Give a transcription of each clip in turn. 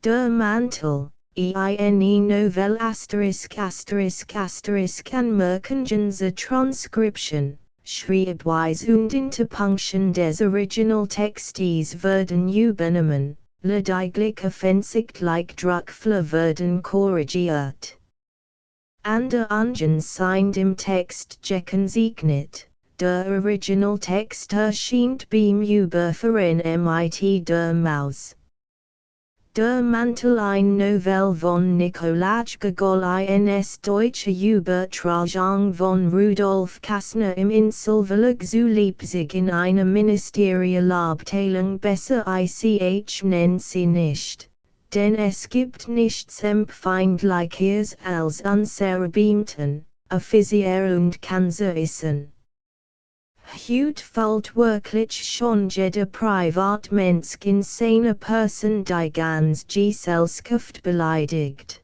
Der Mantel, eine Novelle an Merkengenser Transcription, schreibweise und Interpunktion des Originaltextes werden übernommen, lediglich offensichtlich Druckfehler werden korrigiert. An der Angen sind im Text gekennzeichnet. Der Originaltext erscheint beim Überführen mit der Maus. Der Mantel eine Novelle von Nikolai Gogol ins Deutsche Übertragung von Rudolf Kastner im Inselverlag zu Leipzig in einer Ministerialabteilung besser ich nennt sie nicht, denn es gibt nichts Empfindlicheres als unsere Beamten, Offiziere und Kanzleisten. Heute fällt wirklich schon jeder Privatmensch in seiner Person die ganze Gesellschaft beleidigt.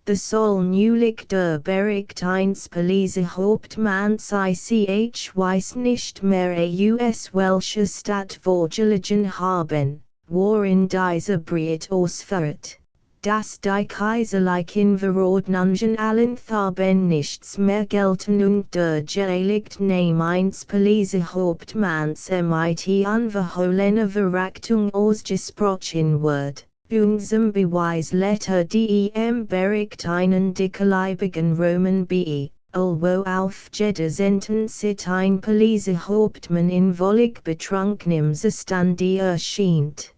Das soll neulich der Bericht eines Polizeihauptmanns ich weiß nicht mehr aus welcher Stadt vorgelegen haben, worin dieser Bericht ausführt, dass die kaiserlichen Verordnungen allenthalben nichts mehr gelten und der Geheiligt Name eines Polizeihauptmanns mit unverhohlener Verachtung ausgesprochen wird, zum Beweis lässt dem Bericht einen dickleibigen Roman bei, wo auf jeder Sentence ein Polizeihauptmann in völlig betrunkenem Zustande erscheint.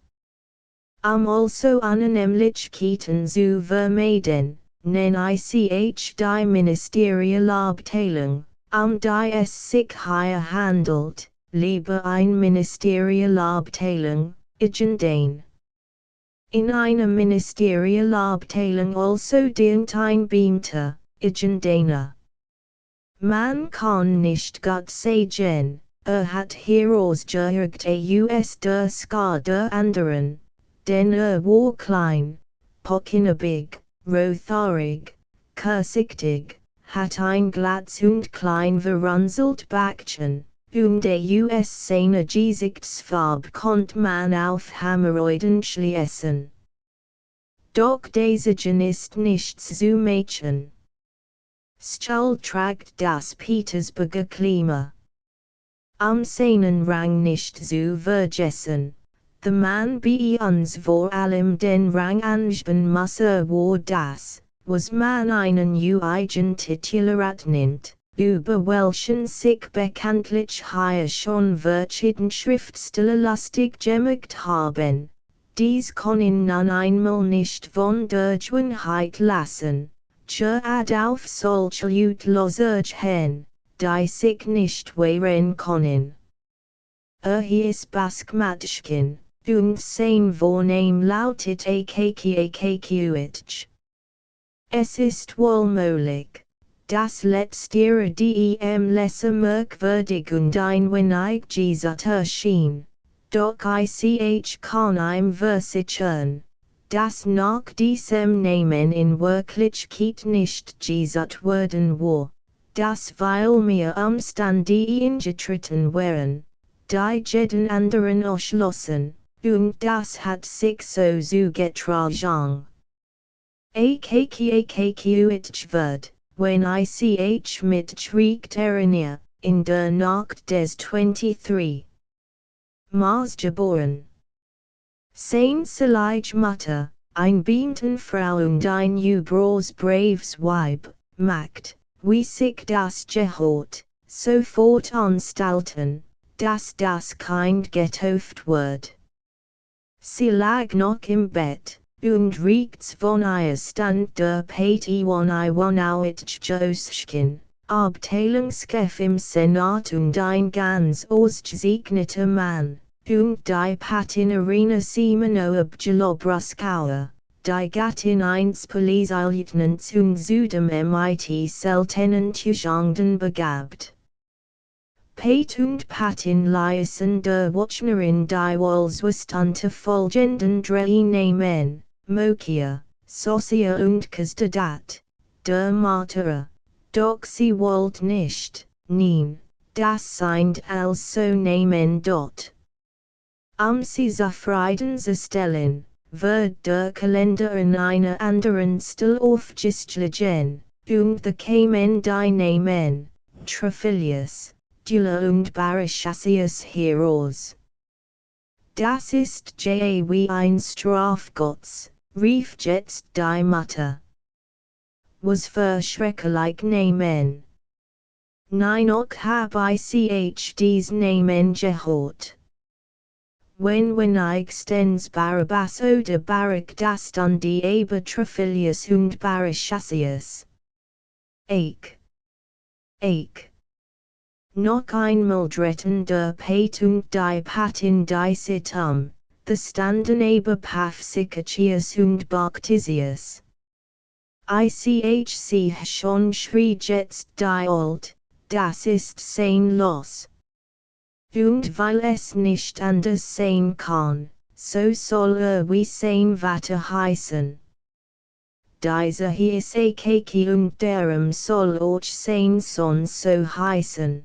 Also Annehmlichkeiten zu vermeiden, nenn ich die Ministerialabteilung, die es sich hier handelt, lieber ein Ministerialabteilung, irgendein. In einer Ministerialabteilung also dient ein Beamter, irgendeiner. Man kann nicht gut sagen, hat herausgejagt aus der Skala der anderen. Denn war klein, pockennarbig, rothaarig, kurzsichtig, hat ein Glatz und klein verrunzelt Backchen, aus seiner Gesichtsfarbe konnte man auf Hämorrhoiden schließen. Doch Desigen ist nichts zu Mädchen. Schuld tragt das Petersburger Klima. Am Sehnenrang nicht zu vergessen. The man bei uns vor allem den Rang angeben muss war das, was man einen eigen Titularat nennt, über welchen sich bekanntlich hier schon verschiedene Schriftsteller lustig gemacht haben. Dies können nun einmal nicht von der Gewohnheit lassen, gerade auf solche Utloserchen, die sich nicht wehren können. Hieß Baskmatschkin. Und sein Vorname lautet Akkiewicz. Es ist wohl möglich, dass letztere dem Leser merkwürdig und ein wenig gesagt erschien, doch ich kann ihm versichern, dass nach diesem Namen in Wirklichkeit nicht gesagt worden war, dass weil mir Umstände eingetreten wären, die jeden anderen ausschlossen. Und das hat sich so zugetragen. Akkiewicz wird, wenn ich mit recht erinnere, in der Nacht des 23. Mars geboren. Sein Selige Mutter, ein Beamtenfrau und ein übrigens braves Weib, macht, wie sich das gehört, sofort anstalten, dass das Kind getauft wird. Sie lag noch im Bett, und rechts von ihr stand der Petty-One-I-One-Outsch-Joschen, Abteilungschef im Senat und ein ganz ausgezeichneter Mann, und die Patinarina Siemenow-Bjelobruskauer, die Gattin eines Polizeileutnants und zudem mit seltenen Tugenden begabt. Pate und Patin ließen der Watchnerin die Wohlswist unter folgenden drei Namen, Mokia, Socia und Kazdadat, der Martyrer, doch sie wollt nicht, nein, das sind also Namen dort. Sie zufrieden zu stellen, wird der Kalender in einer anderen Stil aufgeschlagen, und the Kamen die Namen, Trophilius, Dula und Barishasius Heroes. Das ist ja wie ein Strafgotts, rief jetzt die Mutter. Was verschrecklich Namen. Nein och hab ich dies Namen gehört. Wenn ich stens Barabbas oder Barak das dann die aber Trophilius und Barishasius. Ich. Noch einmal dretten der Patung die Patin die Situm, the standen aber Pafsikachius und Bactisius. Ich schon schrie jetzt die Old, das ist sein Los. Und weil es nicht anders sein kann, so soll wie sein Vater heißen. Dieser hier Keki und darum soll auch sein Sohn so heißen.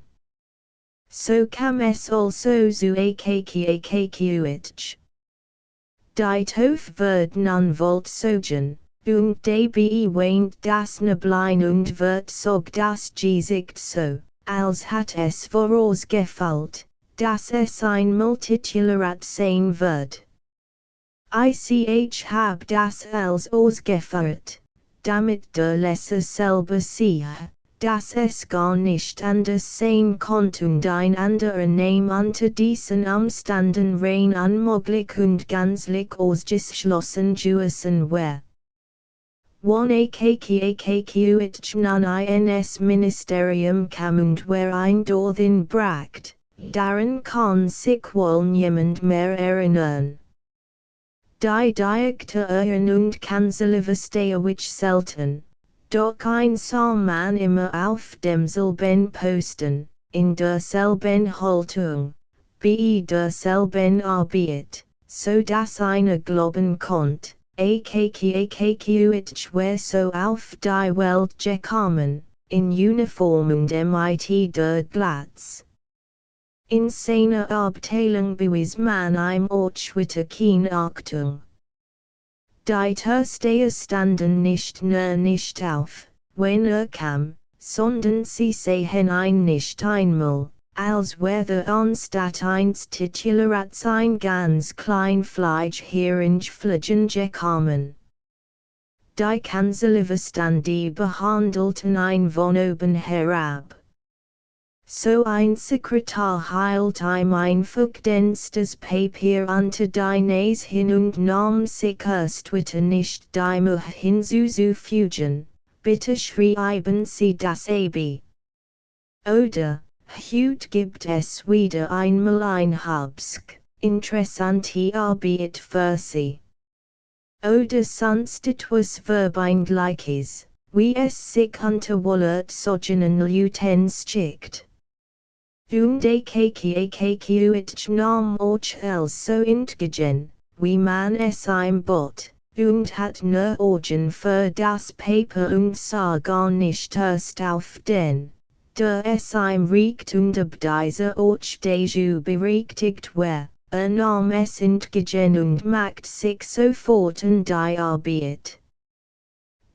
So kam es also zu Keki uich. Die Tof wird nun Voltsogen, und dabei weint das Neblein und wird sog das Gesicht so, als hat es vorausgefällt, dass es ein Multitularat sein wird. Ich hab das als ausgeführt, damit der Leser selber sieht, dass es gar nicht anders sein konnte und ein anderer Name unter diesen Umständen rein unmöglich und gänzlich ausgeschlossen gewesen wäre. One AKQH nun ins Ministerium kam und wer ein Dorthin bracht, daran kann sich wohl niemand mehr erinnern. Die Diakte und Kanzlerverstehewich selten, doch ein soll man immer auf demselben Posten, in derselben Haltung, bei derselben Arbeit, so dass einer glauben konnt, AKQH wär so auf die Welt gekommen, in Uniform und mit der Glatz. In seiner Abteilung bewies man ihm Ortswitte keine Achtung. Die Türsteher standen nicht nur nicht auf, wenn kam, sondern sie sehen ihn nicht einmal, als wäre anstatt eins Titularats ein ganz klein Fleischheringe gekommen. Die Kanzlerverstände behandelten ihn von oben herab. So ein Sekretär hielt ihm einfach das Papier unter die Nase hin und nahm sich erst wieder nicht die Mühe hinzuzufügen, bitte schreiben Sie das AB. Oder, heute gibt es wieder einmal ein Hubsk, interessante Arbeit für Sie. Oder sonst etwas Verbindliches, wie es sich unter Wollert Sojournen Lutens schickt. Und AKQH nahm auch also entgegen, wie man es ihm bot, und hat nur Augen für das Paper und sah gar nicht erst auf den, der es ihm riecht und ab dieser auch dazu berechtigt wär, nahm es entgegen und macht sich sofort an die Arbeit.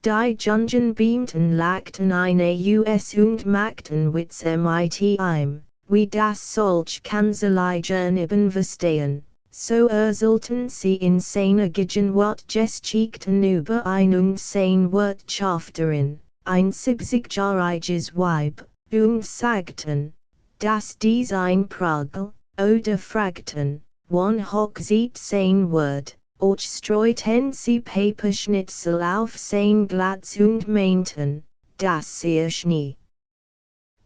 Die Jungen beamten lachten eine US und machten Witze mit ihm. Wie das solch Kanzleien eben verstehen, so sollten sie in seiner Gegenwart geschickten über ein und sein Wirtschafterin, ein 70-jähriges Weib, und sagten, dass dies ein Prügel, oder fragten, wann hoch sieht sein wird, och streuten sie Paperschnitzel auf sein Glatz und meinten, das sei nie.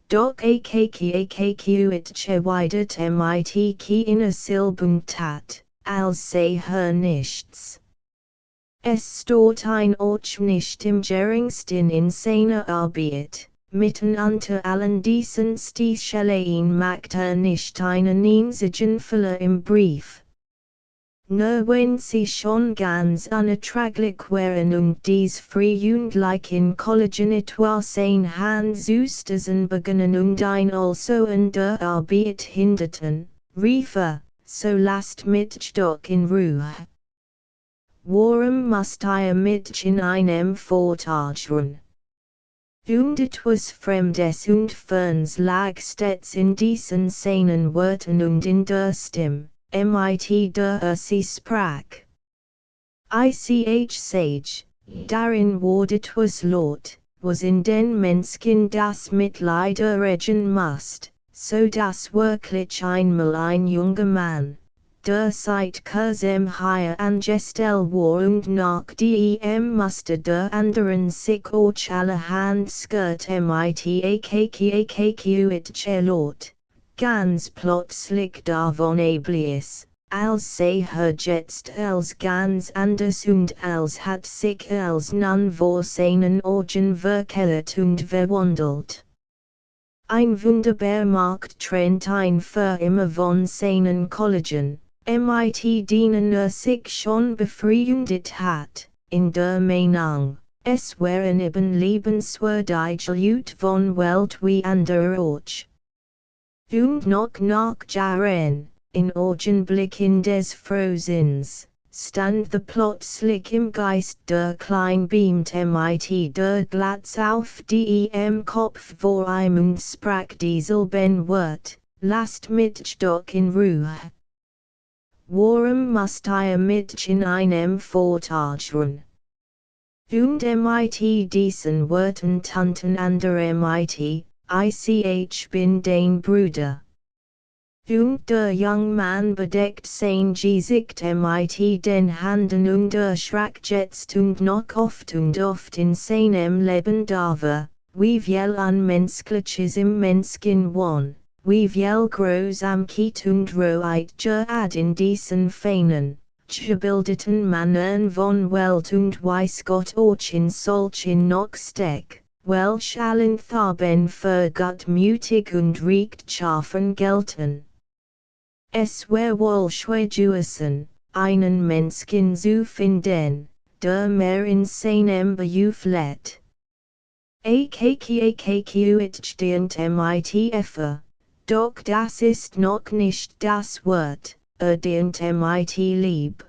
Doch AKQH erwidert mit keiner Silbung tat, als sei nichts. Es steht ein Och nicht im geringsten in seiner Arbeit, mitten unter allen diesen Sticheleien macht nicht einen einzigen Fehler im Brief. Nur wenn sie schon ganz unerträglich wären und dies frühjünglich in Kollegen etwas ein Handsüstersen begannen und ein also an der Arbeit hinderten, rief so lasst mich doch in Ruhe. Warum musst ihr mich in einem Vortagen? Und etwas Fremdes und Ferns lag stets in diesen seinen Worten und in der Stimme, mit der sie sprach. Ich sage, darin ward etwas Lot, was in den Menschen das Mitleid erregen must, so dass wirklich einmal ein junger Mann, der seit kurzem hier angestellt war und nach dem Muster der anderen sich durch allerhand Skirt mit Lot, ganz plötzlich davon abliess, als sei jetzt als ganz anders und als hat sich als nun vor seinen Augen verkehrt und verwandelt. Ein wunderbar Markt trennt ein für immer von seinen Kollegen, mit denen sich schon befreundet hat, in der Meinung, es wären eben liebenswürdig Leute von Welt wie anderorts. Und noch nach Jahren, in Augenblicken des Frohsinns, stand the plötzlich im Geist der Klein beamt mit der Glatz auf dem Kopf vor ihm und sprach dieselben Wort, lasst mich doch in Ruhe. Warum musst ihr mich in einem Vortagen? Und mit diesen Worten tanten andere mit, ich bin dein Bruder. Und der junge Mann bedeckt sein Gesicht mit den Händen und erschrak jetzt und noch oft in seinem Leben darüber, wie viel Unmenschliches im Menschen wohnt, wie viel Grausamkeit und Roheit in diesen feinen, gebildeten Männern von Welt und weiß Gott auch in solchen noch steck. Welch allen Farben für gutmütig und rechtschaffen gelten. Es wär wohl schwer gewesen, einen Menschen zu finden, der mehr in seinem Beruf lebt. It mit doch das ist noch nicht das Wort, dient mit lieb.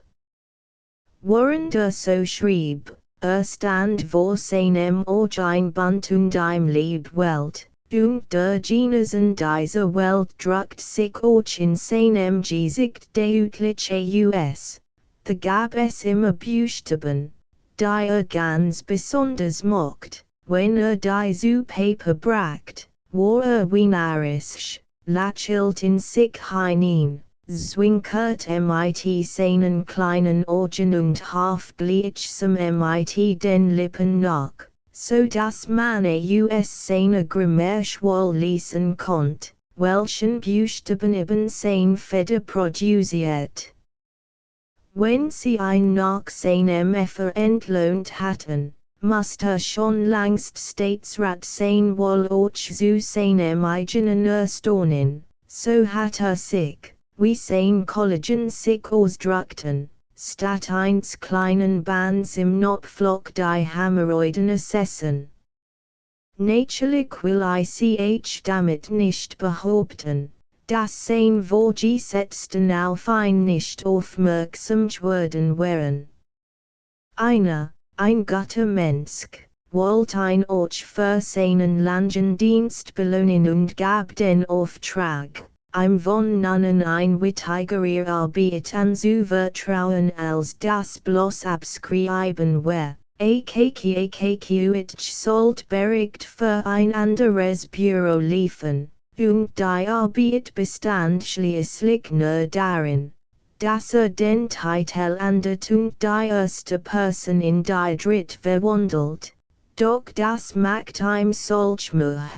Während so schrieb, stand vor seinem Auge ein Band und ein Liebwelt, und der Genesen dieser Welt druckt sich auch in seinem Gesicht deutlich aus. Da gab es immer Buchstaben, die ganz besonders mocht, wenn die zu Paper bracht, war wienerisch, lächelt in sich hinein. Zwinkert mit seinen kleinen Augen und half gleichsam mit den Lippen nach, so dass man aus seiner Grammatik wohl lesen konnte, welchen Buchstaben eben sein Feder produziert. Wenn sie ein nach seinem Effer entlohnt hatten, musste schon längst Staatsrat sein wohl auch zu seinem eigenen Erstaunen, so hat sich, wie sein Kollegen sich ausdrückten, statt eins kleinen Bands im Notflock die Hämorrhoiden assessen. Natürlich will ich damit nicht behaupten, dass sein Vorgesetzten auf ein nicht aufmerksam worden wären. Ein guter Mensch, wollte ein auch für seinen langen Dienst belohnen und gab den Auftrag, ihm von nun ein wichtigerer Arbeit anzuvertrauen als das bloß abschreiben wär. Ich sollt Bericht für ein anderes Büro liefern, und die Arbeit bestand schließlich nur darin, dass den Titel ändert und die erste Person in die dritte verwandelt, doch das macht ihm solch Mühe,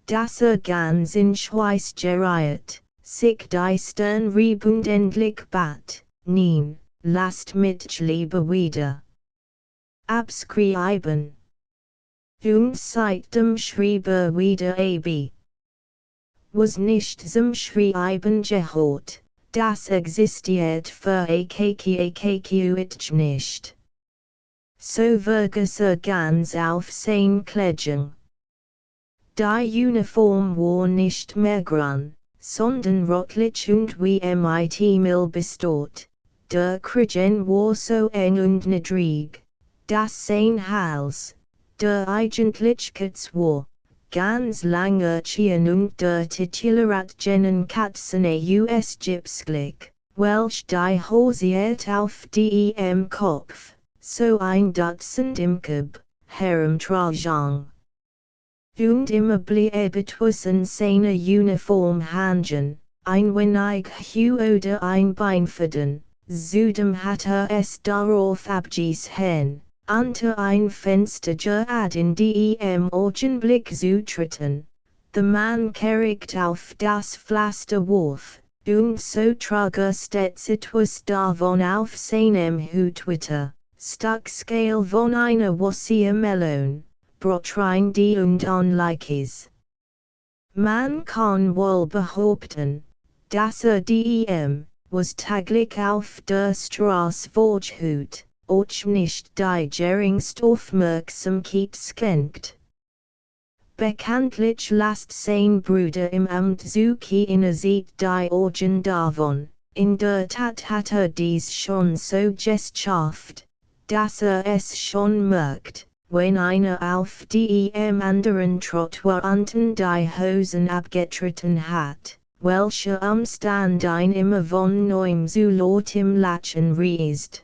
dass ganz in Schweiß geriet, sich die Stirn rieb und endlich bat, nein, lasst mich lieber wieder abschreiben. Und seitdem schrieb wieder was nicht zum Schreiben gehört, das existiert für ich nicht. So vergaß ganz auf sein Kleidung. Die Uniform war nicht mehr grün, sondern rotlich und wie mit Mehl bestoht, der Kriegen war so eng und niedrig, dass sein Hals, der Eigentlichkeitswar, ganz lange schien und der Titularat genen Katzene US Gipsglick, welch die Hosiert auf dem Kopf, so ein Dutzend Imkeb, herumtragen. Und immer blieb etwas seiner Uniform hangen, ein wenig Hue oder ein Beinfaden, zudem hatte es darauf abgesehen, unter ein Fenster gerad in dem Augenblick zu treten. Der Mann kriegt auf das Pflaster Wurf, und so trug stets etwas davon auf seinem Hutwitter, Stuckscale von einer Wassermelone, Brotrein die und Anlikes. Man kann wohl behaupten, dass dem, was täglich auf der Straße vorhut, auch nicht die geringste Aufmerksamkeit schenkt. Bekanntlich lasst sein Bruder im Amt Zucchini sieht die Augen davon, in der Tat hat dies schon so geschafft, dass es schon merkt, wenn einer auf dem anderen Trottoir unten die Hosen abgetreten hat, welcher Umstand ein immer von neuem zu lautem Lachen riest.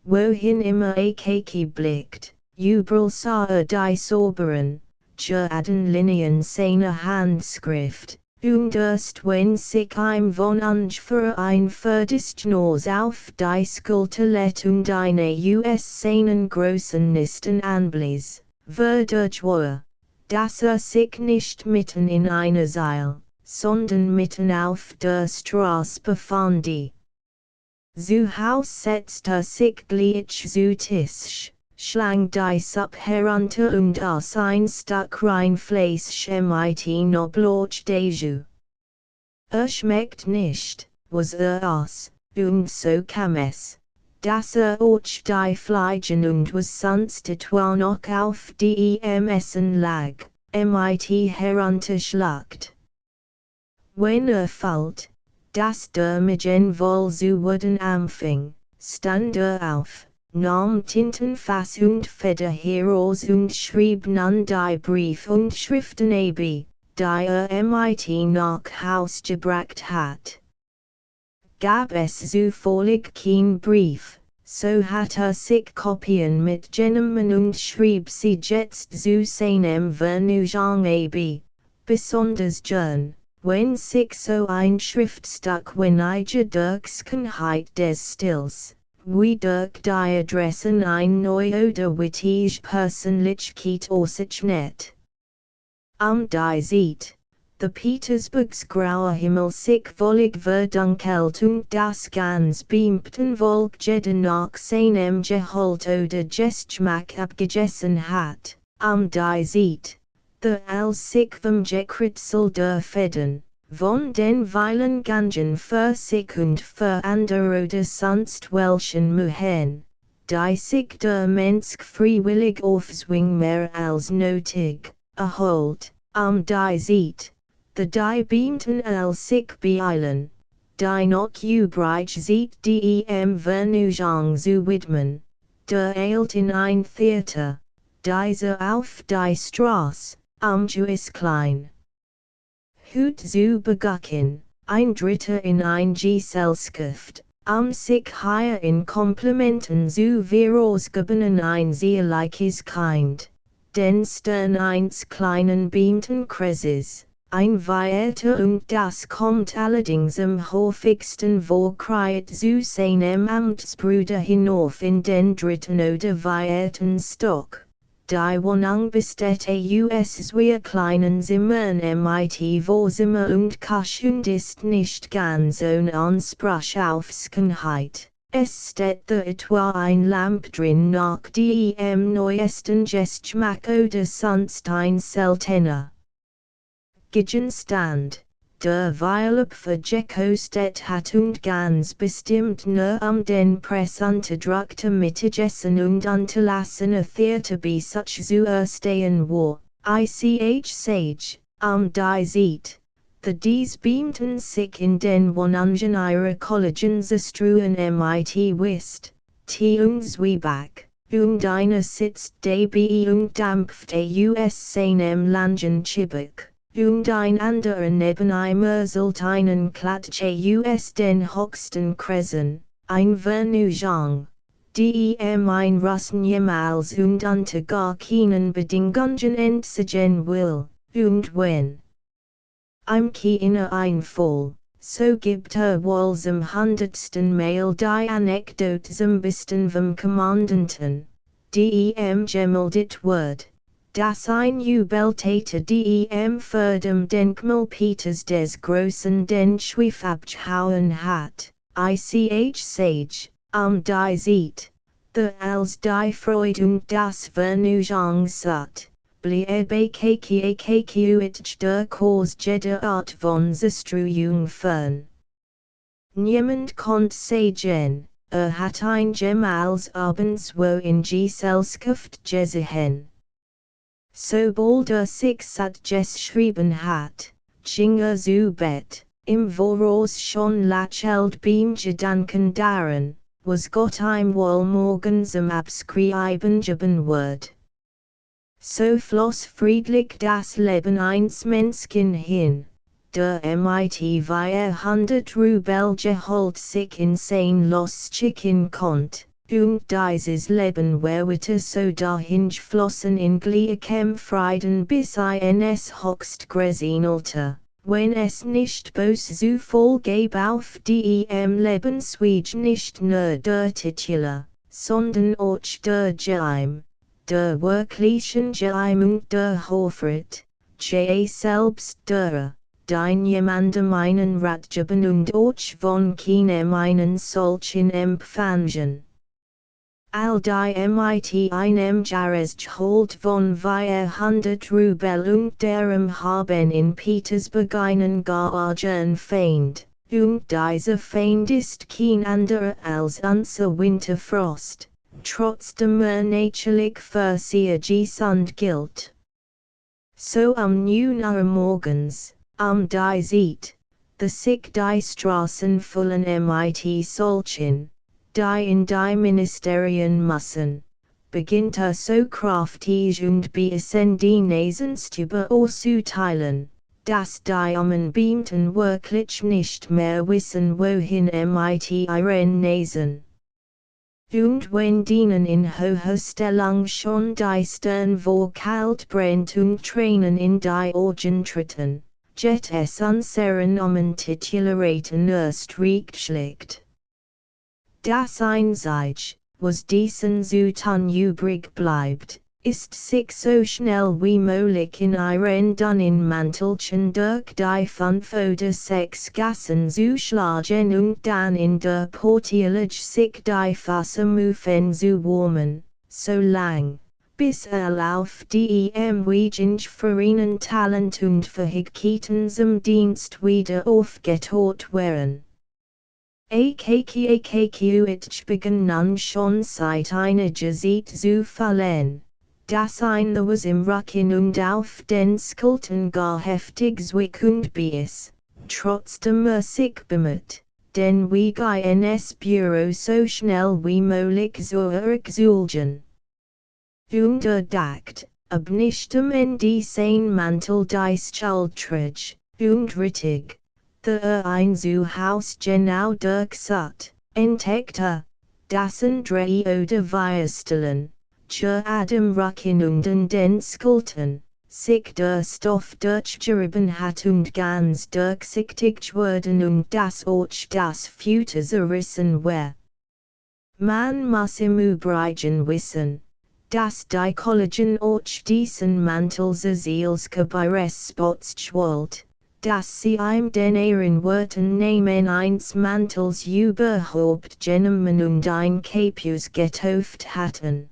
Wohin immer Keki blickt, überall sah die sauberen, geraden Linien seiner Handschrift, und erst wenn sich ein von für ein Verdistnos auf die Schulter lädt und eine US seinen großen Nisten anblies, wurde klar, dass sich nicht mitten in einer Seil, sondern mitten auf der Straße befand. Zu Haus setzte sich gleich zu Tisch, schlang die Suppe herunter und aß ein Stück rein Fleisch mit Knoblauch dazu. Schmeckt nicht, was aß, und so kam es, dass auch die Fliegen und was sonst etwa noch auf dem Essen lag, mit herunterschluckt. Wenn fällt, dass der Magen wohl zu werden anfing, stand auf, nahm Tintenfass und Feder heraus und schrieb nun die Brief und Schriften ab, die mit nach Haus gebracht hat. Gab es zufällig kein Brief, so hat sich Kopien mitgenommen und schrieb sie jetzt zu seinem Vergnügen ab, besonders gern, wenn sich so ein Schriftstück weniger Dirkskenheit des Stils, wie durch die Adressen ein neu oder wittige Persönlichkeit auszeichnet. Die sieht, the Petersburgs grauer Himmel sich völlig verdunkelt und das ganz beamten Volk jeder nach seinem Gehalt oder Geschmack abgegessen hat, die sieht, the als sich vom Gekritzel der Fäden, von den Weilen Gangen für sich und für andere oder sonst welchen Mühen, die sich der Mensch freiwillig aufzwing mehr als nötig, erholt, die sieht, the die beamten als sich beeilen, die noch übrig sieht dem Vergnügen zu widmen, der eilt in ein Theater, diese auf die Straße, Juis klein. Hut zu begucken, ein Dritter in ein Gesellschaft, sich hier in Komplimenten zu verausgaben ein zierliches Kind, den Stern eins kleinen beamten Kreises, ein Weiter und das kommt allerdings am häufigsten vor kreit zu seinem Amtsbruder hinauf in den dritten oder weiten Stock. Die Wohnung besteht aus wir kleinen Zimmern mit Wohnzimmer und Küche und ist nicht ganz ohne Anspruch auf Schönheit. Es steht da etwa ein Lamp drin nach dem neuesten Geschmack oder sonst ein seltener Gegenstand, der Weilepfer gekostet hat und ganz bestimmt nur den pressunterdrückte Mittagessen und unterlassene Theaterbesuch zu erstehen war, ich sage, die sieht, The dies beamten sich in den Wohnungen ihrer Kollegen zestruhen mit Whist, und Zwieback, und einer sitzt dabei und dampft aus seinem langen Chibuk, und ein anderer neben ihm urselt einen Klatsch aus den höchsten Kresen, ein Vergnügen, die ein Russen jemals und unter gar keinen Bedingungen entsagen will, und wenn im keiner Einfall, so gibt wohl zum hundertsten Mal die Anekdote zum besten vom Kommandanten, dem gemeldet wird, dass ein Jubeltäter dem für dem Denkmal Peters des Großen den Schweif abgehauen hat, ich sage, die Zeit, the als die Freude und das Vergnügen satt. Bliebe kkuit der Kurs jeder Art von Zerstreuung fern. Niemand konnte sagen, hat ein jemals abends wo in Gesellschaft gesehen. Sobald sich satt geschrieben hat, ging zu Bett, im Voraus schon lächelt beim Gedanken daran, was Gott ihm wohl morgens abschreiben geben wird. So floss friedlich das Leben eines Menschen hin, der mit 200 Rubel geholt sich in sein Los schicken konnt, und dieses Leben währte so dahin geflossen in gleichem Frieden bis ins höchst gräsenelte, wenn es nicht bös Zufall gab auf dem Lebensweg nicht nur der Titular, sondern auch der Geheim. Der wirklichen Geheimung der Hofrat, selbst der, den jemandem einen Rat geben und auch von keinem einen solchen empfangen. All die mit einem Jahres geholt von 200 Rubel und derem haben in Petersburg einen geargen Feind, und dieser Feind ist kein anderer als unser Winterfrost. Trotzdem natürlich für sie gesund gilt. So 9 Uhr morgens, die Zeit, the sich die Straßen füllen mit solchen, die in die Ministerien müssen, beginnt so kraftig und bisschen die Nasens zu beurteilen, dass die beamten wirklich nicht mehr wissen wohin mit ihren Nasen. Und wenn denen in hoher Stellung schon die Stirn vor kalt brennt und Tränen in die Augen treten, geht es unseren Titularaten erst recht schlecht. Das Einzige, was diesen zu tun übrig bleibt, ist sich so schnell wie möglich in ihren dünnen Mantelchen durch die 5 oder 6 Gassen zu schlagen und dann in der Portierage sich die Wassermuffen zu warmen, so lang, bis auf dem Wegen für Talent und Fähigkeiten zum Dienst wieder aufgetaucht wären. Ich begann nun schon seit einiger Zeit zu fallen. Das eine was im Rücken und auf den Schultern gar heftig zwickend biss, trotzdem sich bemüht, den Weg ins Büro so schnell wie möglich zu erzuelgen. Und dacht, ob nicht in diesen Mantel dies Schuldtrage, und rittig, der ein zu Haus genau durchsat, entdeckte, dessen 3 oder 4 Stellen. Adam Rücken und den Schultern, sich der Stoff durchgerieben hat und ganz durchsichtig worden und das auch das Futter zerrissen war. Man muss im Übrigen wissen, dass die Kollegen auch diesen Mantel Cecilske Bires Spots schwollt, dass sie den Ehrenwerten Namen eines Mantels überhaupt genommen und ein Capius getauft hatten.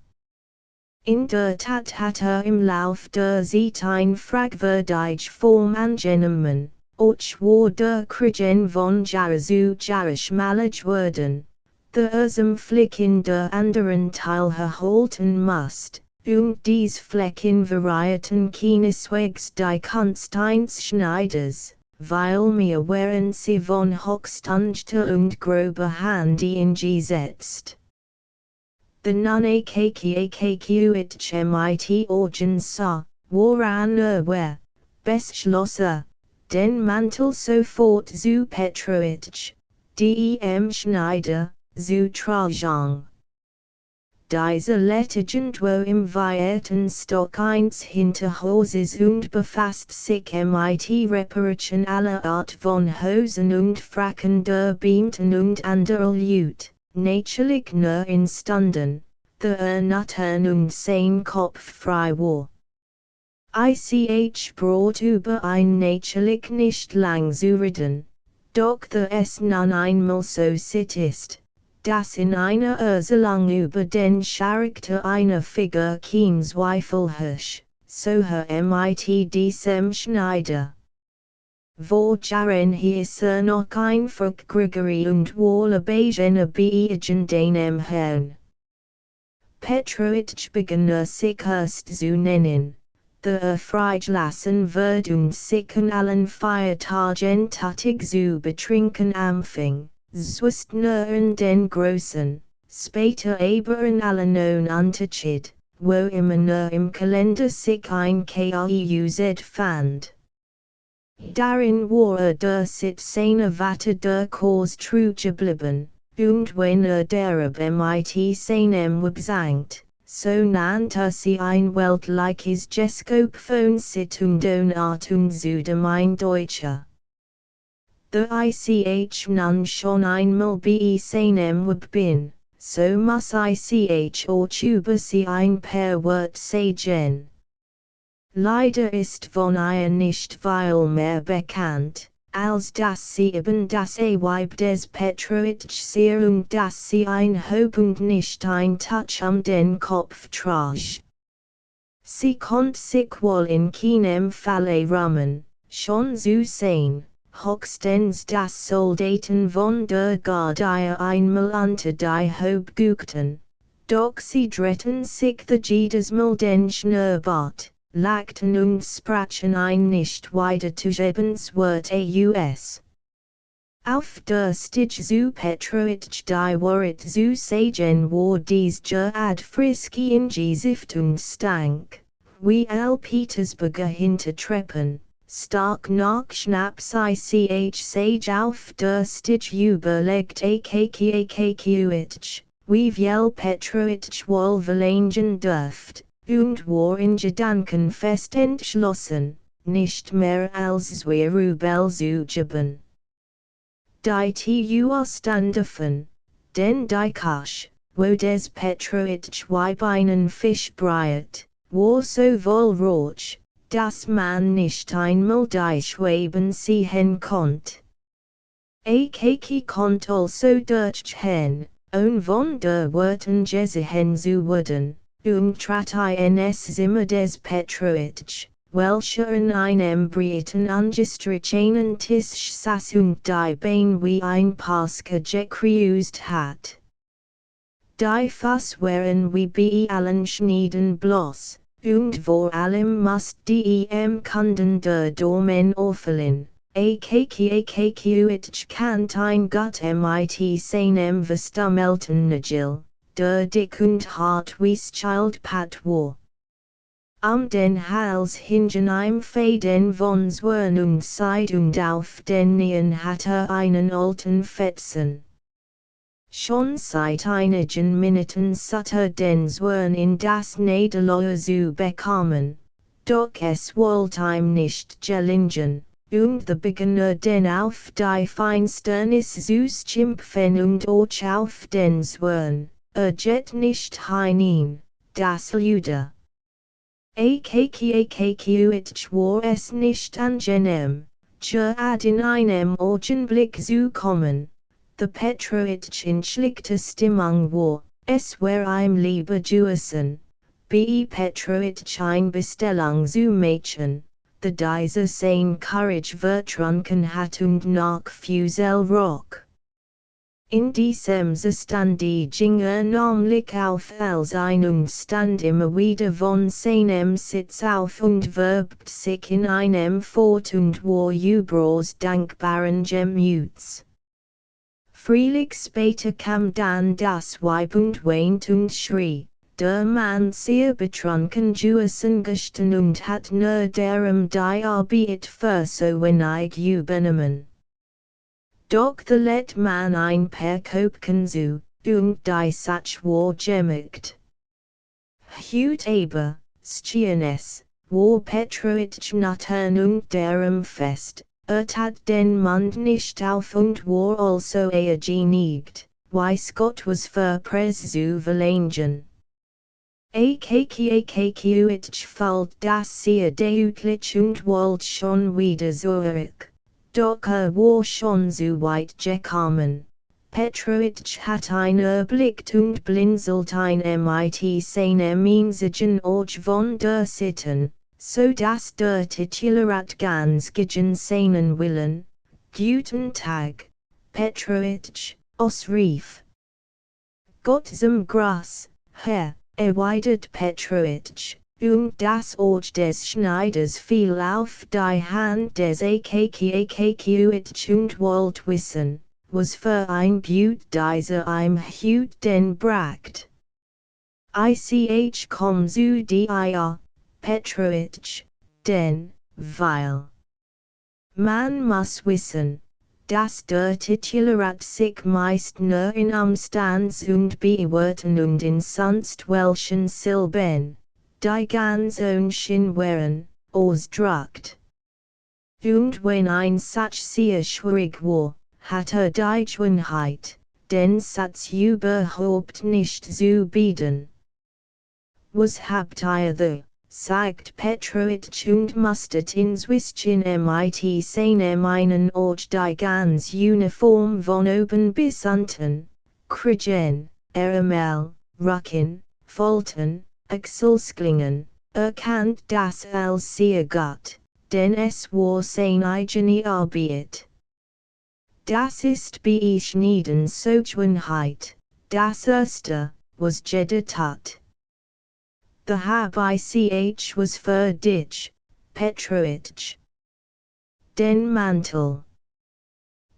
In der Tat hat im Lauf der Zeit ein fragwürdig Form angenommen, auch war der Kriegen von Jahre zu Jahre schmalig worden, der zum Flick in der anderen Teil erhalten musst, und dies Flecken variierten keineswegs die Konstanz Schneiders, weil mir wären sie von Hochstunde und grober Handy in gesetzt. The nun AKKAKQIT MIT Orgen sa, woran wer, beschlossen, den Mantel sofort zu Petrovich, dem Schneider, zu tragen. Diese Legend wo im weiten Stock eins Hinterhauses und befasst sich mit Reparationen aller Art von Hosen und Fracken der Beamten und anderer Leute, natürlich nur entstanden, the Nuttern und sein Kopf frei war. Ich braucht über ein natürlich nicht lang zu reden, doch es nun einmal so sit ist. Das in einer Ursalang über den Charakter einer Figur kein Zweifel herrscht, so her mit diesem Schneider. Worin hier noch einfach Grigory und Wahlabegen abeigen dem Herrn. Petrovich begann sich erst zu nennen, der freigelassen wird und sich an allen Feiertagen tatsächlich zu betrinken anfing. Zwist nur in den Großen, später aber in allen Unterschied, wo immer nur im Kalender sich ein KIUZ fand. Darin war der Sitz seiner Warte der Kurs true geblieben, und wenn derab mit seinem Web sankt, so nannte sie ein weltliches Geskop von Situng Artung zu dem ein Deutscher. The ich nun schon einmal seinem Web bin, so muss ich auch über sie ein paar Wort sagen. Leider ist von ihr nicht viel mehr bekannt, als dass sie eben das Weib des Petrovich sehr und dass sie ein Haupt und nicht ein Touch den Kopf trug. Sie konnte sich wohl in keinem Falle rummen, schon zu sehen. Höchstens das Soldaten von der Garde einmal unter die Haube guckten, doch sie drehten sich jedes Mal den Schnurrbart, lachten und sprachen ein nicht weiter zu gebendes Wort aus. Auf der Stige zu Petrovich die Wahrheit zu sagen war dies ad frisky in Gesiftung stank, wie Petersburger hintertreppen. Stark nach Schnaps ich sage auf der Stige überlegt AKKAKQIT, wie viel Petrovich wohl verlangen dürft, und war in Gedanken fest entschlossen, nicht mehr als 2 Rubel zu geben. Die Ostandöfen, denn die Kasch, wo des Petrovich Weib einen Fisch breiet, war so wohl rot, dass man nicht einmal die Schwaben sehen konnte. Konnt also durchgehen, von der Worten gesehen zu werden, trat ins Zimmer des Petrovich, welcher in einem breiten angestrichenen Tisch saß und die Beine wie ein Paske gekreuzigt hat. Die Fuss waren wie allen Schneiden bloß, und vor allem muss dem Kunden der Domen auffallen, AKKAKQIT kannt ein gut mit seinem Verstümmelten Nagel, der dick und hart wie's Schildpad war. Den Hals hingen im Faden von Zwirn und Seid und auf den Knien hat einen alten Fetzen. Schon seit einigen Minuten sutte den Zwirn in das Nadelöhr zu bekommen, doch es wollte ihm nicht gelingen, und the begann den auf die Feinsternis zu schimpfen und auch auf den Zwirn, geht nicht hinein, das Luder. AKKAKQIT war es nicht angenehm, gerade in einem Augenblick zu kommen. The Petrovich in schlichter Stimmung war, es war ihm lieber gewesen, Petrovich ein Bestellung zu machen, the dieser sein Courage vertrunken hat und nach Fusel rock. In diesem Zustande ging namentlich auf als einen Stand immer wieder von seinem Sitz auf und wölbt sich in einem fort und war überaus dankbaren Gemüts. Freilich später kam dann das Weib und weint und schrie, der Mann sehr betrunken gewesen gestern und hat nur darum die Arbeit für so wenig übernommen. Doch the let man ein paar Kopken zu, und die Sach war gemacht. Hut aber, Stienes, war Petrovich nüchtern und darum fest, tat den Mund nicht auf und war also geneigt, weiß Gott was für Preis zu verlangen. Akkuich fällt das sehr deutlich und wollt schon wieder zurück. Doch war schon so weit gekommen. Petrovich hat ihn erblickt und blinzelt ein mit seinem einzigen Auge von der Sitten, so dass der Titularat ganz gegen seinen Willen, Guten Tag, Petrovich, ausrief. Gott zum Gras, Herr, erwidert Petrovich, und das Auge des Schneiders fiel auf die Hand des Akkuich und wollt wissen, was für ein Blut dieser im Hut denn bracht. Ich komm zu dir, Petrovich, denn, weil man muss wissen, dass der Titularat sich meist nur in Amstands und Bewerten und in sonst welchen Silben, die ganz unschön wären, ausdrückt. Und wenn ein Satz sehr schwierig war, hat die Gewohnheit, den Satz überhaupt nicht zu bieten. Was habt ihr da? Sagt Petrovich und mustert inzwischen mit seinem einen Auge die ganz Uniform von oben bis unten, Kragen, Ärmel, Rücken, Falten, Achselklingen, erkannt das als sehr gut, denn es war seine eigene Arbeit. Das ist beschneiden so Gewohnheit, das erste, was jeder tat. The Habich was für dich, Petrovich. Den Mantel.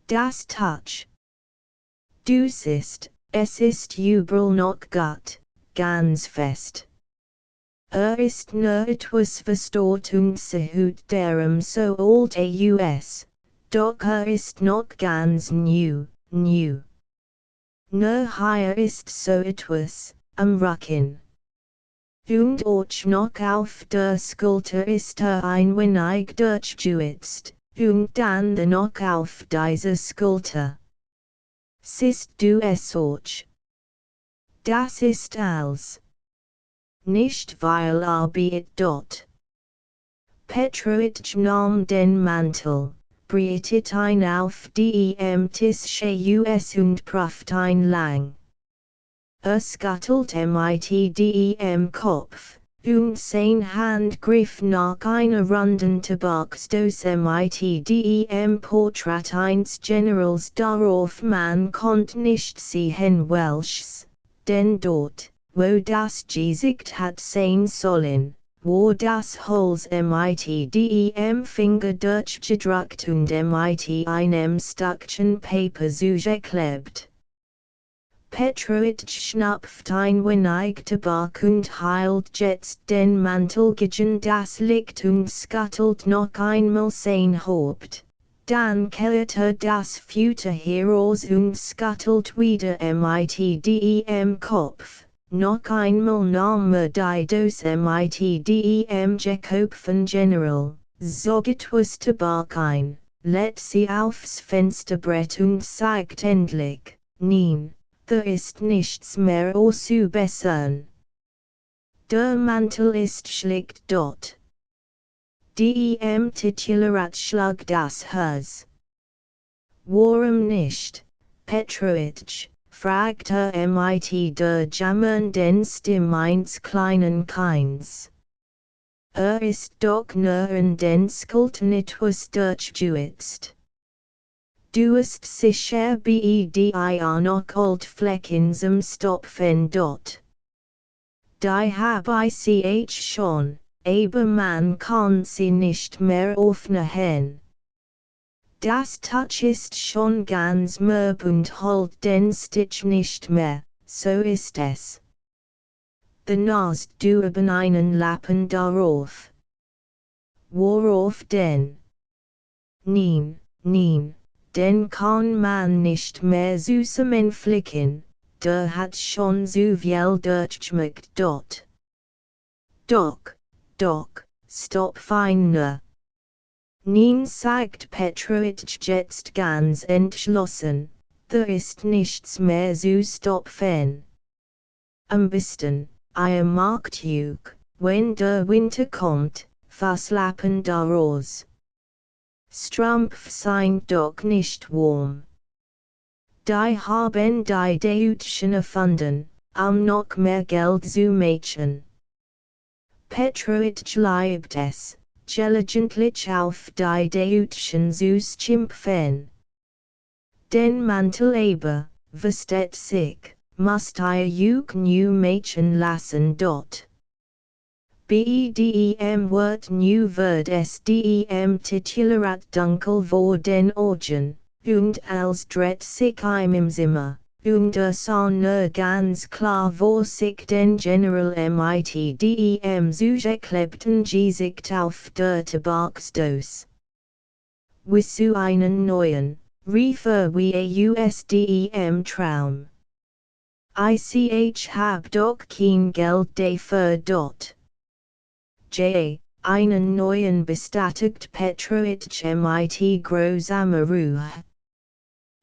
Das Touch. Du siehst, es ist überall noch gut, ganz fest. Ist nur etwas verstört und sehut darum so alt aus, doch ist noch ganz new. Nur hier ist so etwas, am Rücken. Und auch noch auf der Schulter ist ein wenig durchgewitzt, und dann noch auf dieser Schulter. Siehst du es auch? Das ist alles. Nicht weil Arbeit dort. Petrovich nahm den Mantel, breitete ihn auf dem Tisch aus und prüfte ihn lang. Scuttelt mit dem Kopf, und sein Hand griff nach einer runden Tabaksdose mit dem Porträt eines Generals darauf man konnte nicht sehen welches, denn dort, wo das Gesicht hat sein sollen, war das Holz mit dem Finger durchgedrückt und mit einem Stückchen Paper zugeklebt. Petrovich schnapft ein wenig Tabak und heilt jetzt den Mantel gegen das Licht und scuttelt noch einmal sein Haupt. Dann kehrt das Futter heraus und scuttelt wieder mit dem Kopf. Noch einmal nahm die Dose mit dem gekaufen General, zog etwas Tabak ein, lädt sie aufs Fensterbrett und sagt endlich, nein. Da ist nichts mehr zu bessern. Der Mantel ist schlicht dort. Dem Titularat schlug das Herz. Warum nicht, Petrovich? Fragte mit der jammernden Stimme eines kleinen Kinds. Ist doch nur in den Schultern etwas durchgewitzt. Duest sicher BEDIR noch old Flecken zum Stopfen dort. Die hab ich schon, aber man kann sie nicht mehr öffnen. Das Touch ist schon ganz mürb und holt den Stitch nicht mehr, so ist es. Benast du eben einen Lappen darauf. Worauf denn? Nein, den kann man nicht mehr zusammenflicken, der hat schon so viel durchgeschmeckt dort. Doch, stop feiner. Nein, sagt Petrovich jetzt ganz entschlossen, da ist nichts mehr zu stopfen. Am besten, ihr macht Jug, wenn der Winter kommt, verslappen daraus. Strumpf sind doch nicht warm. Die haben die Deutschen erfunden, noch mehr Geld zu machen. Petrovich liebt es, gelegentlich auf die Deutschen zu schimpfen. Den Mantel aber, versteht sich, must ihr Jug new machen lassen dort. Bedem wird nu wird es dem titularat dunkel vor den Augen, und als dreht sich im Zimmer, und nur ganz klar vor sich den General mit dem zugeklebten Gesicht auf der Tabaksdose. Wissu einen neuen, riefer wie dem Traum. Ich hab doch kein Geld dafür dort. Einen neuen bestätigt Petrovich mit großer Ruhe.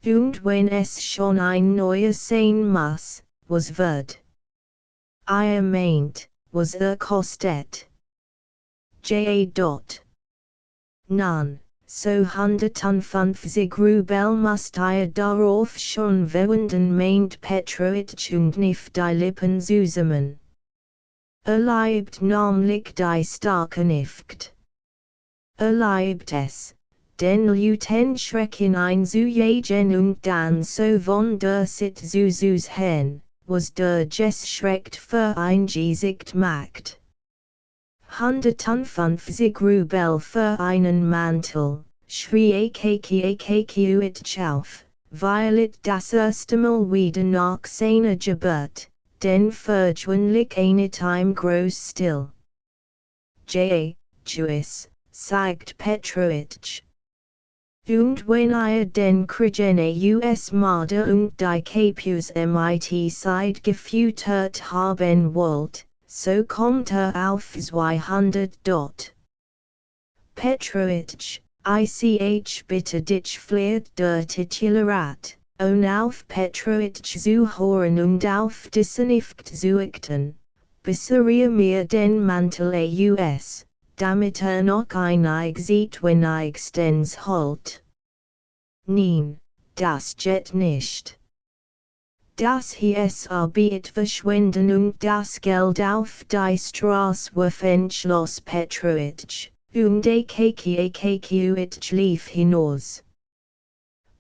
Und wenn es schon ein neues sein muss, was wird? Ihr meint, was kostet? Nun, so 150 Rubel must ihr darauf schon verwenden meint Petrovich und nicht die Lippen zusammen. Liebt namlich die starke nicht. Liebt es, den Leuten schrecken ein zu jagen und dann so von der Sit zu hen, was der schreckt für ein Gesicht macht. 150 Rubel für einen Mantel, schrie ich auf, weil it das erste Mal wieder nach seiner Geburt, den vergewöhnlich eine Time groß still. Juice, sagt Petrovich. Und wenn ihr den kriegene US Marder und die Capus mit Seid gefüttert haben wollt, so kommt auf 200 dort. Petrovich, ich bitte dich flirt der Titularat, auf Petrovich zu hören und auf diesen nicht zu achten, besorge mir den Mantel aus, damit noch ein sieht wenn ich's den's holt. Nein, das geht nicht. Das hieß Arbeit verschwenden und das Geld auf die Straße werfen schloss Petrovich, und ich lief hinaus.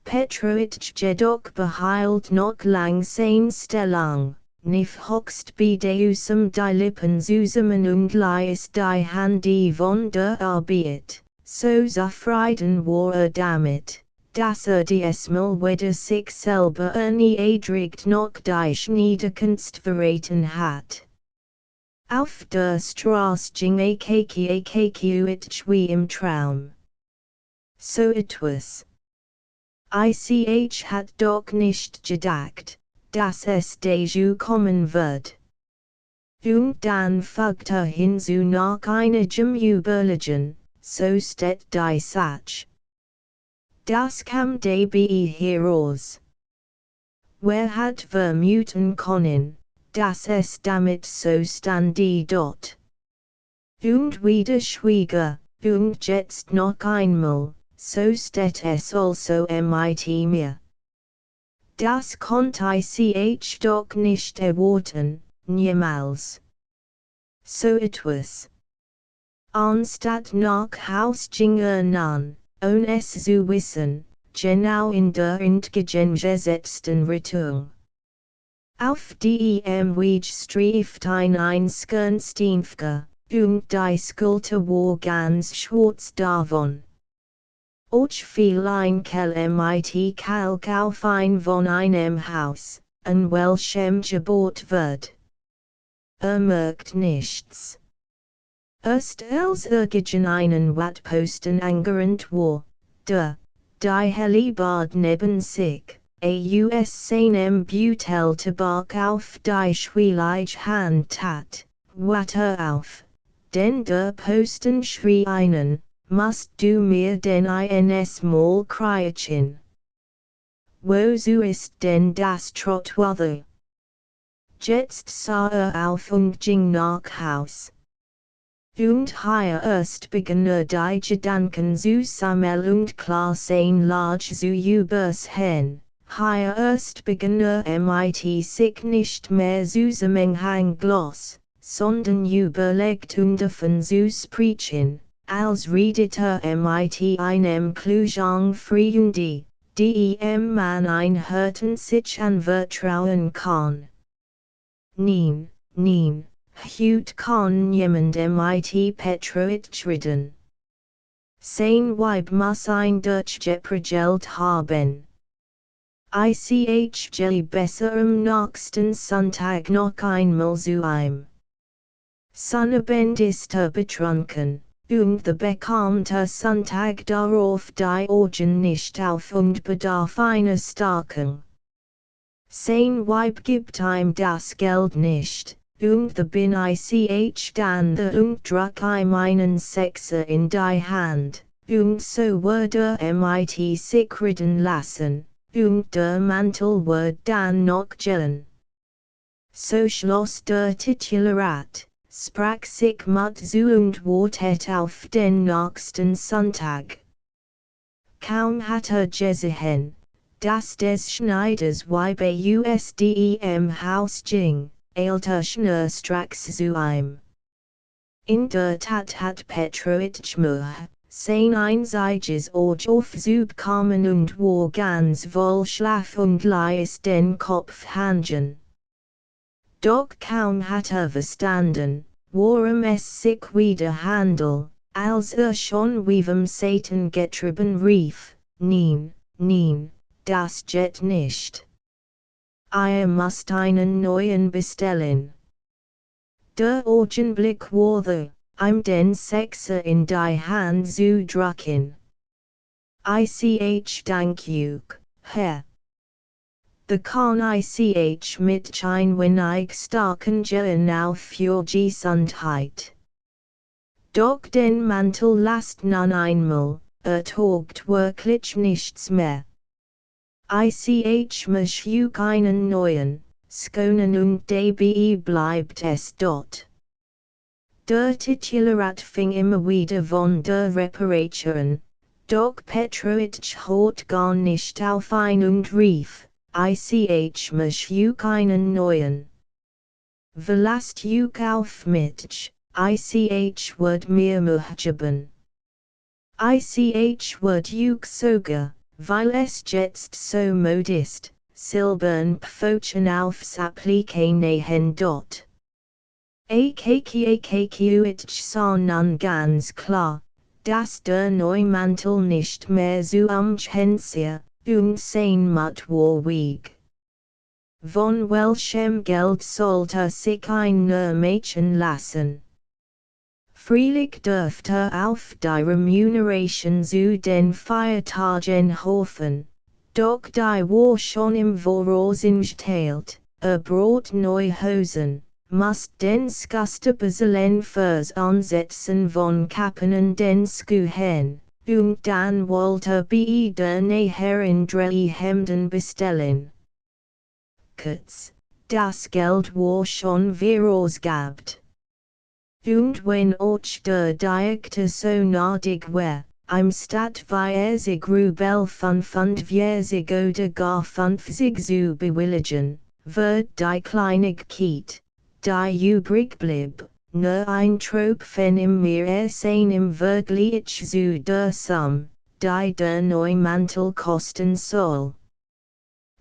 Petrovich jedoch behielt noch lang sein Stellung, nicht hochst bedeusam die Lippen zusammen und ließ die Hände von der Arbeit, so zufrieden war damit, dass diesmal weder sich selber erniedrigt noch die Schniederkunst verraten hat. Auf der Straße ging ich wie im Traum. So etwas. Ich hat doch nicht gedacht, dass es dazu kommen wird. Und dann fügt hinzu nach einigem Überlegen, so steht die Sache. Das kam dabei heraus. Wer hat vermuten können, dass es damit so stande dort? Und wieder schwieg und jetzt noch einmal, so steht es also mit mir. Das konnte ich doch nicht erwarten, niemals. So etwas. Anstatt nach Haus ging nun, ohne es zu wissen, genau in der entgegengesetzten Richtung. Auf dem Weg streift ein Einskernstiefke, und die Skulte war ganz schwarz davon. Och viel ein mit Kalk auf ein von einem Haus, an welchem gebaut wird. Merkt nichts. Erst als gegen einen Wattposten angerannt war, die Helibard neben sich, aus seinem Beutel Tabak auf die schwielige Hand tat, Watte auf, denn der Posten schrie einen, musst du mir denn eines Mal kriechen? Wozu ist denn das Trottwather? Jetzt sah auf und ging nach Haus. Und hier erst begann die Gedanken zu sammeln und klar sein Lage zu übersehen. Hier erst begann mit sich nicht mehr zusammenhang gloss, sondern überlegt und davon zu sprechen, als redete mit einem klugen Freunde, dem man ein Herzen sich anvertrauen kann. Nein, Hut kann jemand mit Petroit reden. Sein Weib muss ein Durchgeprügelt haben. Ich gehe besser am nächsten Sonntag noch einmal zu ihm. Sonnabend ist betrunken, und bekommt Sonntag darauf die Augen nicht auf und bedarf einer Stärkung. Sein Weib gibt ihm das Geld nicht, und bin ich dann und drück ihm einen Sechser in die Hand, und so würde mit sich reden lassen, und der Mantel wird dann noch gellen. So schloss der Titularat, sprach sich mit zu und wartet auf den nächsten Sonntag. Kaum hat gesehen, dass des Schneiders Weib dem Haus ging, eilte schnurstracks zu ihm. In der Tat hat Petroit Mühe, sein einziges Ort aufzubekommen und war ganz voll Schlaf und ließ den Kopf hängen. Doch kaum hat verstanden, worum es sich wieder handelt, als schon wie Satan getrieben rief, nein, das geht nicht. Ihr müsst einen neuen bestellen. Der Augenblick war ihm den Sechser in die Hand zu drücken. Dank you, Herr. The kann ich mit ein wenig starken Gellen auf für Gesundheit. Doch den Mantel lasst nun einmal, taugt wirklich nichts mehr. Ich muss keinen neuen, schonen und dabei bleibt es dort. Der Titularat fing immer wieder von der Reparaturen, doch Petroit hat gar nicht auf ein und rief, ich muss keinen neuen. Verlasst auf mich, wird mir muhgeben. Wird sogar, weil es jetzt so modist, silbern Pfoten aufs Applique nähen dort. Ich sah nun ganz klar, dass der Neumantel nicht mehr zu umgehen und sein Mut war weg. Von welchem Geld sollte sich ein Mädchen lassen? Freilich dürfte auf die Remuneration zu den Feiertagen hoffen, doch die war schon im Voraus geteilt, brot neue Hosen, muss den Skaste bezahlen fürs Ansetzen von Kappen und den Schuhen, und dann wollte der nachher in 3 Hemden bestellen. Kurz, das Geld war schon verausgabt. Und wenn auch der Direktor so nadig war, im Stadtweise Grubel 45 oder gar 50 zu bewilligen, wird die Kleinigkeit, die übrig blieb, nur ein Tropfen im Meer sein im Vergleich zu der Summe, die der neue Mantel kosten soll.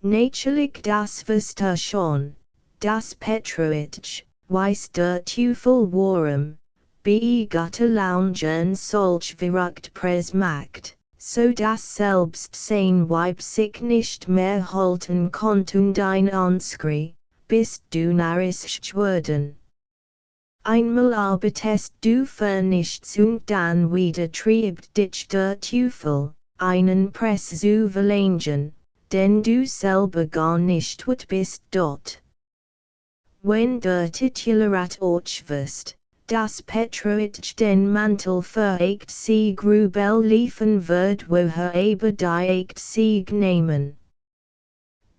Natürlich das Verster schon, das Petrovich, weiß der Teufel warum, be gute Laune solch verrückt Press macht, so dass selbst sein Weib sich nicht mehr halten konnt ein Anskri, bist du narrisch geworden. Einmal arbeitest du für nichts und dann wieder triebt dich der Teufel, einen Press zu verlängern, denn du selber gar nicht wat bist dort. Wenn der Titularat wirst, das Petrovich den Mantel verägt sie Grubel liefern wird woher aber die Sieg nehmen.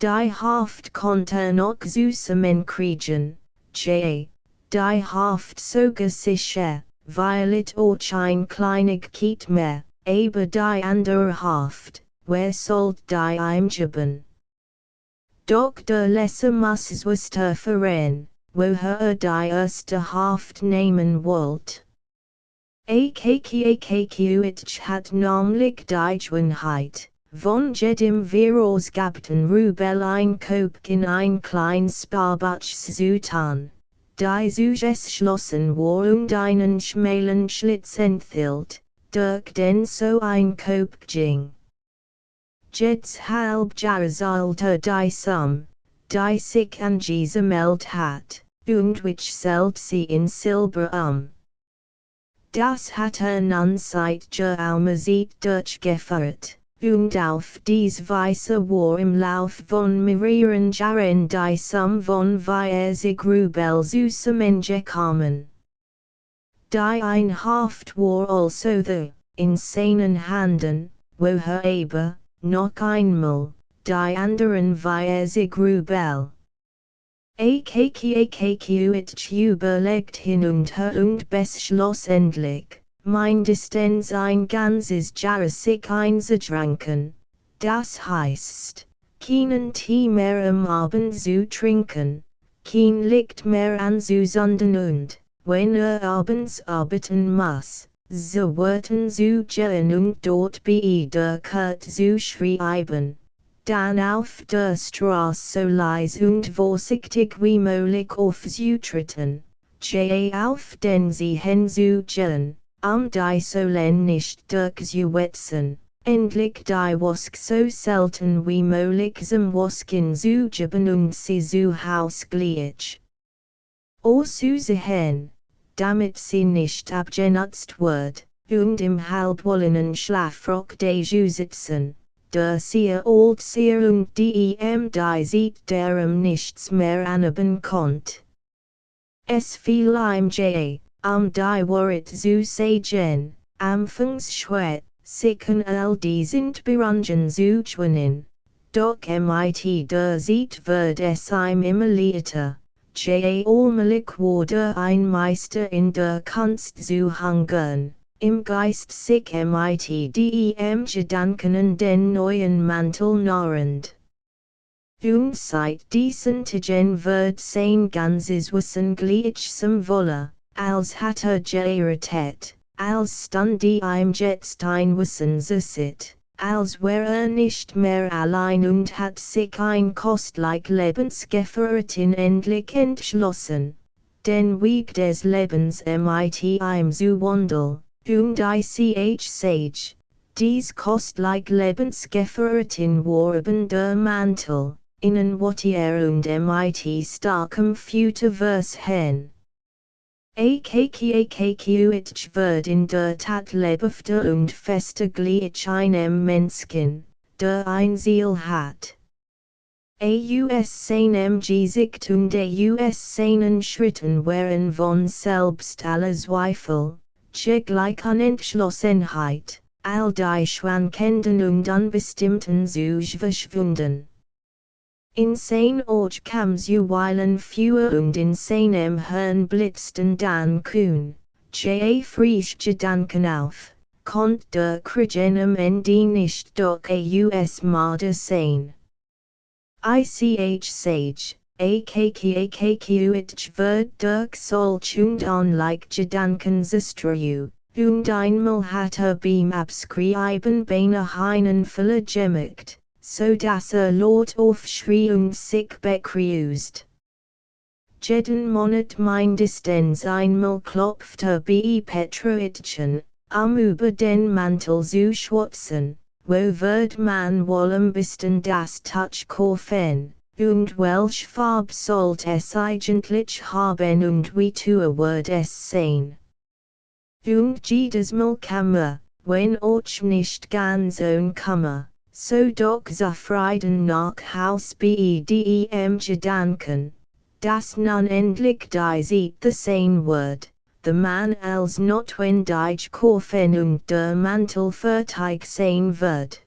Die Haft konnte noch zusammen kriegen, die Haft sogar sicher, weil it auch ein kleinig Kiet mehr, aber die andere Haft, wer sollt die einjaben? Doch der Lesser muss was der Verein, woher die erste Haft nehmen wollt. Akkuitsch hat namlich die Gewohnheit, von jedem Verausgabten Rubel Einkauf in ein klein Sparbach zu tun, die zugeschlossen war und einen schmalen Schlitz enthielt, durch den so Einkauf ging. Jets halb Jahres alter die die sich an diesem Meld hat, und which selt sie in Silber Das hat nun seit Geraumer durchgeführt, und auf dies Weise war im Lauf von mehreren Jahren die von 20 Rubel zusammengekommen. Die ein Haft war also the, in seinen Handen, woher aber, noch einmal, die anderen 20 Rubel. Akkuitsch überlegt hin und beschloss endlich, mindestens ein ganzes Jahr sich einzutrinken, das heißt, keinen Tee mehr am Abend zu trinken, kein Licht mehr anzusondern und, wenn abends arbeiten muss, so Worten zu gehen und dort bei der Kurt zu schreiben. Dann auf der Straße so leise und vorsichtig wie möglich aufzutreten, auf den sie hinzugehen, die Solen nicht durchzuwetzen, endlich die Wask so selten wie möglich zum Wasken zu geben und sie zu Hausgleich auszuhören, damit sie nicht abgenutzt wird, und im halbwollenen Schlafrock sitzen. Der sehr old sehr und die sieht derum nichts mehr anhaben konnt. Es fiel ihm die Wahrheit zu sagen, anfangs schwer, sich an all die sind Berangen zu gewinnen, doch mit der Zeit wird es ihm immer leichter, allmählich wurde ein Meister in der Kunst zu hungern. Im Geist sich mit dem Gedanken an den neuen Mantel nahrend. Und seit diesen Tagen wird sein ganzes Wissen gleichsam voller, als hat geirritet, als stand ihm jetzt ein Wissen sit, als wäre nicht mehr allein und hat sich ein kostlich Lebensgefährtin endlich entschlossen, den Weg des Lebens mit ihm zu wandeln. Und sage, dies kostlich Lebensgefährtin war der Mantel, innen wat und mit starkem Futurvers hin. Akkuitsch wird in der Tat lebhafter und fester gleich einem Menschen, der ein Ziel hat. Seinem Gesicht und seinen Schritten wären von selbst alle Zweifel. Gleich an Entschlossenheit, all die schwankenden und unbestimmten zu verschwunden. In sein Ort kam zuweilen Feuer und in seinem Hirn blitzten dann kühn, frisch Gedanken auf, konnt der Kriegen Ende nicht doch Marder sein. Sage. Akkuitsch wird durch solch und unlike Gedanken zerstreut, und einmal hat beim Abschreiben beinahe einen Fehler gemacht, so dass laut aufschrie und sich begrüßt. Jeden Monat mindestens einmal klopft bei Petrovitchen über den Mantel zu schwatzen, wo wird man wohl am besten das Touch kaufen, und welche Farbe sollt es eigentlich haben und wie teuer wird es sein. Und jedes Mal kann wenn auch nicht ganz kann, so doch zufrieden nach Haus bei dem Gedanken, dass nun endlich die Zeit sein wird, the man als notwendig kaufen und der Mantel fertig sein wird.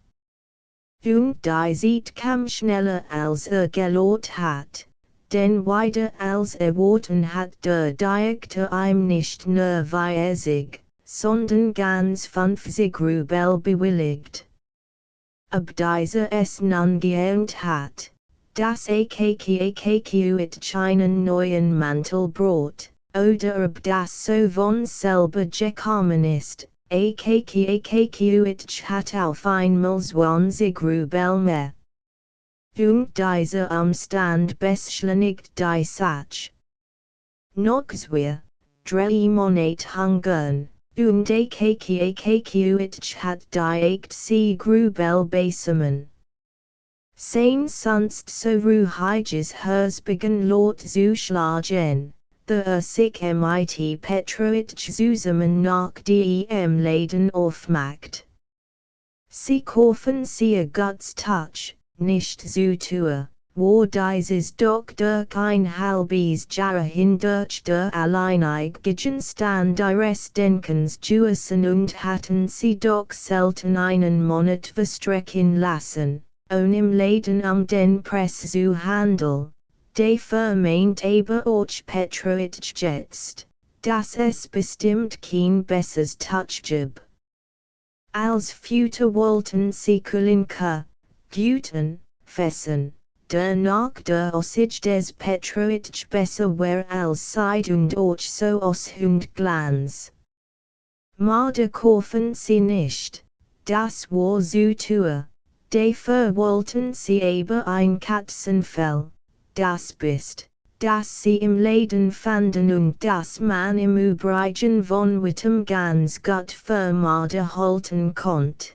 Und die Zeit kam schneller als gelot hat, denn weiter als erwarten hat der Direktor ihm nicht nur 20, sondern ganz 50 Rubel bewilligt. Ob dieser es nun geahnt hat, dass AKKAKQ einen neuen Mantel braucht, oder ob das so von selber gekommen ist, AKKAKQ hat auf einmal 20 Rubel mehr. Und dieser Umstand beschleunigt die Sache. Noch wir, 3 Monate hungern, und AKKAKQ hat die 80 Rubel bekommen. Sein sonst so ruhiges Herzbeginn lot zu schlagen, der sich mit Petrovitch zusammen nach dem Laden aufmacht. Sie kaufen sie Guts Touch, nicht zu teuer, wo dieses doch durch ein halbes Jahr hindurch der alleinigen Stand ihres Denkens gewissen und hatten sie doch selten einen Monat verstrecken lassen, im Laden den Preis zu handeln. Der vermeint aber auch Petrovitch jetzt, dass es bestimmt kein besseres Touch gibt. Als Futter wollten sie Kulinka, Guten, Fessen, nach der Aussicht des Petrovitch besser war als Seid und auch so aus und Glanz. Marder kaufen sie nicht, das war zu teuer, dafür wollten sie aber ein Katzenfell, das sie im Laden fanden und das man im Übrigen von Wittem ganz gut für Marder halten konnte.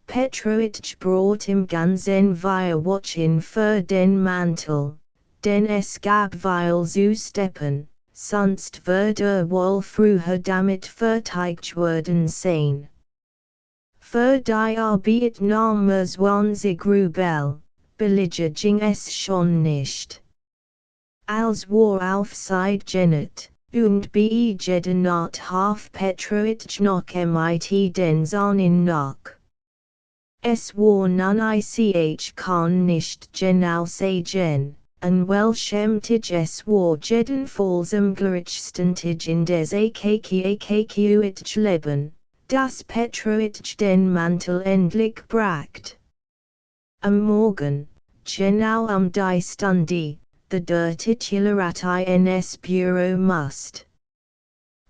Petrovitch brought im ganzen Watchen für den Mantel, denn es gab viel zu steppen, sonst würde wohl früher damit fertig worden sein. Für die Arbeit nahm 20 Rubel, billiger ging es schon nicht. Als war auf Zeit genet, und bei jeden Nacht half Petrovitch noch mit den Sonnen nach. Es war nun ich kann nicht genau sagen, an welchem Tag es war jedenfalls am glücklichsten Tag in des AKKAKQ Leben, dass Petrovitch den Mantel endlich bracht. Am Morgen, genau die Stunde, der Titular at ins Büro musste.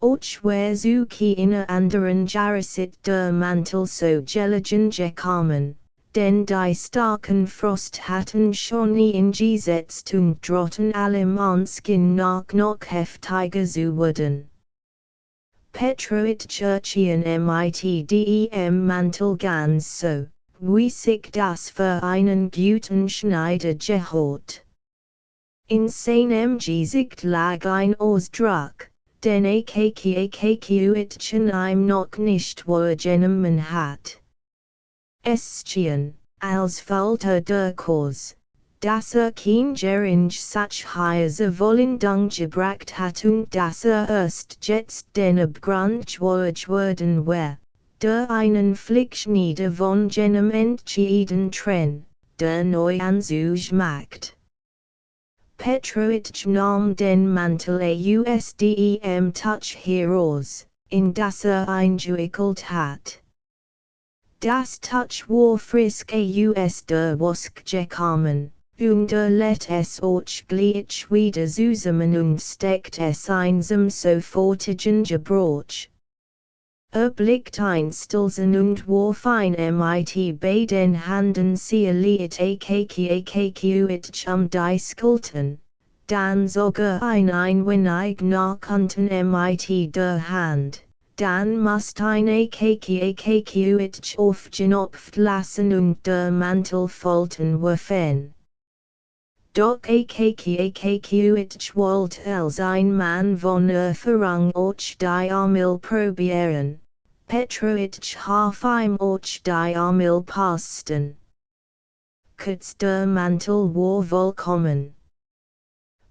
Och wer zu keiner anderen Jahreszeit der Mantel so gelegen gekommen, denn die starken Frost hatten schon eingesetzt und drohten alle Månskin noch heftiger zu werden. Petrovitch erschien mit dem Mantel ganz so, wie sich das für einen guten Schneider gehört. In seinem Gesicht lag ein Ausdruck, den AKKAKQ ihm noch nicht wahrgenommen hat. Es schien, als wollte der Kurs, dass kein Geringe Sache Wollendung gebracht hat und dass erst jetzt den Abgrund worden war, der einen Flickschniede von jenem entschieden Trenn, der neu Ansuch macht. Petrovitch nahm den Mantel ausdem Touch heraus, in das eingewickelt hat. Das Touch war frisch aus der Wasch gekommen, und lädt es auch gleich wieder zusammen und steckt es einsam sofortigen Gebrauch. Blicktein-Stilsen und Warfein mit beiden Handen liet akkuit die Skulten, dan sogar ein wenig nach unten mit der Hand, dan must akkuit aufgenopft lassen und der Mantel folten werfen. Doch akkuit wollt als ein Mann von Erfahrung och die Armil probieren, Petroich halfheim och die Armil pasten. Kurz der Mantel war vollkommen.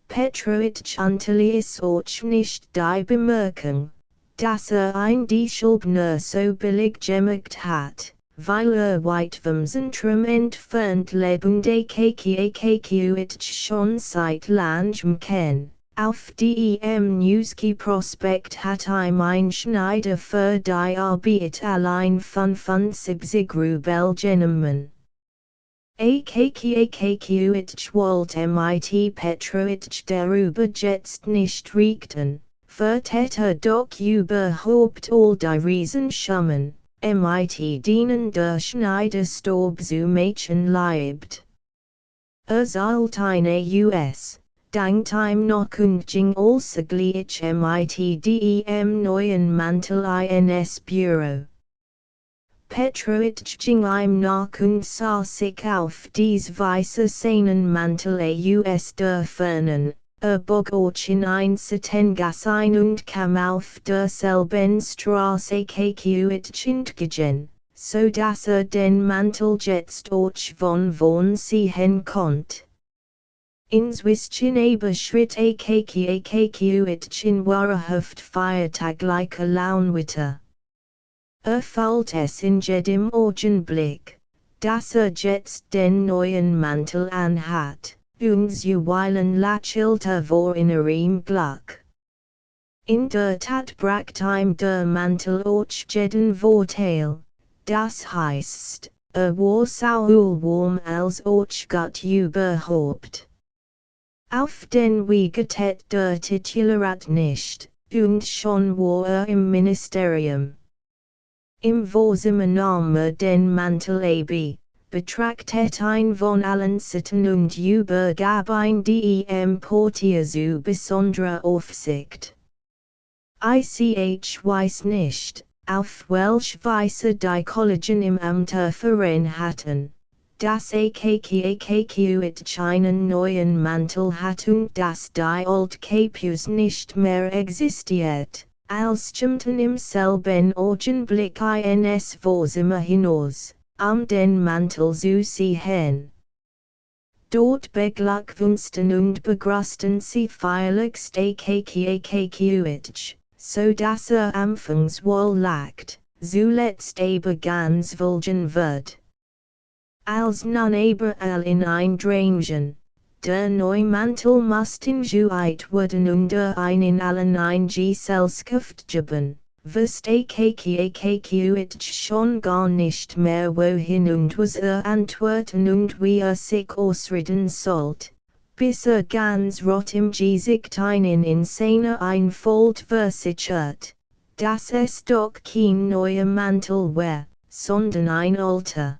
Petroich unterließ och nicht die Bemerkung, dass ein die Schulb nur so billig gemacht hat, weil weit vom Zentrum entfernt lebend akkuit schon seit langem kennt. Auf dem Newski Prospekt hat ein Schneider für die Arbeit allein 75 Rubel genommen. Akkuit wollt mit Petroich darüber jetzt nicht richten, vertäter doch überhaupt all die Riesen schummen, mit denen der Schneider starb zu Mädchen leibt. Sollt eine US. Dank time noch und ging also gleich mit dem neuen Mantel ins Büro. Petroich ging nach und sah sich auf dies weiße Szenenmantel aus der Fernen, bog auch in ein Seitengasse ein und kam auf derselben Straße akkuit entgegen, so dass den Mantel jetzt auch von sehen konnte. Inzwischen überschritt akkuit in wahrhaft feiertagliche Launwitter. Fällt es in jedem Augenblick, dass jetzt den neuen Mantel anhat, und zuweilen lächelt vor innerem Glück. In der Tat bracht ihm der Mantel auch jeden Vorteil, das heißt, war sowohl warm als auch gut überhaupt. Auf den Wege tät der Titularat nicht, und schon war im Ministerium. Im Vorseminar den Mantel betrachtet ein von allen Seiten und übergab ein dem Portier zu besonderer Aufsicht. Ich weiß nicht, auf welch Weise die Kollegen im Amte Verein hatten, dass akkuit einen neuen Mantel hat und dass die alte Capus nicht mehr existiert, als stimmten im selben Augenblick ins Vorzimmer hinaus, den Mantel zu sehen. Dort beglückwünschten und begrüßten sie feierlichst akkuit, so dass anfangs wohl lacht, zuletzt aber ganz vulgen wird. Als nun überall in ein Drängen, der neue Mantel mussten zueit werden und in allen ein Gesellschaft geben, wusste akkuit schon gar nicht mehr wohin und was antworten und wie sich ausreden sollt, bis ganz rot im Gesicht in seiner Einfold versichert, dass es doch kein neuer Mantel war, sondern ein alter.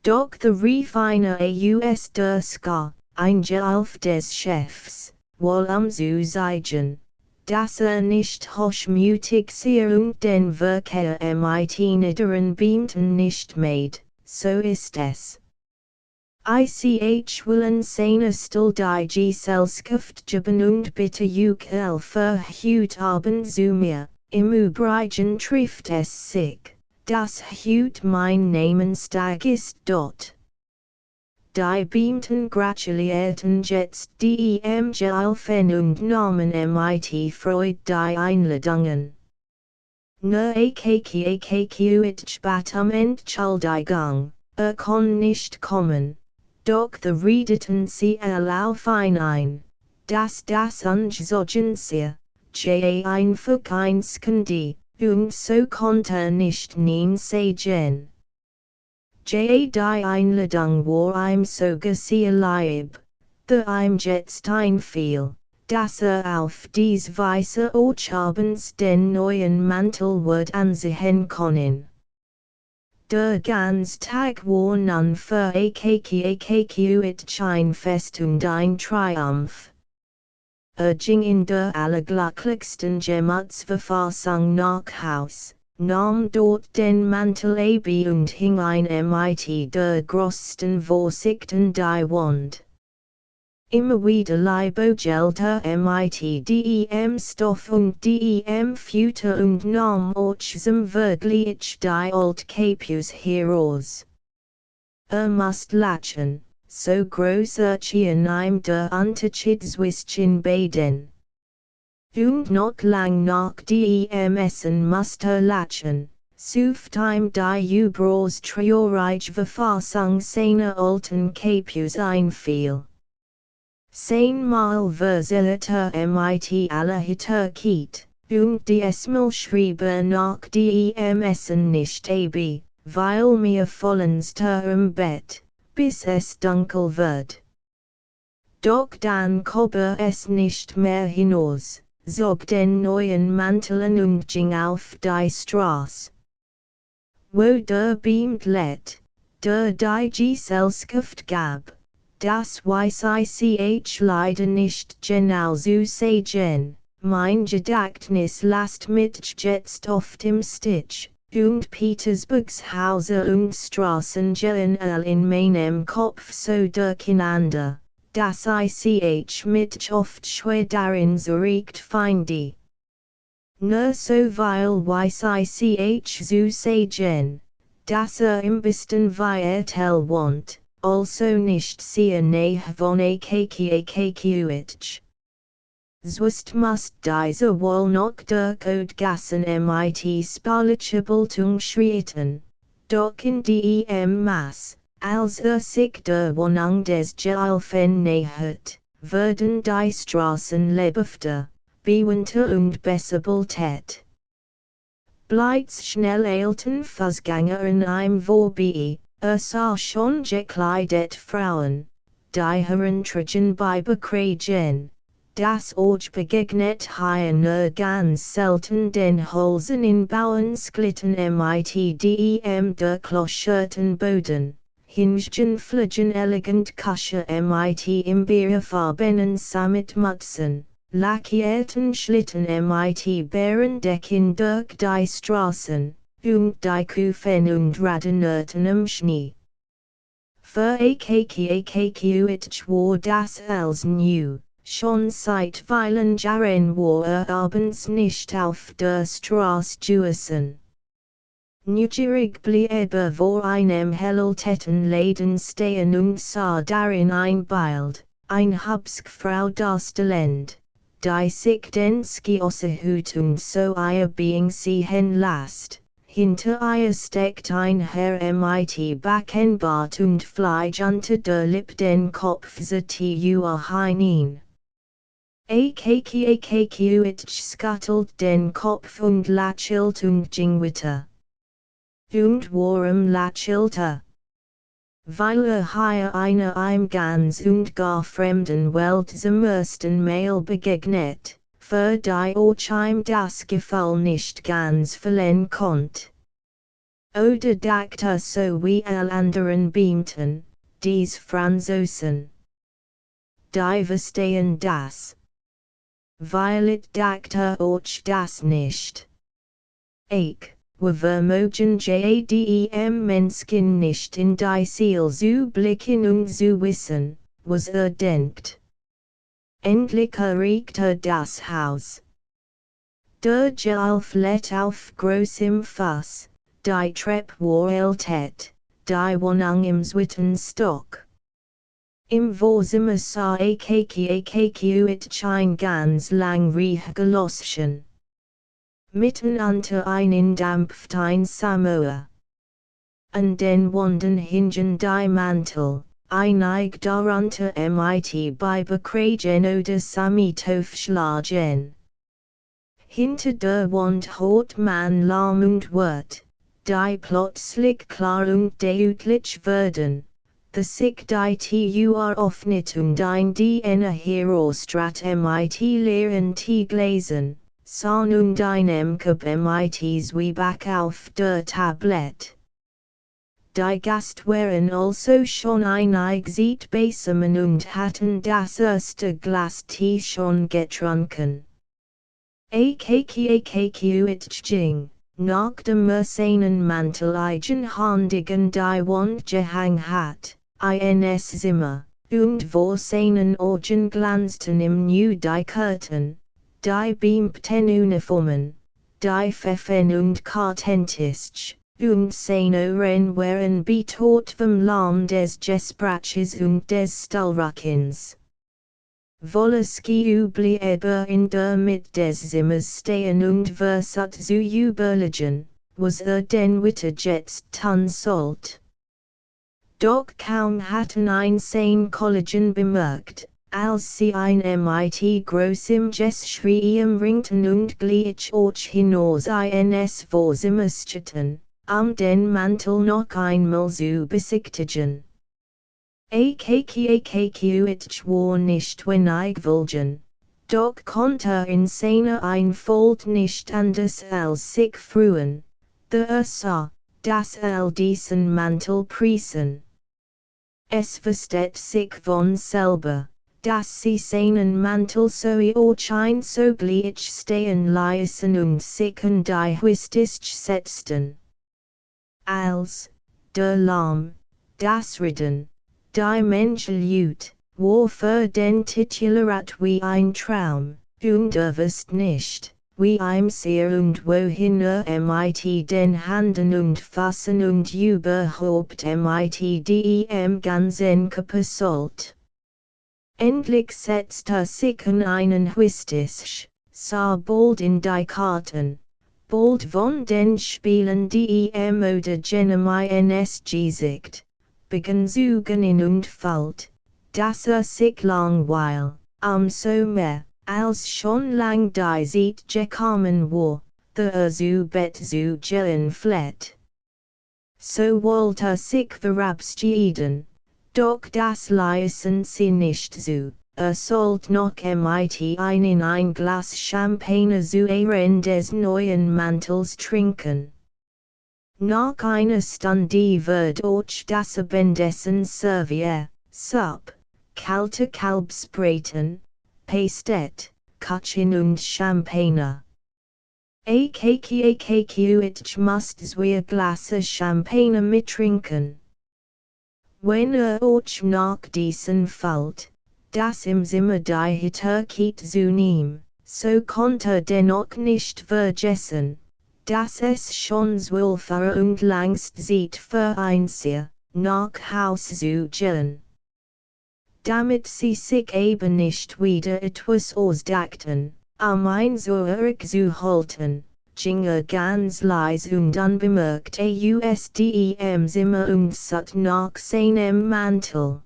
Doch der Refiner aus der Ska, ein auf des Chefs, wohl zu zeigen, dass nicht hochmütig sei und den Verkehr mit niederen Beamten nicht meid, so ist es. Ich willen seine still die Gesellschaft geben und bitte verhüt haben zu mir, im Übrigen trifft es sich, dass hüt mein Namenstag ist dort. Die Beamten gratulierten jetzt dem Gelfen und nahmen mit Freud die Einladungen. Nur akkuit bat Entschuldigung, kann nicht kommen. Doch the redeten sie auf ein, dass das ungezogen sei, einfach eins kandi, und so konnte nicht nien sagen. Die Einladung war ihm sogar sehr lieb, the ihm jetzt einfiel, das auf dies weiße Orchabends den neuen Mantel wird ansehen können. Der ganz Tag war nun für AKQ it Scheinfest und ein Triumph. Ging in der allerglücklichsten Gemutsverfassung nach Haus, nahm dort den Mantel ab und hing ein mit der größten Vorsicht die Wand. Immer wieder liebegelte mit dem Stoff und dem Futter und nahm auch zum wirklich die Altcapus heraus. Musst lachen, so groß in ihm der Unterschied zwischen beiden. Und not lang nach dem Essen musste lachen, suft ihm die Ubros traurige Verfassung seiner alten Capus einfiel. Zehnmal verselte mit alle Hitterkeit, und diesmal schrieb nach dem Essen nicht ab, weil mir vollends im Bett, bis es dunkel wird. Doch dann komm es nicht mehr hinaus, zog den neuen Mantel an und ging auf die Straße. Wo der beamt lädt, der die Gesellschaft gab, das weiß ich leider nicht genau zu sagen, mein Gedächtnis lasst mich jetzt oft im Stich, und Petersburgs Häuser und Straßen gehen in meinem Kopf so durcheinander, dass ich mich oft schwer darin zurechtfinde. Nur so weil weiß ich zu sagen, dass im besten Viertel wohnt. Also nicht sehr nahe von AKQ. Zwist must diese wohl noch der Codegassen mit Spalitschebeltung schreiten, doch in dem Maß, als sich der Wohnung des Gelfen nähert, werden die Straßen lebhafter, bewohnter und besser beltet. Blitzschnell eilten Fußgänger in einem vorbei. Sah schon gekleidet Frauen, die herentrugen bei Bekriegen, das Ort begegnet hier nur ganz selten den Holzen in Bauernsklitten mit dem durchlocherten Boden, Hingsten fliegen elegant Kusche mit imbierfarbenen Sammetmutzen, lackierten Schlitten mit Bärendecken durch die Straßen. Und die Kufen und Radenerten im Schnee. Für AKQ it war das als new, schon seit vielen Jahren war abends nicht auf der Straße gewesen. Neugierig blieb vor einem hellelten Laden stehen und sah darin ein Bild, ein Hubsgfrau darstellend, die sich den Skiosserhut und so ihr Being sehen lässt. Hinter ihr steckt ein Herr mit Backenbart und Fleisch unter der Lippe den Kopf zu hinein. AKQ it scuttelt den Kopf und lächelt und ging weiter. Und warum lächelte? Weil hier eine ganz und gar fremden Welt zum ersten Mal begegnet. Für die ihm das Gefühl nicht ganz verlieren konnte. Oder dachte so wie alle anderen beamten, dies Franzosen. Die verstehen das. Weil ich dachte auch das nicht. Ich, wir vermogen jedem Menschen nicht in die Seele zu blicken und zu wissen, was denkt. Endlich erreichte das Haus. Der Gelf let auf großem Fass, die Treppe war ertät, die Wohnung im zweiten Stock. Im Wohnzimmer sah AKQ it ein ganz langweiliges Mitten unter einen dampft ein Samoa. An den Wänden hingen die Mantel. Einig darunter mit bei Bekriegen oder Samitaufschlagen. Hinter der Wand hört man Lärm und Wort, die plötzlich klar und deutlich werden, the sick die tu offnet und ein die eine Herostrat mit leeren T glasen, san und einem Cup mits wie back auf der Tablet. Die Gast waren also schon einig Zeit beisammen und hatten das erste Glas Tee schon getrunken. Akk nach dem seinen Mantel eigenhändigen die Wand gehang hat, ins Zimmer, und vor seinen Augen glanzten im Nu die Curtain, die beamten Uniformen, die Pfeffen und Kartentisch, und seine Ohren waren betot vom Lärm des Gespräches und des Stallrückens. Wolski bliebe in der Mitte des Zimmers stehen und versat zu überlegen, was denn wieder jetzt tun sollte. Doch kaum hatten ein sein Kollegen bemerkt, als sie ein mit großem Geschrei ringten und gleich auch hinaus ins Vorzimmer stürmten, den Mantel noch einmal zu besichtigen. Akk ich war nicht wenig wilden, doch konnte in seiner Einfalt nicht anders als sich freuen, da sah, dass diesen Mantel preisen. Es versteht sich von selber, dass sie seinen Mantel so ein sogleich stehen ließen und sich an die Hustisch setzten. Als der Lärm, das Reden, die Menschenlaut, war für den Titularat wie ein Traum, und wusste nicht, wie sehr und wohin mit den Händen und Fassen und überhaupt mit dem ganzen Körper sollte. Endlich setzte sich an einen Hustisch, sah bald in die Karten, bald von den Spielen oder jenem ins Gesicht, begann zu gehen und fällt, dass sich langweil, so mehr, als schon lang die Zeit gekommen war, da zu Bett zu gehen fleht. So wollte sich verabschieden, doch das ließen sie nicht zu, sollte noch mit ein Glas Champagner zu Ehren des neuen Mantels trinken. Nach einer Stunde wird auch das Abendessen serviert, Sup, kalte Kalbsbraten, Pastet, Kuchen und Champagner. Akk ich musste zwei Gläser Champagner mittrinken. Wenn auch nach diesen fällt, dass im Zimmer die Hitterkeit zunehm, so konnte dennoch nicht vergessen, dass es schon 12 und langst Zeit für einzige, nach Haus zu gehen. Damit sie sich eben nicht wieder etwas ausdachten, ein zurückzuhalten, ging ganz leise und unbemerkt ausdem Zimmer und sat nach seinem Mantel.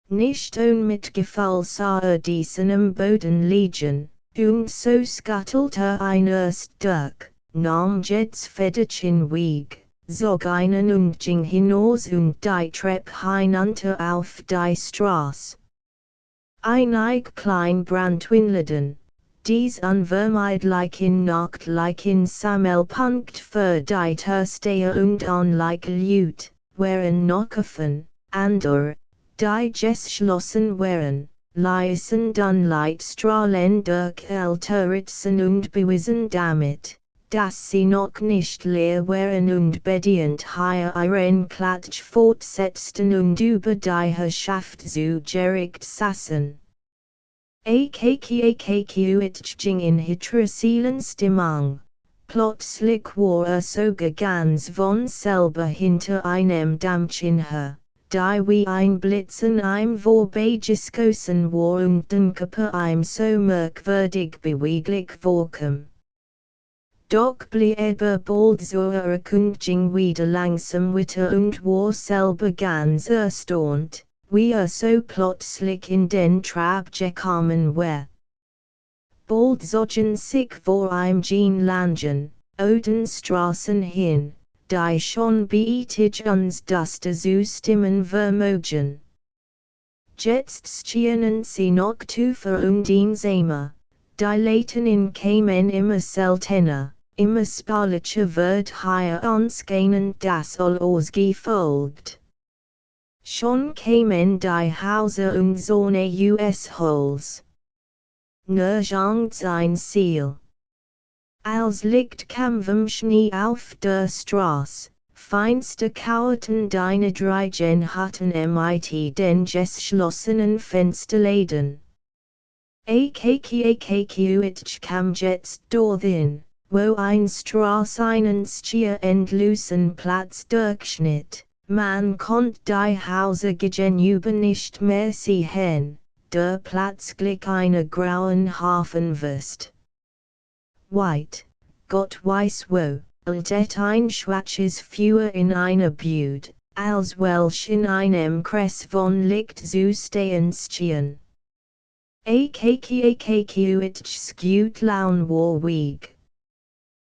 Nicht mit Gefall sah diesen am Boden liegen, und so scuttelte erst durch, nahm Jeds Federchen weg, zog einen und ging hinaus und die Treppe hinunter auf die Straße. Einig klein Brandwinleden, dies unvermeidlichen nachtlichen Sammelpunkt für die Tersteher und anliche Laut, waren noch offen, andere, die geschlossen waren, ließen dann Lichtstrahlen durch Älteritzen und bewiesen damit, dass sie noch nicht leer waren und bedient hier ihren Klatsch fortsetzten und über die Herrschaft zu gericht saßen. Akk ich ging in hitterseelen Stimmung. Plötzlich war sogar ganz von selber hinter einem Dampfchen her, die wie ein Blitz an ihm vorbeigeschossen war und den Körper ihm so merkwürdig beweglich vorkam. Doch blieb bald zurück und ging wieder langsam weiter und war selber ganz erstaunt, wie so plötzlich in den Trab gekommen war. Bald zogen sich vor ihm Jean Langen, den Straßen hin, die schon beetig uns Duster zu stimmen vermogen. Jetzt stehen sie noch zu verundiensame, die Leuten in Kamen immer seltener, immer spärlicher wird hier ausgehend das ausgefolgt. Schon kamen die Häuser und Sonne US-Holes. Nirgends sein Ziel. Als Licht kam vom Schnee auf der Straße, feinste Kauerten deine Dreigen hatten mit den geschlossenen Fensterläden. Ich kam jetzt dorthin, wo ein Straß einen schier endlosen Platz durchschnitt, man konnte die Häuser gegenüber nicht mehr sehen, der Platz glich einer grauen Hafenwüste. White, Gott weiß wo, det ein schwaches Feuer in einer Bude, als welch in einem Kress von Licht zu stehen schien. Ich skewt laun warweg.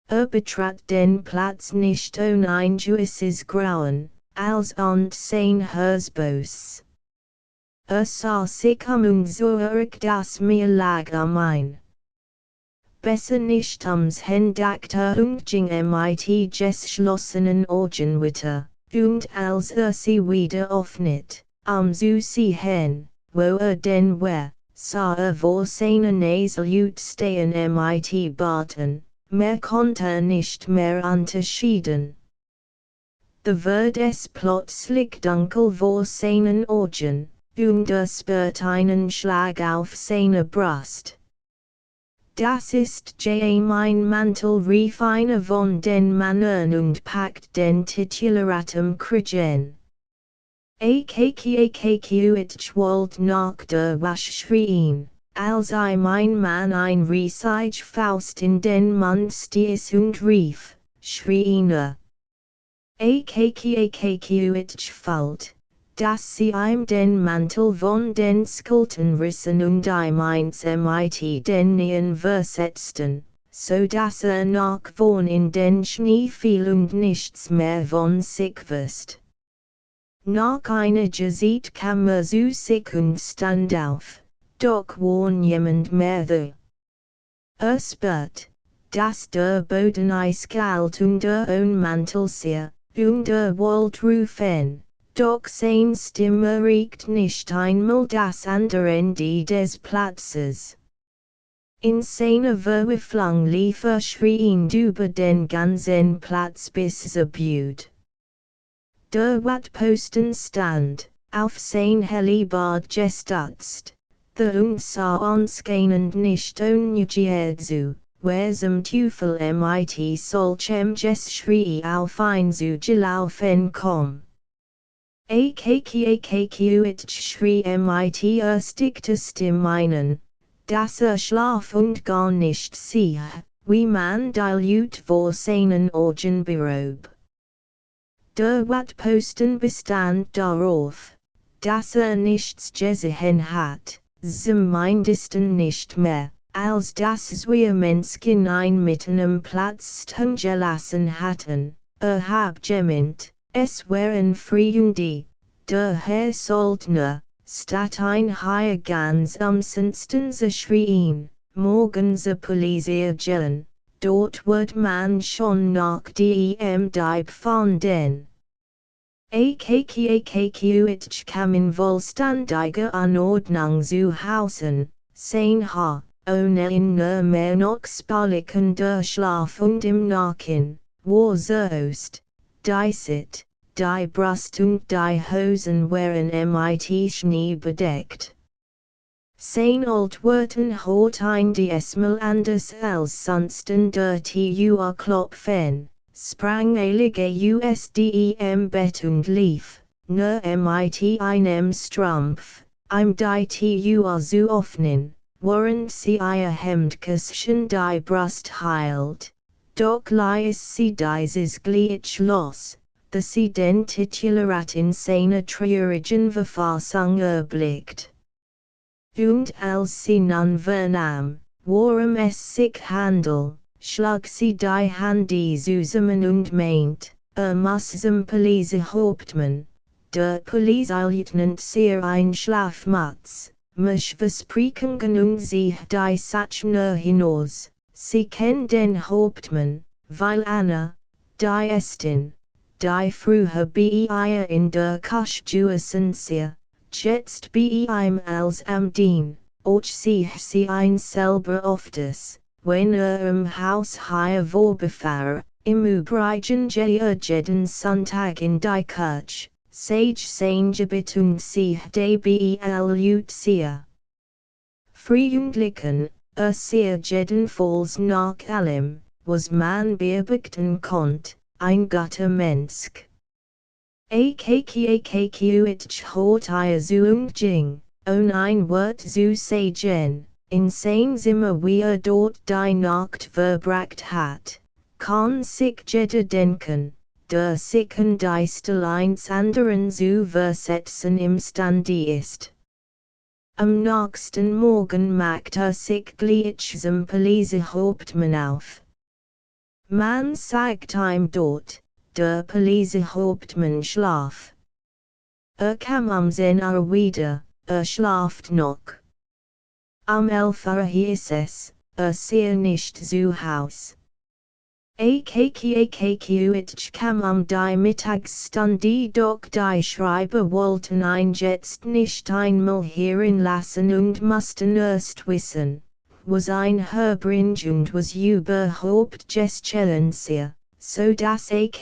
Betrat den Platz nicht ohne ein gewisses Grauen, als und sein Hersbos. Sah sich zurück das mir lag am ein. Besser nicht ums Händakter und ging mit geschlossenen Augen weiter, und als sie wieder öffnet, zu sehen, wo denn war, sah vor seine Nase stehen mit Barten, mehr konnte nicht mehr unterschieden. Da wird es plötzlich dunkel vor seinen Augen, und spürt einen Schlag auf seine Brust. Das ist mein Mantel, rief einer von den Männern und packt den Titularatum Kriegen. Ich wollt nach der Wasch schrien, als mein Mann ein riesige Faust in den Mund stieß und rief, Schreiner. Ich falt, dass sie den Mantel von den Skulten rissen und meins mit den Knien versetzten, so dass nach vorn in den Schnee fiel und nichts mehr von sich wusste. Nach einer Zeit kam zu sich und stand auf, doch war niemand mehr da. Spürt, dass der Boden eiskalt und Mantel sehr, und wollt rufen. Doch sein Stimme riecht nicht einmal das andere Ende des Platzes. In seiner Verwirrung lief schreiend über den ganzen Platz bis zur Bude. Der Wattposten stand, auf sein Helibard gestützt, und sah ausgehend nicht unneugierig zu, wer zum Teufel mit solchem Geschrei auf ein zugelaufen kom. Ich schrie mit erstickter Stimme dass schlaf und gar nicht sieht, wie man die Leute vor seinen Augen berob. Der Wattposten bestand darauf, dass nichts gesehen hat, zum mindesten nicht mehr, als dass wir Menschen mitten am Platz stehen gelassen hatten, hab gemeint, es wären Freunde, der Herr Soldner, statt ein hier ganz umsonstens schreien, morgens Polizei gehen, dort wird man schon nach dem Dieb fanden. Ich kam in vollständiger Anordnung zu Hausen, sein Haar, ohne in mehr noch spärlicher Schlaf und im Nacken, war Ost. Die Sit, die Brust und die Hosen waren mit Schnee bedeckt. Sein Altwerten hat ein diesmal anders als sonst in der klopfen, sprang usdem Bett und lief, nur mit einem Strumpf, die zu öffnen, während sie ihr Hemdküsschen die Brust heilt. Doch ließ sie dieses Glied los, dass sie den Titularat in seiner traurigen Verfassung erblickt. Und als sie nun vernahm, worum es sich handelt, schlug sie die Hände zusammen und meint, muss zum Polizeihauptmann, der Polizeileutnant sehr ein Schlafmutz, mich versprechen genug sich die Sachner hinaus, sie kennt den Hauptmann, weil Anna, die Estin, die früher bei in der Kostjuessentia, jetzt bei ihm als am Dien, och sich sie ein selber oftes, wenn im Haus hier vorbefahr, im Übrigen jeden Sonntag in die Kirche, sage seine Betung sich de Lucia. Freundlichen, sehr jeden Falls nach allem, was man beobachten konnt, ein guter Mensch. Ich hot ihr Jing, ein Wort zu sagen, in sein Zimmer wie dort die Nacht verbracht hat, kann sich jeder denken, der sich an die Stilleins anderen zu versetzen imstande ist. Am nächsten Morgen macht sich gleich zum Polizeihauptmann auf. Man sagt ihm dort, der Polizeihauptmann schlaf. Kam am 10 wieder, schlaft noch. Am 11 hieß es, sehr nicht zu Haus. Ich kam am die Mittagsstunde doch die Schreiber wollten ein jetzt nicht einmal hierin lassen und mussten erst wissen, was ein Herbringe und was überhaupt Excellentia, so dass ich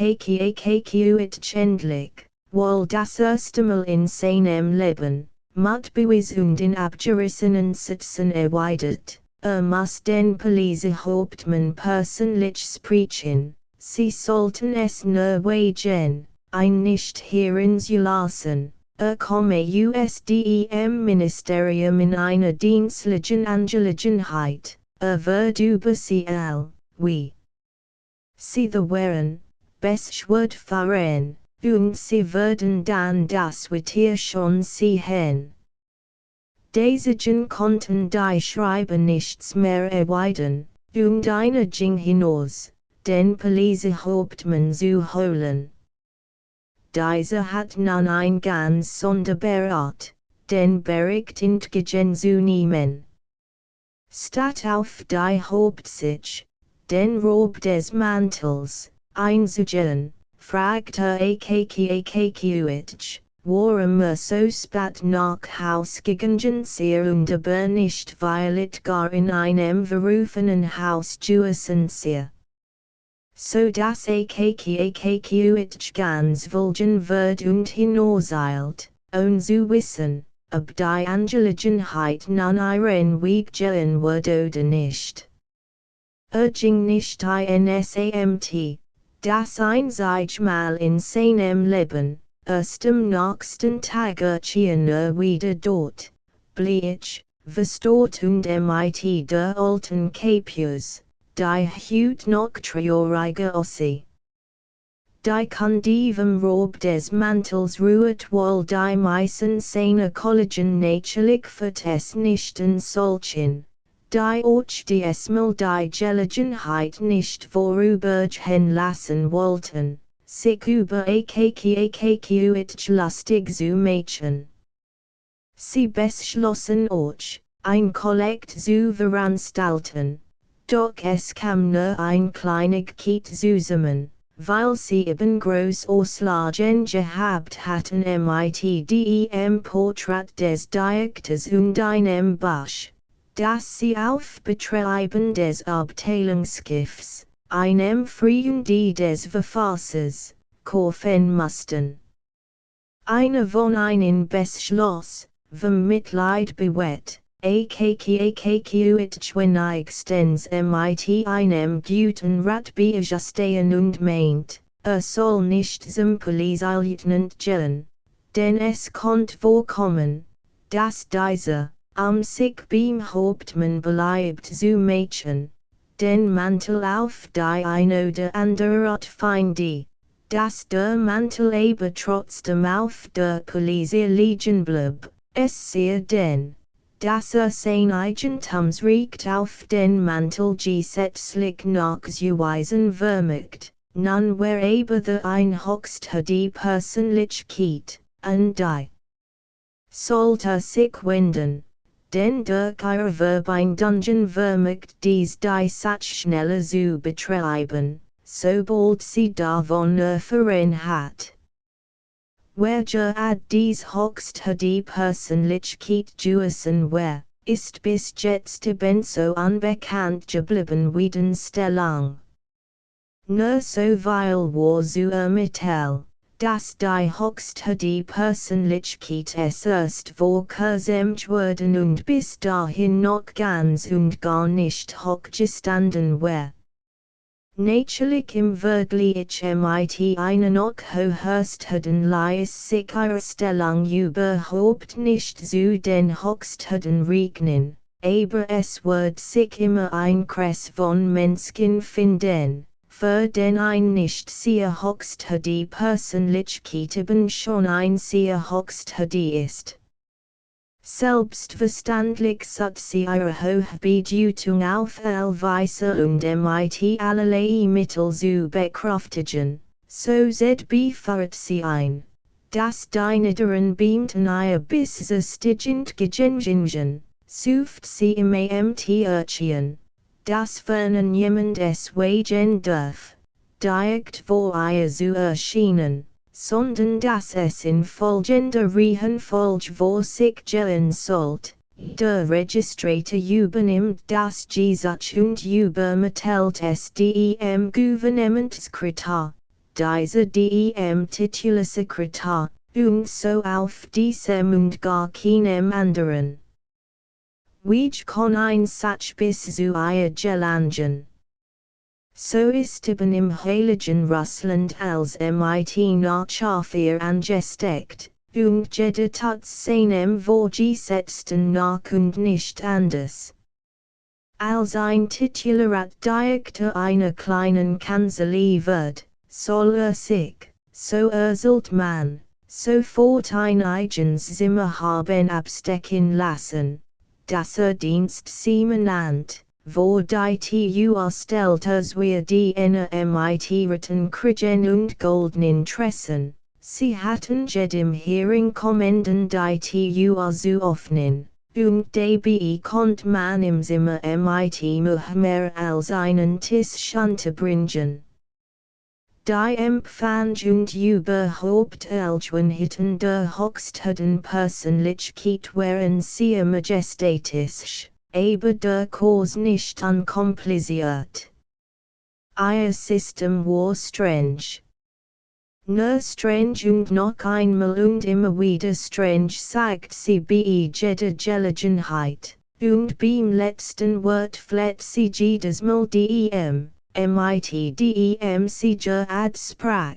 endlich, wohl das erste Mal in seinem Leben, mit Beweis und in abgerissenen Sitzen erweitert. Muss den Polizeihauptmann persönlich sprechen, sie sollten es nur wagen, ein nicht hierin zu lassen, komme aus dem Ministerium in einer dienstlichen Angelegenheit, wird über sie all, wie sie the wären, beschwört fahren, und sie würden dann das Quartier schon sehen. Deswegen konnten die Schreiber nichts mehr erweitern, und einer ging hinaus, den Polizeihauptmann zu holen. Dieser hat nun ein ganz sonderbarer Art, den Bericht entgegen zu nehmen. Statt auf die Hauptsicht, den Rob des Mantels, einzugehen, fragt ich, warum so spät nach Haus gegangen sei und aber nicht weilet gar in einem verrufenen Haus gewesen sei. So dass ich ganz vulgen wird und hinauseilt, zu wissen, ob die Angelegenheit nun ihren Weg gehen wird oder nicht. Ging nicht insamt, das einzigmal in seinem Leben, erst am nächsten Tag erschien wieder dort, bleich, verstört und mit der alten Capius, die Hut noch trauriger aussieht. Die Kondivem Rob des Mantels ruht wohl die meisten seiner Kollegen natürlich vertes nicht in solchen, die auch diesmal die Gelegenheit nicht vorübergehen lassen wollten, sich über lustig zu machen. Sie beschlossen auch, ein Kollekt zu veranstalten, doch es kam nur ein Kleinigkeit zusammen, weil sie eben groß Auslagen gehabt hatten mit dem Porträt des Dichters und einem Buch, das sie auf Betreiben des Abteilungsschiffs, einem Freunde des Verfassers, kaufen mussten. Einer von ihnen beschloss, vom Mitleid bewegt, wenigstens mit einem guten Rat beistehen und meint, soll nicht zum Polizeileutnant gehen, denn es konnte vorkommen, dass dieser, sich beim Hauptmann beliebt zu machen, den Mantel auf die eine oder andere Art finde, dass der Mantel aber trotzdem auf der Polizei liegen blieb, es sei denn, dass sein Eigentumsrecht auf den Mantel gesetzlich nachzuweisen vermocht, nun wer aber the ein hochste die Personlichkeit, und die sollte sich wenden, denn durch ihre Verbein Dungeon vermögt dies die Sach schneller zu betreiben, sobald sie davon erfahren hat. Wer ad dies hochste die Personlichkeit juessen wer, ist bis jetzt ebenso unbekannt geblieben wie den Stellung. Nur so viel war zu ermitteln, dass die hochste die Personlichkeit es erst vorgesämt worden und bis dahin noch ganz und gar nicht hochgestanden war. Natürlich im wirklich mit eine noch höchsten sich ihre Stellung überhaupt nicht zu den höchsten regnen, aber es wird sich immer ein Kreis von Menschen finden, für den ein nicht sehr hochste die Personlichkeit eben schon ein sehr hochste die ist. Selbstverständlich sut sie ihre Hochbedeutung auf Weise und mit allerlei Mittel zu bekräftigen, so befahrt sie ein, dass die niederen Beamten ihr bis stigend Gegenjingen, sucht sie im Erziehen, dass fernen jemand es wagen darf, direkt vor ihr zu erschienen, sondern dass es in folgender Reihenfolge vor sich gehen sollt. Der Registrator übernimmt das Gesetz und übermittelt es dem Gouvernementssekretär, dieser dem Titulsekretär, und so auf diesem und gar keinem anderen. Wie kann ein Sach bis zu ihr gelangen? So ist eben im Heiligen Russland als mit nach Schafir angesteckt, und jedet hat seinem vorgesetzten nach und nicht anders. Als ein Titularat Direktor einer kleinen Kanzlei wird, soll sich, so sollt man, sofort ein eigenes Zimmer haben abstecken lassen, das Dienstszimmer nannt, wo die Stellters wir die mit kriegen und goldenen Tressen, sie hatten jedem Hering kommenden die zu öffnen, und dabei konnt man im Zimmer mit mehr als einen Tisch unterbringen. Die Empfang und überhaupt Elchwenhitten der höchsten Persönlichkeit waren sehr majestätisch, aber durchaus nicht unkompliziert. Ihr System war strange. Nur strange und noch einmal und immer wieder strange zeigt sie bei jeder Gelegenheit, und beim letzten Wort flet sie jedes Mal dem sie sprach,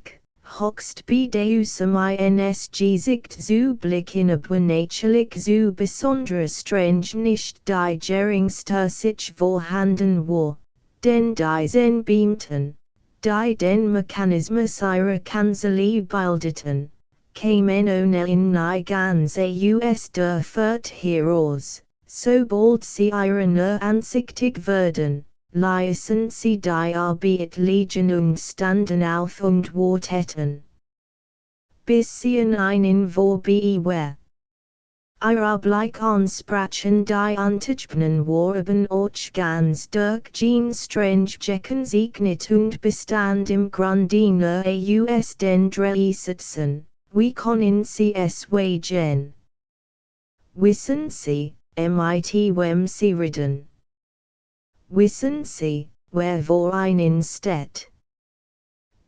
hochst bedeusam ins Gesicht zu blicken aber natürlich so besonders strange nicht die geringste sich vorhanden war, denn die Zen beamten, die den Mechanismus ihrer Kanzlei bildeten, kamen ohne in die ganze US dürfert heraus, sobald sie ihre ansichtig würden. Ließen sie die Arbeit liegen und standen auf und warteten. Bis sie in einen vorbei war. Ihre Blick ansprachen die Untergebenen waren auch ganz durch Jean Strange Jecken signet und bestand im Grunde nur aus den drei Sitzen, wie können sie es wagen? Wissen sie, mit wem sie reden? Wissen Sie, wer war ein Städt?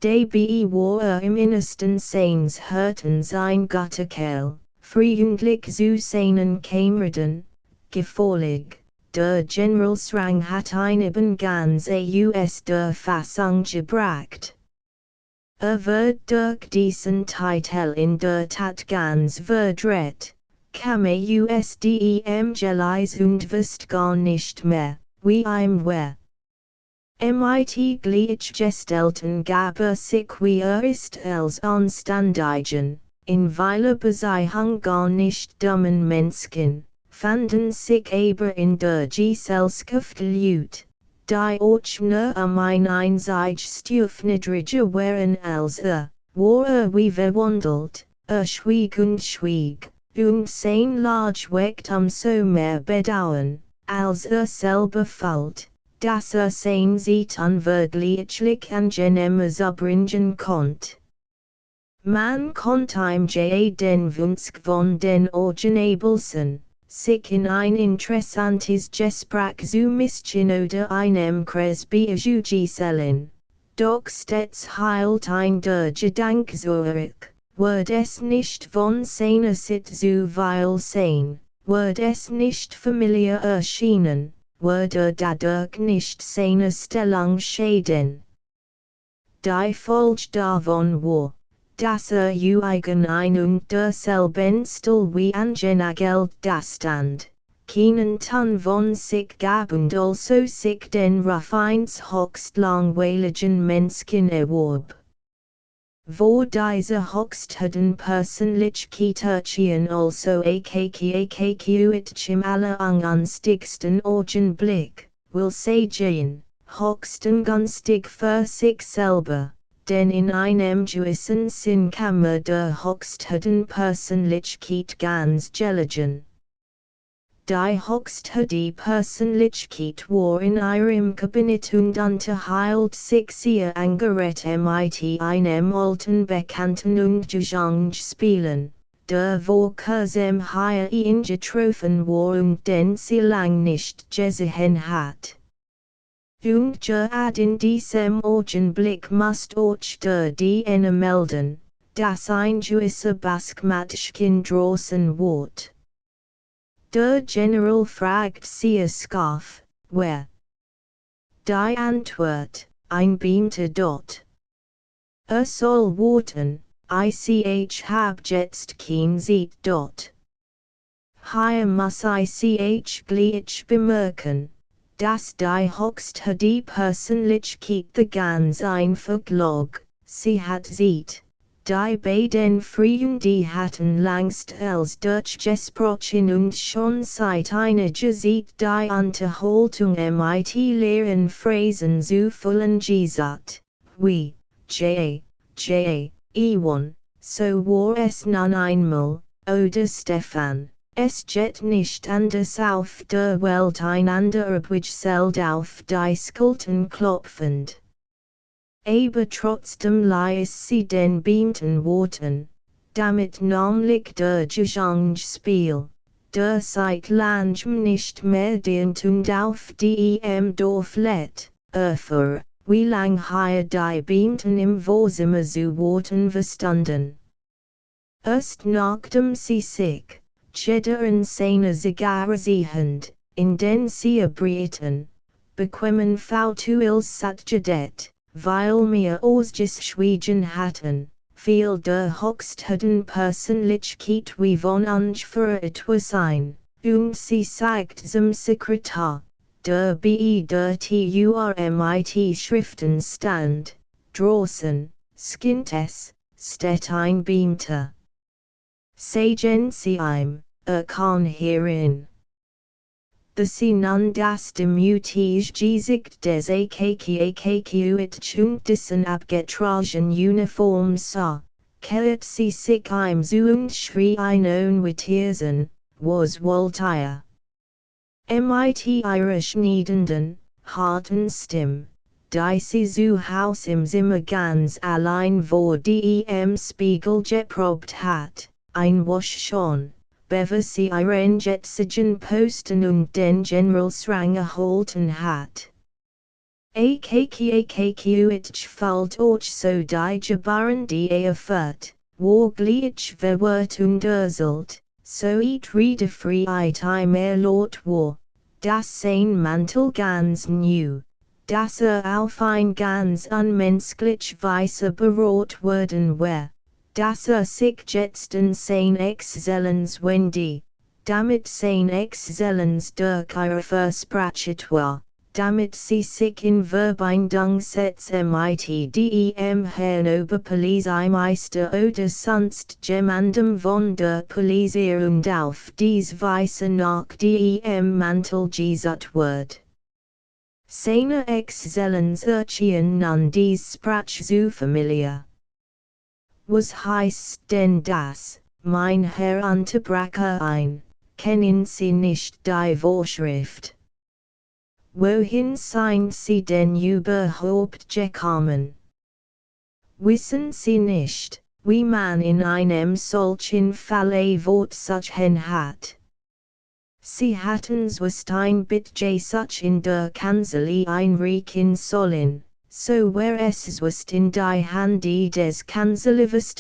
Dabei war im Innersten seines Herzens ein guter Kerl, freundlich zu seinen Kameraden, gefällig, der Generalsrang hat eben ganze US der Fassung gebracht. Wird durch diesen Titel in der Tat ganz verdreht, kam dem Geleis und wisst gar nicht mehr, wie ihm war. Mit gleichgestellten gab sich wie ist als anständigen, in Weile Beziehung gar nicht dummen Menschen, fanden sich aber in der Gesellschaft Leute, Die Ochner mein Einsichtstufnidrige waren als war wie verwandelt, schwieg und schwieg, sein large weckt so mehr Bedauern, als selber falt, dass sein Ziet unwirklichlich angenehmes abbringen konnt. Man konnt ihm den Wunsch von den Originabelsen, sich in ein interessantes Gespräch zu mischen oder einem Cresby gesellen. Doch stets heilt ein der Gedank zurück, wird es nicht von seiner Sit zu weil sein, wird es nicht familiar erschienen, wird dadurch nicht seine Stellung schäden. Die Folge davon war, dass eigen und derselben Stil wie angenagelt dastand, keinen Ton von sich gab und also sich den Rufeins höchst langweiligen Menschen erwarb. Wo diese höchsten Persönlichkeiten also akkuitchim aller ungünstigsten Augenblick, will sagen, höchsten günstig für sich selber. Denn in einem gewissen Sinn kann man der höchsten Persönlichkeit ganz gelegen. Die höchste Persönlichkeit war in ihrem Kabinett und unterhielt sich sehr angeregt mit einem alten Bekannten und Gesangspielen, der Woche hier eingetroffen war und den sie lang nicht gesehen hat. Und gerade in diesem Augenblick musst euch die melden, dass ein gewisser Baskmatschkin draußen wart. Der General fragt sehr scharf, wer? Die Antwort, ein Beamter dort. Soll warten, hab jetzt kein Seat dort. Hier muss ich gleich bemerken, dass die höchste Persönlichkeit the ganz einfach log, sie hat sieht, die beiden Freunde hatten langst als Deutsch gesprochen und schon seit einiger Zeit die Unterhaltung mit leeren Phrasen zu füllen gesagt, wie, Ewan, so war es nun einmal, oder Stefan. Es geht nicht anders auf der Welt einander abwechselt auf die Schultern klopfend. Aber trotzdem ließ sie den Beamten warten, damit nämlich der Gesangspiel, der seit langem nicht mehr dient und auf die Dorf lädt, erfuhr, wie lang hier die Beamten im Wohnzimmer zu warten verstanden. Erst nachdem sie sich Cheddar und seine Zigarre siehend, in den sie erbrieten, bequemen Fautuils satgedet, weil mir ausgeschwiegen hatten, fiel der höchsten Persönlichkeit wie von uns für etwas ein, und sie sagt zum Sekretär, der bei der TURMIT Schriften stand, draußen, skint es, steht ein Beamter. Sagen Sie ihm, kann hierin. Sie nun das Demutige Gesicht des akkuit dessen abgetragen Uniform sah, kehrt sie sich ihm zu und schrie ein unwittersen, was wollt ihr? Mit ihrer schneidenden, harten Stimme, die sie zu Haus im Zimmer ganz allein vor dem Spiegel geprobt hat, ein Wasch schon, bevor sie ihren jetzigen Posten und den Generalsrang erhalten hat. Akkuitch fällt euch so die Gebaren die erfährt, war gleich verwirrt und erselt, so redefreiheit im Erlot war, dass sein Mantel ganz new, dass auf ein ganz unmenschlich Weise berot worden war. Dass sich jetzt in sein Exzellenz wendy, damit sein Exzellenz durch ihre versprachet war, damit sie sich in Verbindung setze mit dem Herrn Oberpolizeimeister oder sonst jemandem von der Polizei und auf dies Weise nach dem Mantel gesagt wird. Seine Exzellenz nun dies Sprach zu Familie. Was heißt denn das, mein Herr unterbrach ein, kennen Sie nicht die Vorschrift? Wohin sind Sie denn überhaupt gekommen? Wissen Sie nicht, wie man in einem solchen Falle Wortsuchen hat? Sie hatten zwist ein Budget such in der Kanzlei einreichen sollen, so wär es zwist in die Hände des Kanzleivers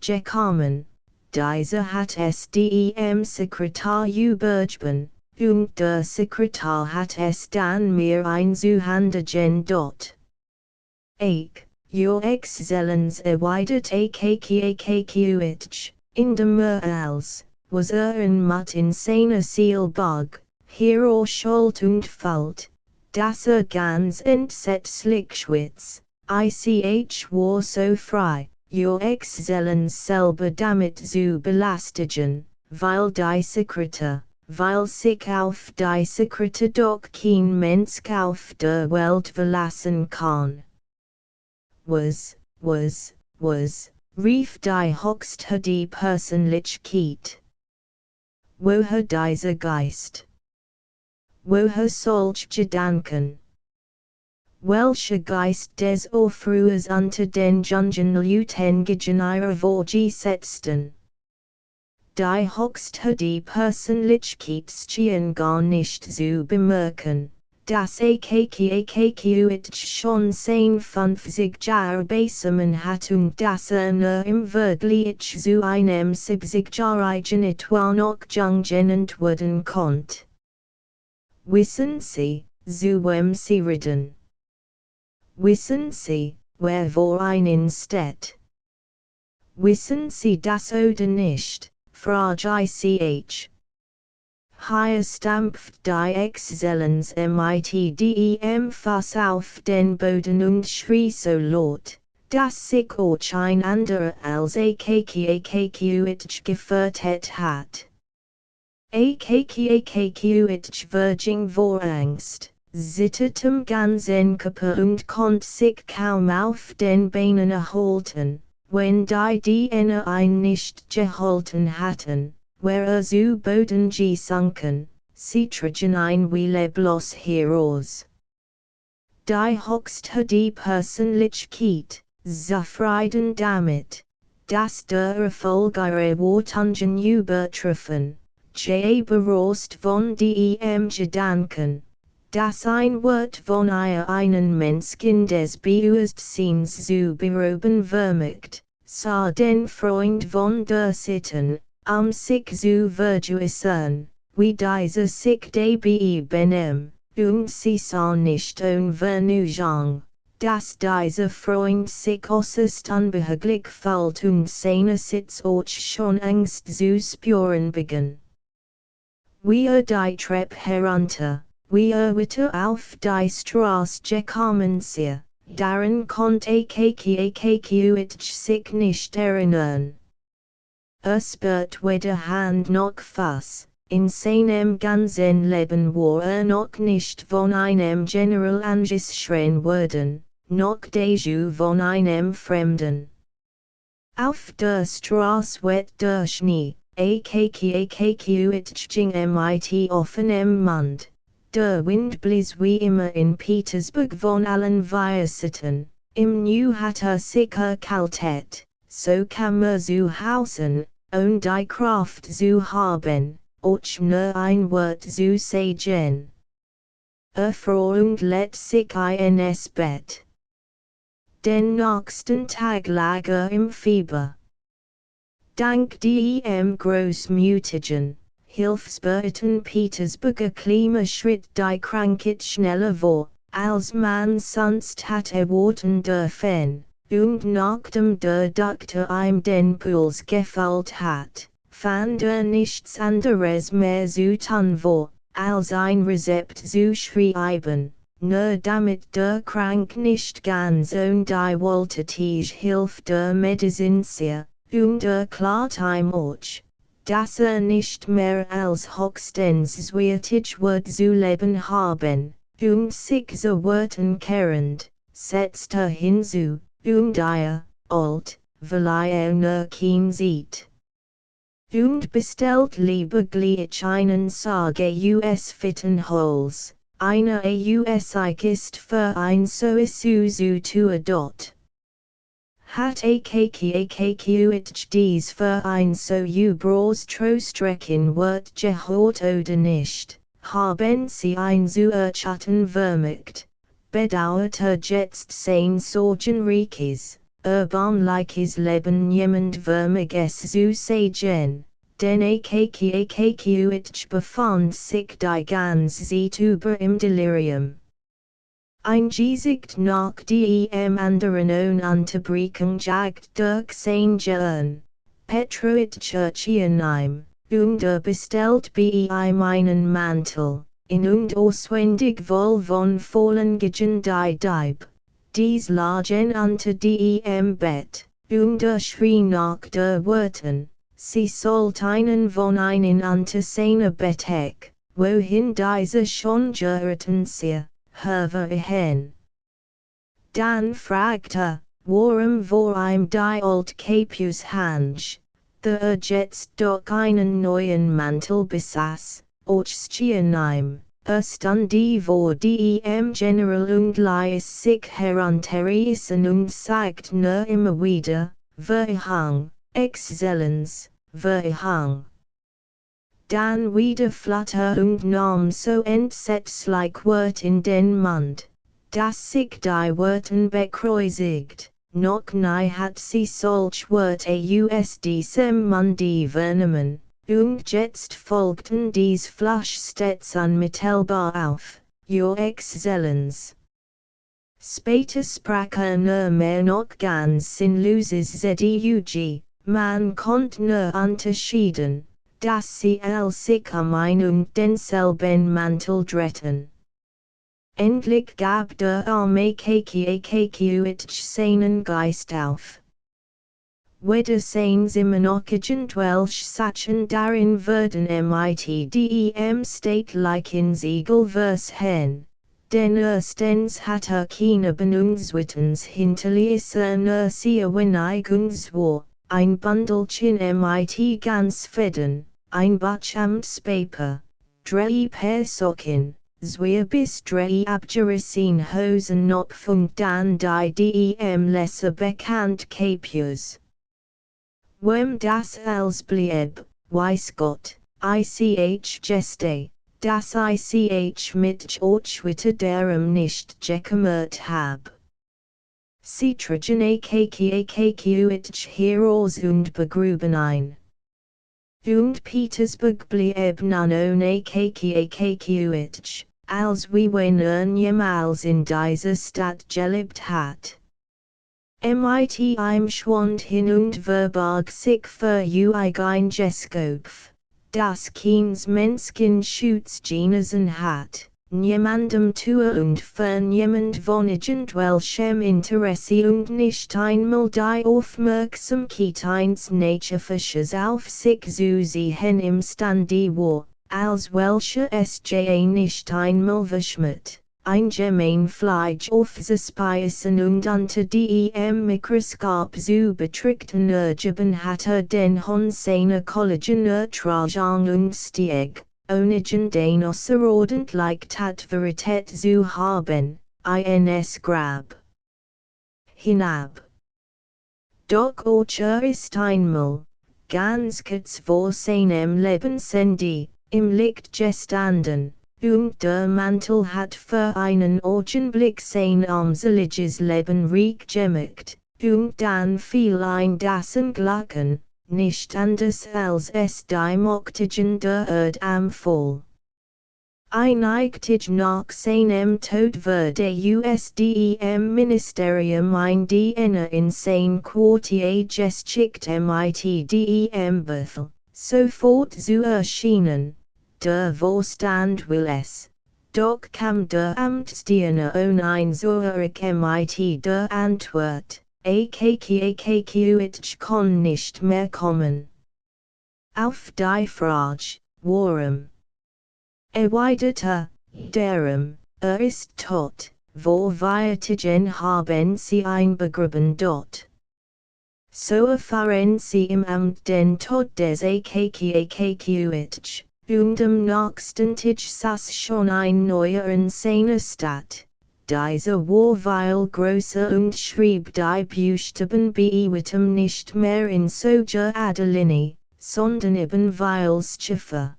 gekommen. Dieser hat es dem Sekretär übergeben, und der Sekretär hat es dann mir einzuhändigen dort. Your Exzellenz erwidert AKKAKQITch, in dem als, was ein Mutt in seiner Seelbug, hier schuld und fällt, dass ganz entsetzlich schwitz, ich war so frei, Your Exzellenz selber damit zu belastigen, weil die Sekretär, weil sich auf die Sekretär doch kein Mensch auf der Welt verlassen kann. Was, rief die höchste die Persönlichkeit. Woher dieser Geist? Woher solch Gedanken? Welcher Geist des Aufruhrs unter den jungen Leuten ihrer vorgesetzten? Die höchste die Persönlichkeit schien gar nicht zu bemerken. Das AKKAKQITch schon 50 Jahre beisammen hat und dass nur im Vergleich zu einem 70-jährigen etwa noch jungen werden konnt. Wissen Sie, zu wem Sie reden? Wissen Sie, wer vor Ihnen steht? Wissen Sie das oder nicht, frag ich. Hier stampft die Exzellenz mit dem Fass auf den Boden und schrie so laut, dass sich auch ein anderer als AKKAKQITch gefürchtet hat. AKKAKQITch verging vor Angst, zittertem ganzen Körper und konnte sich kaum auf den Beinen erhalten, wenn die Diener ihn nicht gehalten hatten. Where zu Boden gesunken, sie trugen ein wie leblos heraus. Die höchste die Persönlichkeit, zufrieden damit, dass der Erfolg ihrer Wortungen übertreffen, überrascht von dem Gedanken, dass ein Wort von ihr einen Menschen des Bewusstseins zu berauben vermögt, sah den Freund von der Sitten, sich zu vergewissern, wie dieser sich dabei benehm, und sie sah nicht ohne Vergnügen, dass dieser Freund sich äußerst unbehaglich fällt und seine Sitzort schon Angst zu spüren begann. Wie die Treppe herunter, wie weiter auf die Straße gekommen sie, daran konnte AKKAKQITch sich nicht erinnern. Spürt weder Hand noch Fuß, in seinem ganzen Leben war noch nicht von einem General angeschrien worden, noch dazu von einem Fremden. Auf der Straße weht der Schnee, AKKAKQITch ging mit offenem Mund, der Wind blies wie immer in Petersburg von allen Weisseiten, im Nu hat sich erkaltet, so kam zu Hausen, und die Kraft zu haben, och nur ein Wort zu sagen. Fror und let sich ins Bett. Den nächsten Tag lag im Fieber. Dank dem großmütigen, hilfsbereiten Petersburger Klima schritt die Krankheit schneller vor, als man sonst hatte warten dürfen. Und nachdem der Doktor ihm den Puls gefällt hat, fand nichts anderes mehr zu tun war, als ein Rezept zu schreiben, nur damit der Krank nicht ganz ohne die wollte Hilfe der Medizinie, und erklärt ihm auch, dass nicht mehr als höchstens 20 wird zu leben haben, Sich ze Wörten kerend, setzte hinzu, die alt, weil nur kein sieht. Bestellt liebiglich einen Sage US Fittenholz, eine Ist für ein so Isuzu to dot. Hat akkuit dies für ein so bros Trostrecken wird gehört oder nicht, haben sie ein Zuerchatten vermerkt, bedauerte jetzt sein Sorgenreiches, urbanliches Leben jemand vermiges zu sagen, denn akkuit befand sich die ganze Zeit über im Delirium. Ein Gesicht nach dem anderen Unterbrechung jagt durch sein Gehirn, Petroit Churchianheim, bestellt bei meinen Mantel, in und auswendig wohl von vollen Gegen die Deib, dies lagen unter dem Bett, schrie nach der Wörtern, sie sollt einen von einen unter seine Bettheck, wohin diese schon geraten sie. Herver hen. Dan fragte, warum vor ihm die old Capus Hange, der jetzt doch einen neuen Mantel besaß, Ochschienem, stand die vor dem General und ließ sich heranterießen und sagt nur immer wieder, Verhang, Exzellenz, Verhang. Dan wieder flatter und nahm so entsetzlich Wort in den Mund, dass sich die Wörten bekreuzigt, noch nie hat sie solch Wörter aus diesem Munde vernommen, und jetzt folgten dies Flasch stets unmittelbar auf, Your Exzellenz. Später sprach nur mehr noch ganz sinnloses Zedug, man konnte nur unterschieden, dass sie sich ein und denselben Mantel drehten. Endlich gab der arme akkuit seinen Geist auf. Weder seins immer noch irgendwelche Sachen darin würden mit dem Statelijk in Siegelvers hen, denn erstens hat keine Benungswittens hinterließen nur sie Wenigungswar, ein Bundelchen mit ganz Federn, ein Bachamtspaper, 3 Paar Socken, 2 bis 3 abgerissene Hosen noch und dann die dem lesser bekannt Capus. Wem das als blieb, weiß Gott, ich geste, dass ich mit Orchwitte darum nicht gekümmert hab. Sie trugen akkuit Heroes und begruben ein. Und Petersburg blieb nun ohne akkuit, als wie wenn jemals in dieser Stadt gelebt hat. Mit ihm schwand hin und verbarg sich für ein Geskopf, das keins Menschen Schutzgenesen hat, niemandem tue und für niemand von irgendwelchem Interesse und nicht einmal die Aufmerksamkeit eines Naturfischers auf sich zu sehen imstande war, als welcher SJA nicht einmal verschmäht, ein Gemeinfleisch aufzuspeisen und unter dem Mikroskop zu betrachten ergeben hatte den Hon seiner Kollegen Ertragung und Stieg, ohne den außerordentlich Tatverität zu haben, ins Grab hinab. Doch ist einmal, ganz kurz vor seinem Lebensende, im Licht gestanden, und der Mantel hat für einen Augenblick sein armseliges Leben reich gemacht, und dann fiel ein dessen Glocken, nicht anders als es die Moktigen der Erd am Fall. Einigtig nach seinem Tod wurde dem Ministerium ein Diener in sein Quartier geschickt mit dem Befehl, sofort zu erscheinen. Der Vorstand will es. Doch kam der Amtsdiener ohne ein Zurück mit der Antwort, akkuit kann nicht mehr kommen. Auf die Frage, warum? Erwiderte, darum, ist tot, vor Viatigen haben sie einbegraben dort. So erfahren sie im Amt den Tod des AKKAKQITch, und am nächsten Tag saß schon ein neuer in seiner Stadt. Dieser war viel größer und schrieb die Buchstaben bei nicht mehr in solcher Adeline, sondern eben als Schiffer.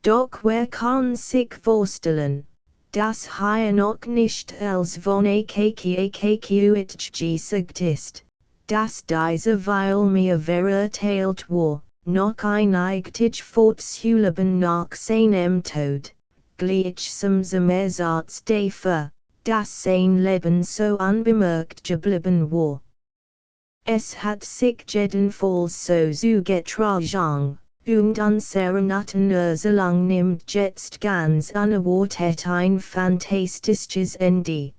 Doch wer kann sich vorstellen, dass hier noch nicht als von AKKAKQITch gesagt ist, dass diese weil mir verurteilt war, noch einigtig fortzuleben nach seinem Tod, gleichsam zum Ersatz dafür, dass sein Leben so unbemerkt geblieben war. Es hat sich jedenfalls so zugetragen, und unsere Naturselang nimmt jetzt ganz unerwartet ein fantastisches Ende.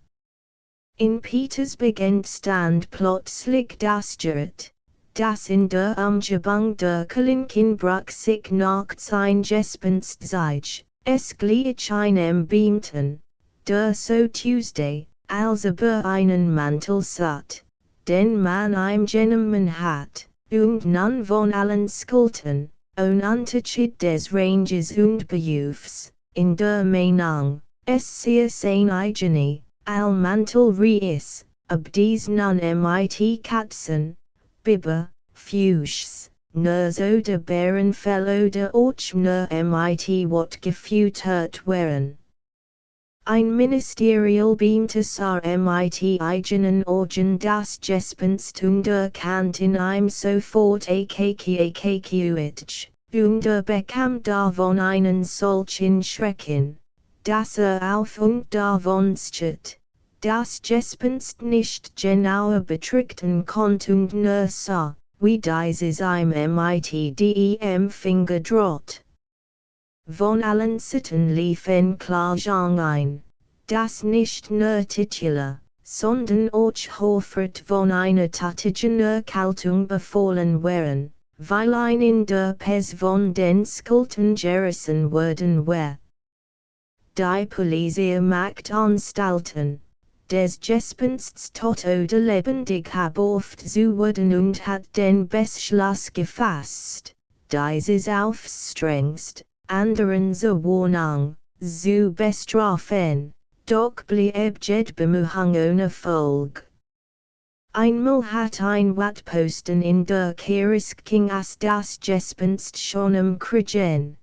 In Petersburg stand plötzlich das Gerät, das in der Umgebung der Kalinkinbrück sich nachts eingespenst zeigt, es gleich einem Beamten, der so Tuesday, als über einen Mantel satt, den man im genommen hat, und nun von allen Skulten, Unterschied des Ranges und Berufs, in der Meinung, es sei sein eigener, Mantel Reis, ob dies nun mit Katzen, Biber, Fuchs, Ners oder Bärenfell oder Ochsner mit wat gefüttert wären. Ein Ministerialbeamter sah mit eigenen Augen das Gespenst und erkannt in ihm sofort AKKAKQITch, und bekam davon einen solchen Schrecken, dass auf und davon stieg, das Gespenst nicht genauer betrachten konnte und nur sah, wie dieses ihm mit dem Finger droht. Von allen Seiten lief Klage ein, dass nicht nur Titular, sondern auch Hoffart von einer tätigen Erkaltung befohlen wären, weil ein in der Pes von den Skulten gerissen worden war. Die Polizei macht Anstalten, des Gespensts tot oder lebendig oft zu werden und hat den Beschluss gefasst, dieses aufs strengst, anderen zur Warnung, zu bestrafen, doch blieb jede Bemühung ohne Erfolg. Einmal hat ein Wattposten in der Kirche as das Gespenst schon am Kriegen,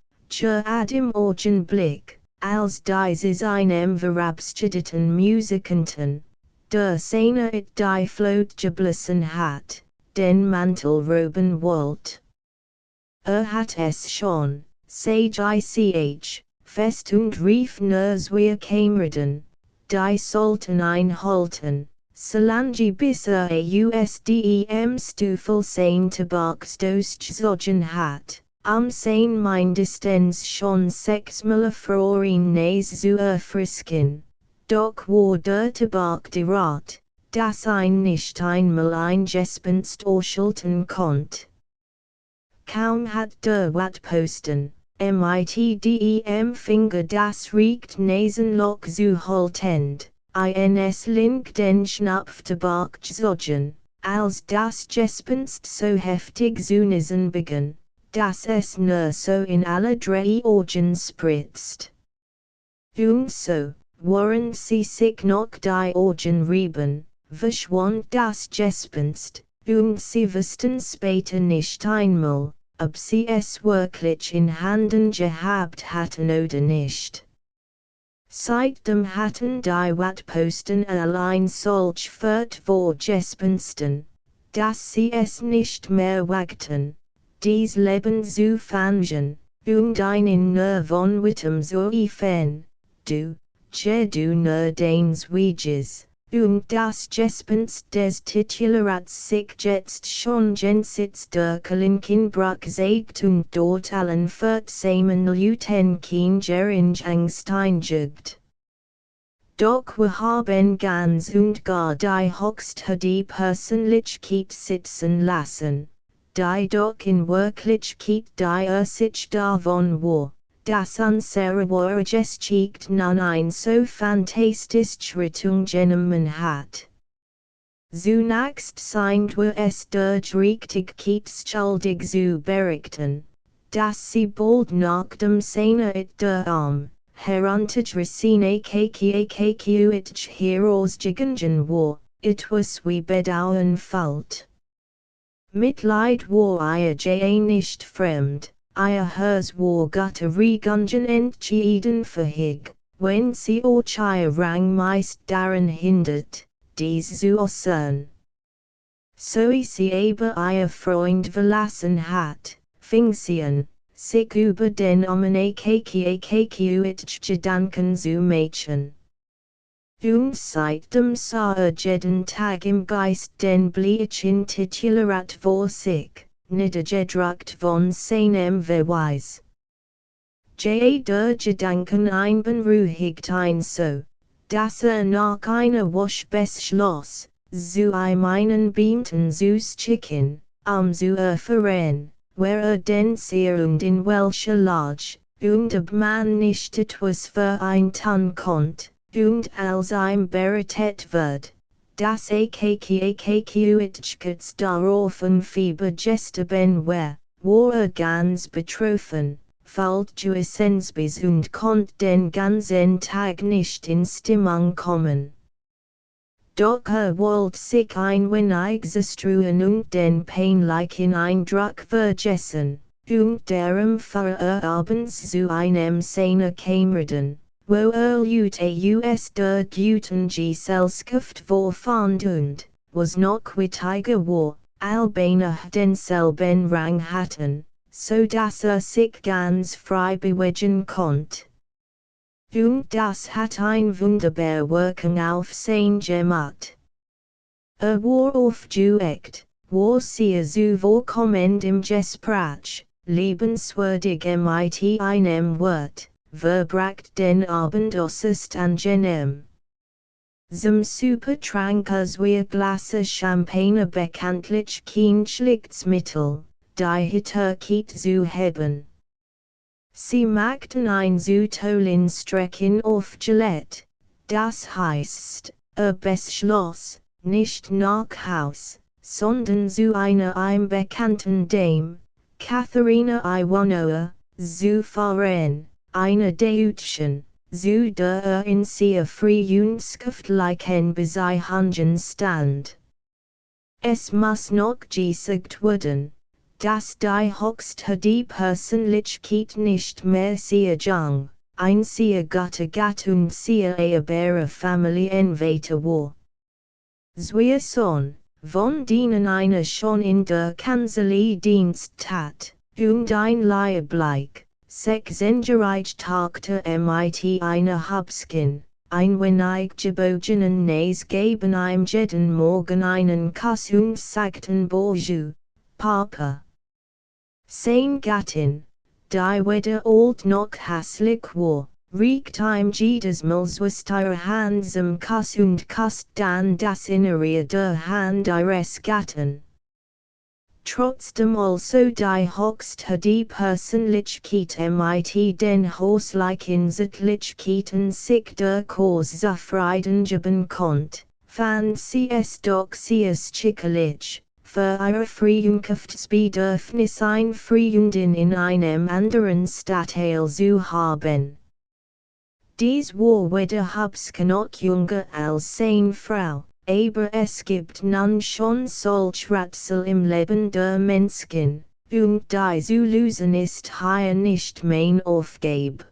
im Augenblick, als dieses einem verabschiedeten Musikanten, der seine it die Flöte geblasen hat, den Mantel rauben wollte. Hat es schon, sich fest und rief nurs wir Kameraden, die sollten einhalten, solange bis USDEM Stufel sein Tabaksdosgezogen hat, sein mindestens schon 6-mal Frorin Nas zu erfrisken, doch war der Tabak derat, dass ein nicht einmal ein Gespenst ausschalten konnt. Kaum hat der Wattposten, mit dem Finger das riecht Nasenloch zu haltend, ins Link den Schnapftabak gezogen, als das Gespenst so heftig zu niesen begann, dass es nur so in alle 3 Augen spritzt. Und so, während sie sich noch die Augen rieben, verschwand das Gespenst, und sie wussten später nicht einmal, ob sie es wirklich in Händen gehabt hatten oder nicht. Seitdem hatten die Wattposten allein solch Furcht vor Gespensten, dass sie es nicht mehr wagten, dies Leben zu fangen, und einen nur von Wittem zu eifern, du nur deins Weges, und das Gespenst des Titularats sich jetzt schon jenseits der Kalinkinbrück zeigt und dort allen 14 Leuten kein Angst einjagt. Doch wir haben ganz und gar die höchste die Persönlichkeit sitzen lassen, die doch in Wirklichkeit die sich davon war, das unsere war gestiegt nun ein so fantastische Richtungen hat. Zunächst sind wir es durch richtig Kietschuldig zu berichten, dass sie bald nach dem Seine it der heruntergerissen it herausgegangen war, etwas wie bedauern fällt. Mitleid war ihr nicht fremd, ihr Herz war Gutterregungen entschieden verhig, wenn sie euch ihr Rang meist daran hindert, dies zu äußern. So sie aber ihr Freund verlassen hat, fing sie an, sich über den Gedanken zu machen. Und seit dem jeden Tag im Geist den Bleich titulat vor sich, niedergedruckt von seinem Verweis. Der Gedanken einberuhigt ein so, dass nach einer Woche beschloss, zu meinen Beamten zu schicken, zu erfahren, wer denn sei und in welcher Lage, und ob man nicht etwas vereintun konnte. Und als berichtet wird, dass ich daraufhin Fieber gestern war ganz betroffen, fällt Juessens bis und konnte den ganzen Tag nicht in Stimmung kommen. Doch wollte sich ein wenig zerstreuen und den peinlichen Eindruck vergessen, und darum fuhr abends zu einem seiner Kameraden, wo us der guten Gesellschaft vorfand und, was noch wichtiger war, Albaner denselben Rang hatten, so dass sich ganz frei bewegen konnte. Und das hat ein wunderbar Wirkung auf sein gemacht. War aufgeweckt, war sehr so vorkommend im Gespräch, liebenswürdig mit einem Wort, verbracht den Abend äußerst angenehm. Zum Supertrank als wir Glasse Champagner bekanntlich kein Schlichtsmittel, die Hitterkeit zu haben. Sie machten ein so tollen Strecken auf Gillette, das heißt, beschloss, nicht nach Haus, sondern zu einer bekannten Dame, Katharina Iwanoa, zu fahren, eine Deutschen, zu der in sehr freundschaftlichen Beziehungen stand. Es muss noch gesagt werden, dass die höchste die Persönlichkeit nicht mehr sehr jung, ein sehr guter Gattung sehr ehrbare Familienväter war. Zwei Sohn, von denen einer schon in der Kanzlei Dienst tat, und ein leiblich, sechsjährige Tochter mit einer Hübschen, ein wenig gebogenen Nase geben jeden Morgen einen Kuss und sagten Bonjour, Papa. Sein Gattin, die weder alt noch hässlich war, riecht jedesmal aus ihrer Hand zum Kuss und kusst dann das Innere der Hand ihres Gatten. Trotzdem also die höchste die Persönlichkeit mit den häuslichen Sittlichkeiten sich der Kurs zufrieden geben konnte, fand sie es doch sehr schicklich, für ihre Freundschaftsbedürfnis ein Freundin in einem anderen Stadtteil zu haben. Dies war weder hübsch noch jünger als seine Frau, aber es gibt nun schon solch Rätsel im Leben der Menschen, und die zu lösen ist hier nicht mein Aufgabe.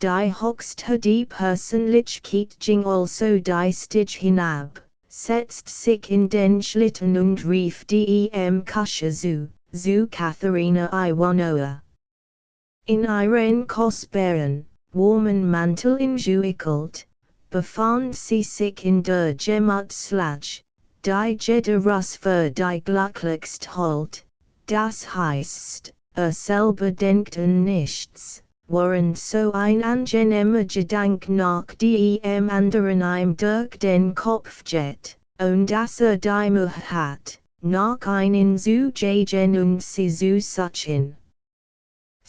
Die höchste die Persönlichkeit ging also die Stig hinab, setzt sich in den Schlitten und rief die Küche zu Katharina Iwanoa. In ihren kostbaren, warmen Mantel eingewickelt, befand sie sich in der Gemütslage, die jeder Russ für die glücklichst hält, das heißt, selber denkt an nichts, während so ein angenehmer Gedanke nach dem anderen ihm durch den Kopf geht, und dass die Mühe hat, nach einen zu gehen und sie zu suchen.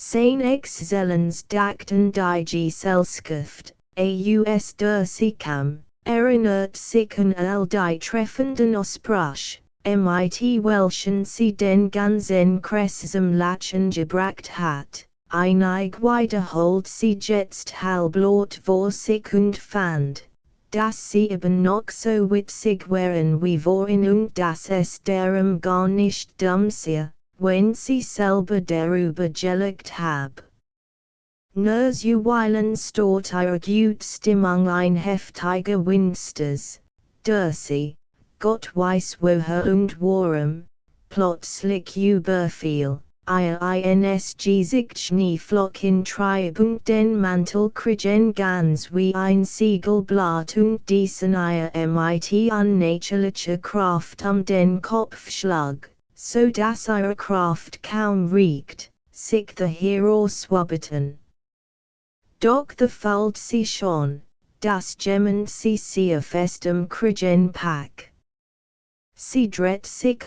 Sein Excellens Dachten die Gesellschaft, aus der sie kam, erinnert sich an all die treffenden Aussprüche, mit welchen sie den ganzen Kreis zum Lachen gebracht hat. Einig wiederholt sie jetzt halblot vor sich und fand, dass sie eben noch so witzig wären wie vorhin und dass es darum gar nicht dumm sei, wenn sie selber darüber gelacht hab. Nur zuweilen stört ihre Stimmung ein heftiger Winsters, der sie, Gott weiß woher und warum, plötzlich überfiel. Insg sich Schneeflocken trieb und den Mantel kriegen ganz wie ein Siegelblatt und diesen mit an natürlicher Kraft den Kopf schlag, so dass ihre Kraft kaum riecht, sich the Hero swabeten. Doch the fällt sie schon, das Gemmen sie sehr festem kriegen Pack. Sie dreht sich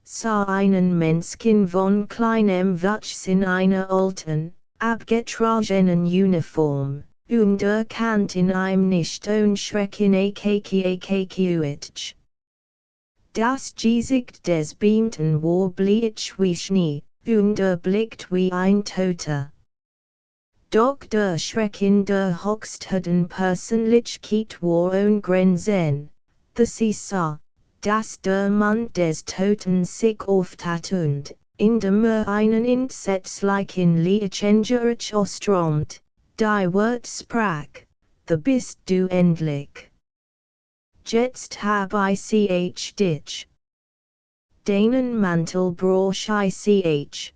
sah einen Menschen von kleinem Wuchs in einer alten, abgetragenen Uniform, und erkannt in einem nicht schrecken akkuitsch. Das Gesicht des Beamten war bleich wie Schnee, und blickt wie ein Toter. Doch der Schrecken der höchsten Persönlichkeit war ohne Grenzen, the sie sah, dass der Mann des Toten sich auftat und, indem einen entsetzlichen Liedchengerich ausströmt, die Wort sprach, the bist du endlich. Jetzt hab ich dich. Deinen Mantel brauch ich.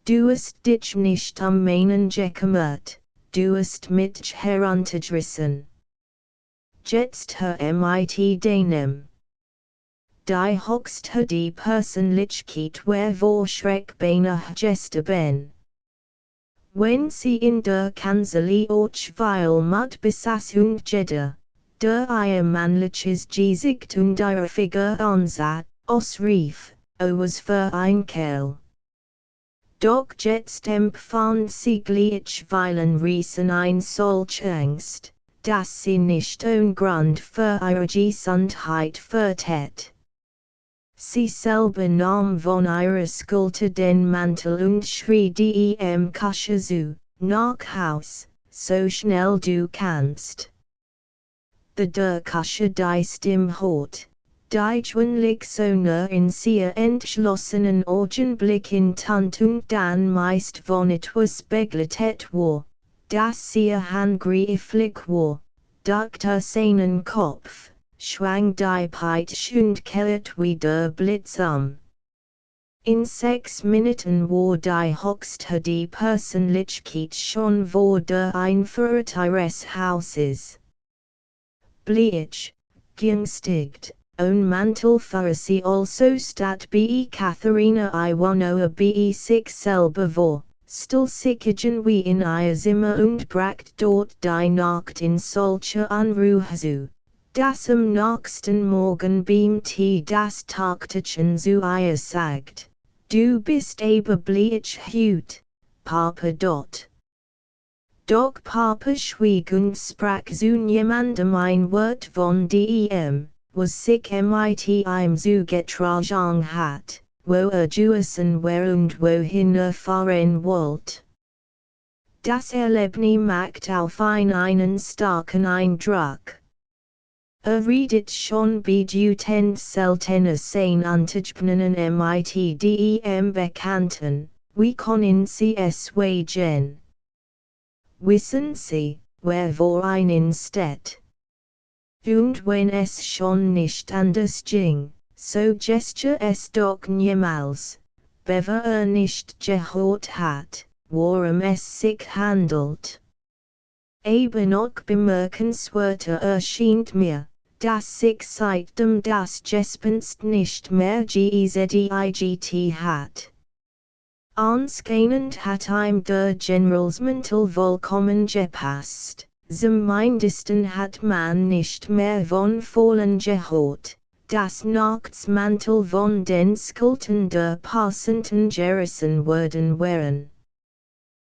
Du hast dich nicht meinen gekümmert, du hast mich heruntergerissen. Jetzt mit deinem. Die höchste die Persönlichkeit vor Schreck beinahe gestorben. Wenn sie in der Kanzlei weil mit Besatzung jeder, der ihr männliches Gesicht und ihre Figur ansah, ausrief, was für ein Kerl. Doch jetzt empfand sie gleichweilen Riesen ein solch Angst, dass sie nicht ohne Grund für ihre Gesundheit vertet. Sie selber nahm von ihrer Schulter den Mantel und schrie dem Kuscher zu, nach Haus, so schnell du kannst. Der Kuscher die Stimme hört, die gewöhnlich so nah in sehr entschlossenen Augenblicken tat und dann meist von etwas begleitet war, dass sehr handgreiflich war, duckte seinen Kopf, schwang die Peitsche und kehrte wie der Blitz In 6 Minuten war die höchste die Persönlichkeit schon vor der Einfahrt ihres Hauses. Bleich, geängstigt, ohne Mantel fuhr sie also statt bei Katharina Iwanova bei sich selber vor, still sickern wie in ihr Zimmer und bracht dort die Nacht in solcher Unruhe zu, dass am nächsten Morgen beamt das Tagtchen zu ihr sagt, du bist aber bleich hüt, Papa dort. Doch Papa schwieg und sprach zu niemandem ein Wort von dem, was sich mit ihm zu getragen hat, wo gewesen war und wohin fahren wollte. Das Erlebnis macht auf einen starken Eindruck. Redet schon bedeutend seltener sein Untergebenen mit dem Bekannten, wie können Sie es wagen? Wissen Sie, wer vor einen steht? Und wenn es schon nicht anders ging, so gesture es doch niemals, bevor nicht gehört hat, worum es sich handelt. Eben auch bemerkenswerter erscheint mir, dass sich seitdem das Gespenst nicht mehr gezeigt hat. Anscheinend hat ihm der Generalsmantel vollkommen gepasst, zum mindesten hat man nicht mehr von Fohlen gehört, das Nachtsmantel von den Skulpten der passenden gerissen worden wären.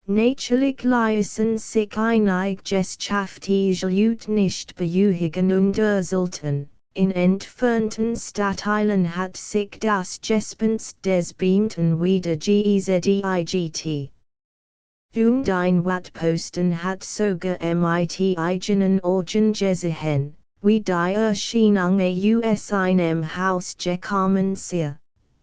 Natürlich leisen sich einige Gesellschaftige nicht beruhigen und erselten. In entfernten Stadtteilen hat sich das Gespenst des Beamten wieder gezeigt. Und ein Wattposten hat sogar mit eigenen Augen gesehen, wie die Erscheinung aus einem Haus gekommen sei.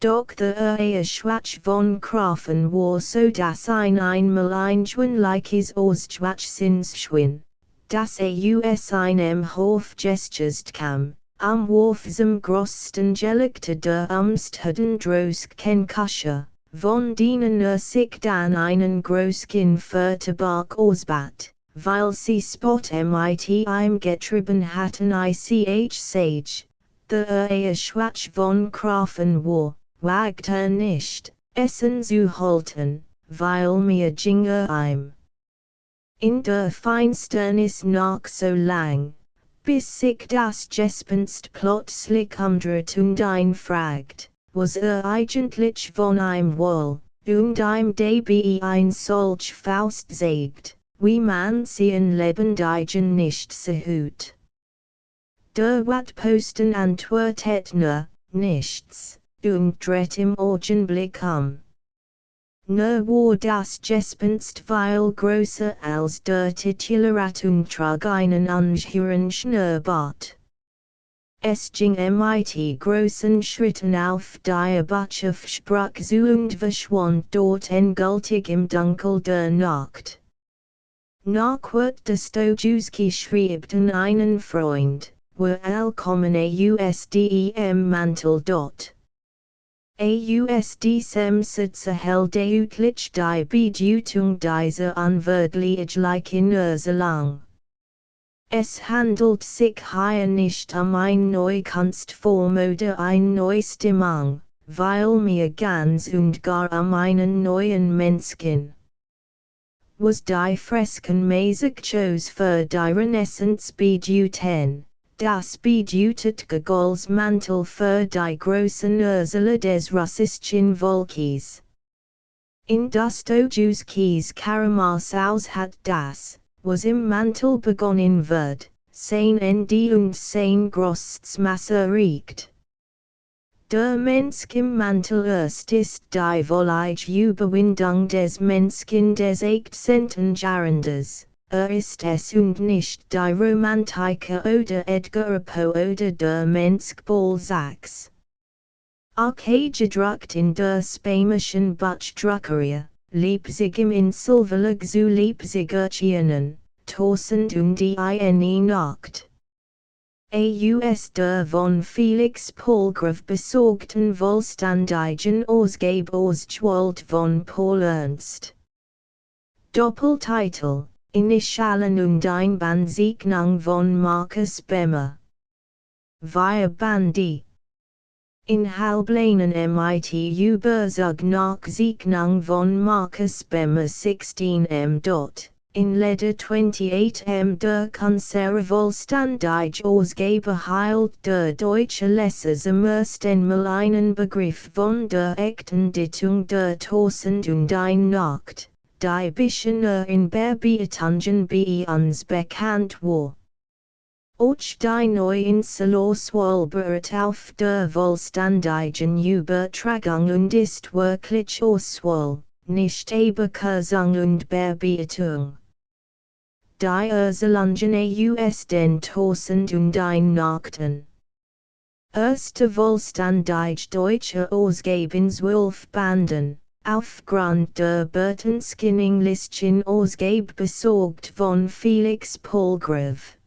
Doch der Schwach von Grafen war so dass einmal ein schwinliches Ausschwachsinsschwin, das aus einem Hof gestürzt kam, am Wurf zum größten Gelegte der Amsterdam Droschken Kasche, von denen sich dann einen Großkin für Tabak ausbat, weil sie Spot mit ihm getrieben hatten ich sage, der Schwach von Grafen war, wagt nicht, Essen zu halten, weil mir ginge ihm in der Finsternis noch so lang, bis sich das Gespenst plötzlich umdreht und ihn fragt, was eigentlich von ihm will, und ihm dabei ein solch Faust zeigt, wie man sie in Lebendigen nicht sieht. Der Wattposten antwortet nur, nichts, und dreht im Augenblick Nur war das Gespenst viel größer als der Titularat und trug einen ungeheuren Schnurrbart. Es ging mit großen Schritten auf die Botschaft sprach zu und verschwand dort endgültig im Dunkel der Nacht. Noch wird Dostoevsky schreibt an einen Freund, willkommen ausdem Mantel. Ausdem Sitze die Bedeutung dieser unwirklichlichen Ursache. Es handelt sich hier nicht ein Neukunstform oder ein Neustimmung, weil mir ganz und gar einen neuen Menschen. Was die Freskenmäßig chose für die Renaissance bedeuten. Das bedeutet Gogols Mantel für die großen Ursula des russischen Volkes. In Dostoevskys Karamazov hat das, was im Mantel begonnen wird, sein Ende und sein großes Masse riecht. Der Mensch im Mantel ist die völlige Überwindung des Menschen des 18. Jahrhunderts. Ist es und nicht die Romantiker oder Edgar Poe oder der Mensch Balzacs. Auch gedruckt in der spanischen Buchdruckerie, Leipzig im Silverlag zu Leipzig erschienen, 1008. Aus der von Felix Palgrave besorgten vollständigen Ausgabe Ausgewählt von Paul Ernst. Doppeltitel Initialen und Einbandzeichnung von Markus Bemmer. Via Bandi. In Halbleinen mit Überzug nach Zeichnung von Markus Bemmer 16 in Leder 28 der Konservollständig Ausgabe heilt der deutsche Leser zum ersten Mal einen Begriff von der echten Dichtung der Tausend und ein Nacht. Die Bischoner in Berbietung bei uns bekannt war. Auch die Neuinseloswalbert auf der vollständigen Übertragung und ist wirklich Auswahl, nicht Eberkürzung und Berbietung. Die Ursalungen aus den Tausend und ein Nachten. Erste vollständig deutsche Ausgabe in 12 Banden. Aufgrund der Burtonskinning-Listchen Ausgabe besorgt von Felix Palgrave.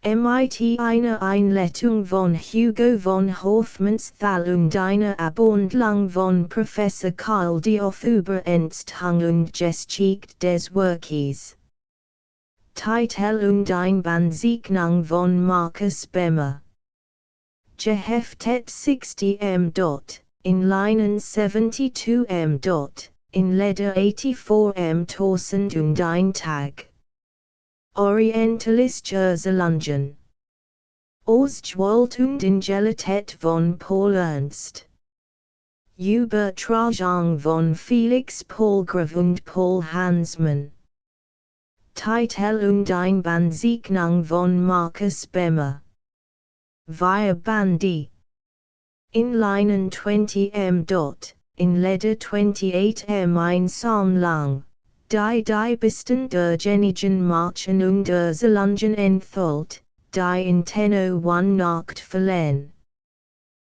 Mit einer Einleitung von Hugo von Hofmannsthal und einer Abhandlung von Professor Karl Dioff über Entstehung und Geschichte des Werkes. Titel und Einbandzeichnung von Markus Bemmer. Geheftet 60 in Leinen 72 in Leder 84 Tausend und ein Tag. Orientalische Ursalungen. Ausgewählt und Ingelität von Paul Ernst. Übertragung von Felix Polgrave und Paul Hansmann. Titel und Einbandzeichnung von Markus Bemmer. Via Bandi. In Linen 20 in Leder 28 ein Psalm lang. Die Bisten der Genigen Marchen und der Selungen entholt, die in Tenno one Nacht verlehen.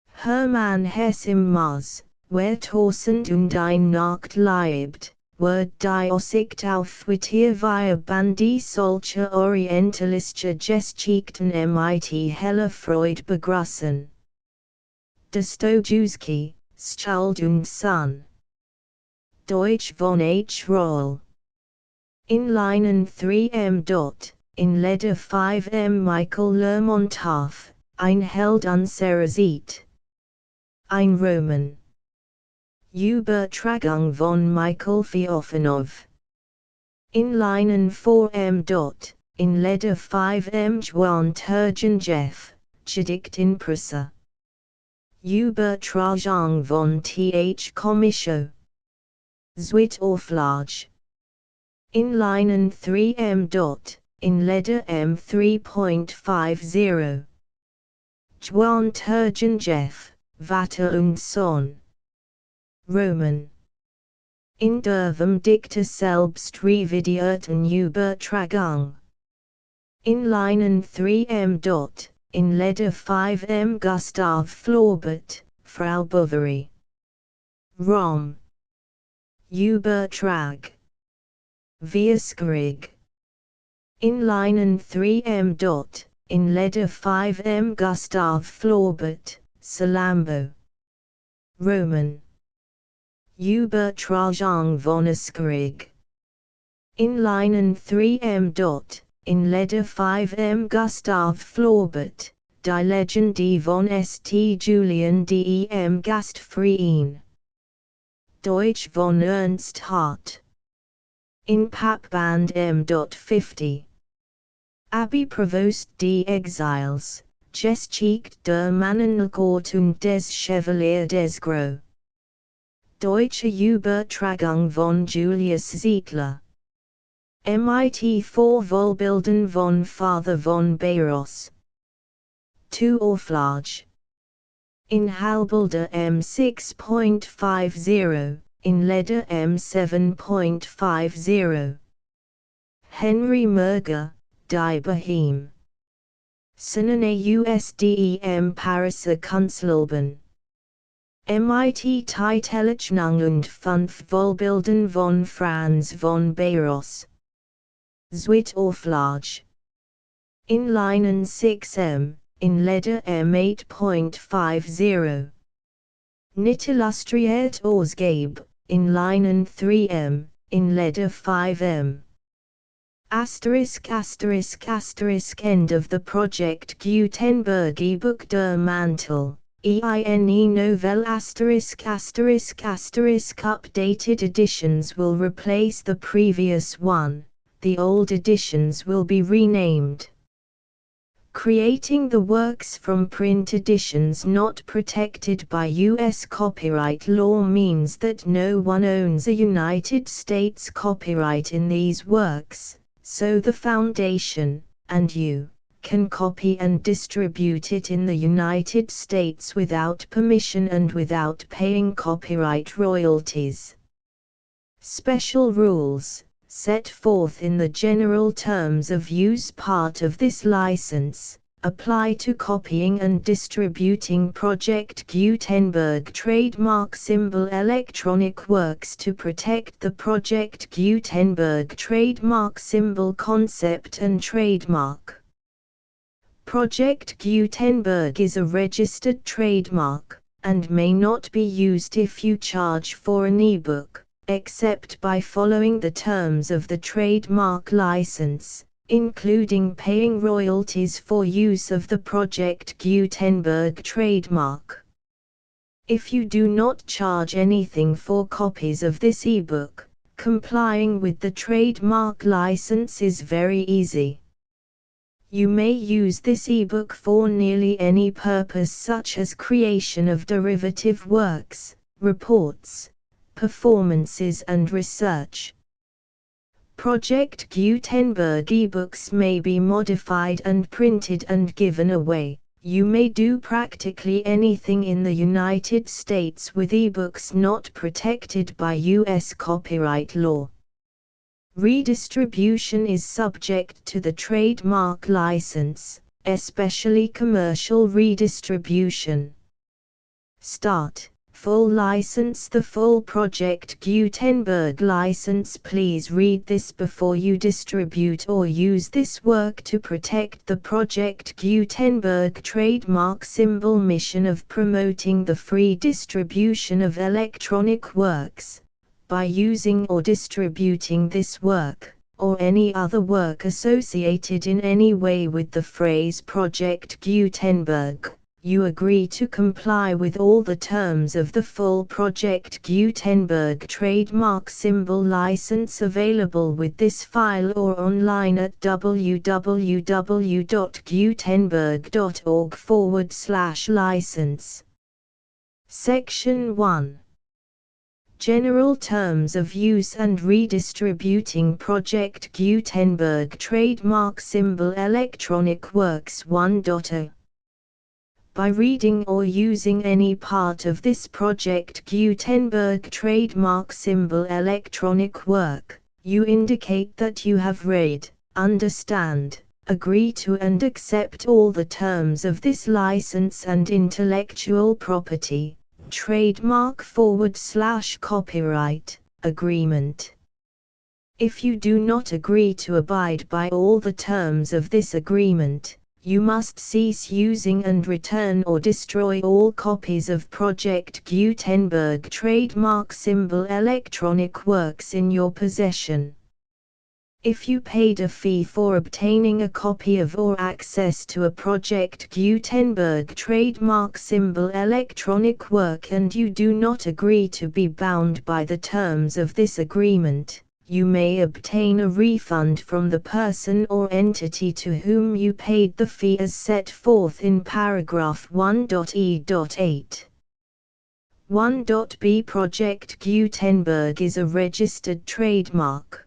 Hermann Hess im Mars, wer tausend und ein Nacht leibt, wird die Aussicht auf Twitter via Bandi solcher orientalischer Geschichten mit heller Freude begrüßen. Dostojewski, Schuld und Son. Deutsch von H. Roll. In Linen 3 in Leder 5 Michael Lermontov, ein Held unserer Zeit. Ein Roman. Übertragung von Michael Feofanov. In Linen 4 in Leder 5 Juan Turgenev, Gedicht in Presse. Übertragung von Th. Komischo. Zwitauflage. In Linen 3 in Leder M3.50. Juan Turgenev, Vater und Sohn. Roman. In dervem Dichter selbst revidierten Übertragung. In Linen 3 in Leder 5 Gustav Flaubert, Frau Bovary. Rom. Übertrag. Vierskrig. In Linen 3 in Leder 5 Gustav Flaubert, Salambo. Roman. Übertragung von Skrig. In Linen 3 in Leder 5 Gustav Flaubert, die Legende von St. Julian dem Gastfreien. Deutsch von Ernst Hart. In Papband M.50. Abbey Provost des Exiles, Geschichte der Mannenlgort und des Chevalier des Gros. Deutsche Übertragung von Julius Ziegler. MIT Vorwohlbilden von Father von Bayros. Auflage. In Halbilder M6.50, in Leder M7.50. Henry Merger, Die Bohème. Sinne USDEM Pariser Kunstlalben. MIT Titelrechnung und Fünf Wohlbilden von Franz von Bayros. Zwitauflage. In Linen 6 in Leder M8.50. Nicht illustriert Ausgabe, in Linen 3 in Leder 5 **** End of the Project Gutenberg ebook Der Mantel, Eine Novelle ***** Updated editions will replace the previous one, the old editions will be renamed. Creating the works from print editions not protected by U.S. copyright law means that no one owns a United States copyright in these works, so the Foundation, and you, can copy and distribute it in the United States without permission and without paying copyright royalties. Special rules, set forth in the general terms of use part of this license, apply to copying and distributing Project Gutenberg trademark symbol electronic works to protect the Project Gutenberg trademark symbol concept and trademark. Project Gutenberg is a registered trademark, and may not be used if you charge for an ebook, except by following the terms of the trademark license, including paying royalties for use of the Project Gutenberg trademark. If you do not charge anything for copies of this ebook, complying with the trademark license is very easy. You may use this ebook for nearly any purpose such as creation of derivative works, reports, performances and research. Project Gutenberg ebooks may be modified and printed and given away. You may do practically anything in the United States with ebooks not protected by U.S. copyright law. Redistribution is subject to the trademark license, especially commercial redistribution. Start. Full license. The full Project Gutenberg license. Please read this before you distribute or use this work to protect the Project Gutenberg trademark symbol mission of promoting the free distribution of electronic works. By using or distributing this work, or any other work associated in any way with the phrase Project Gutenberg, you agree to comply with all the terms of the full Project Gutenberg trademark symbol license available with this file or online at www.gutenberg.org/license. Section 1. General Terms of Use and Redistributing Project Gutenberg Trademark Symbol Electronic Works 1.0. By reading or using any part of this Project Gutenberg trademark symbol electronic work, you indicate that you have read, understand, agree to and accept all the terms of this license and intellectual property, trademark/copyright, agreement. If you do not agree to abide by all the terms of this agreement, you must cease using and return or destroy all copies of Project Gutenberg trademark symbol electronic works in your possession. If you paid a fee for obtaining a copy of or access to a Project Gutenberg trademark symbol electronic work and you do not agree to be bound by the terms of this agreement, you may obtain a refund from the person or entity to whom you paid the fee as set forth in paragraph 1.e.8. 1.b Project Gutenberg is a registered trademark.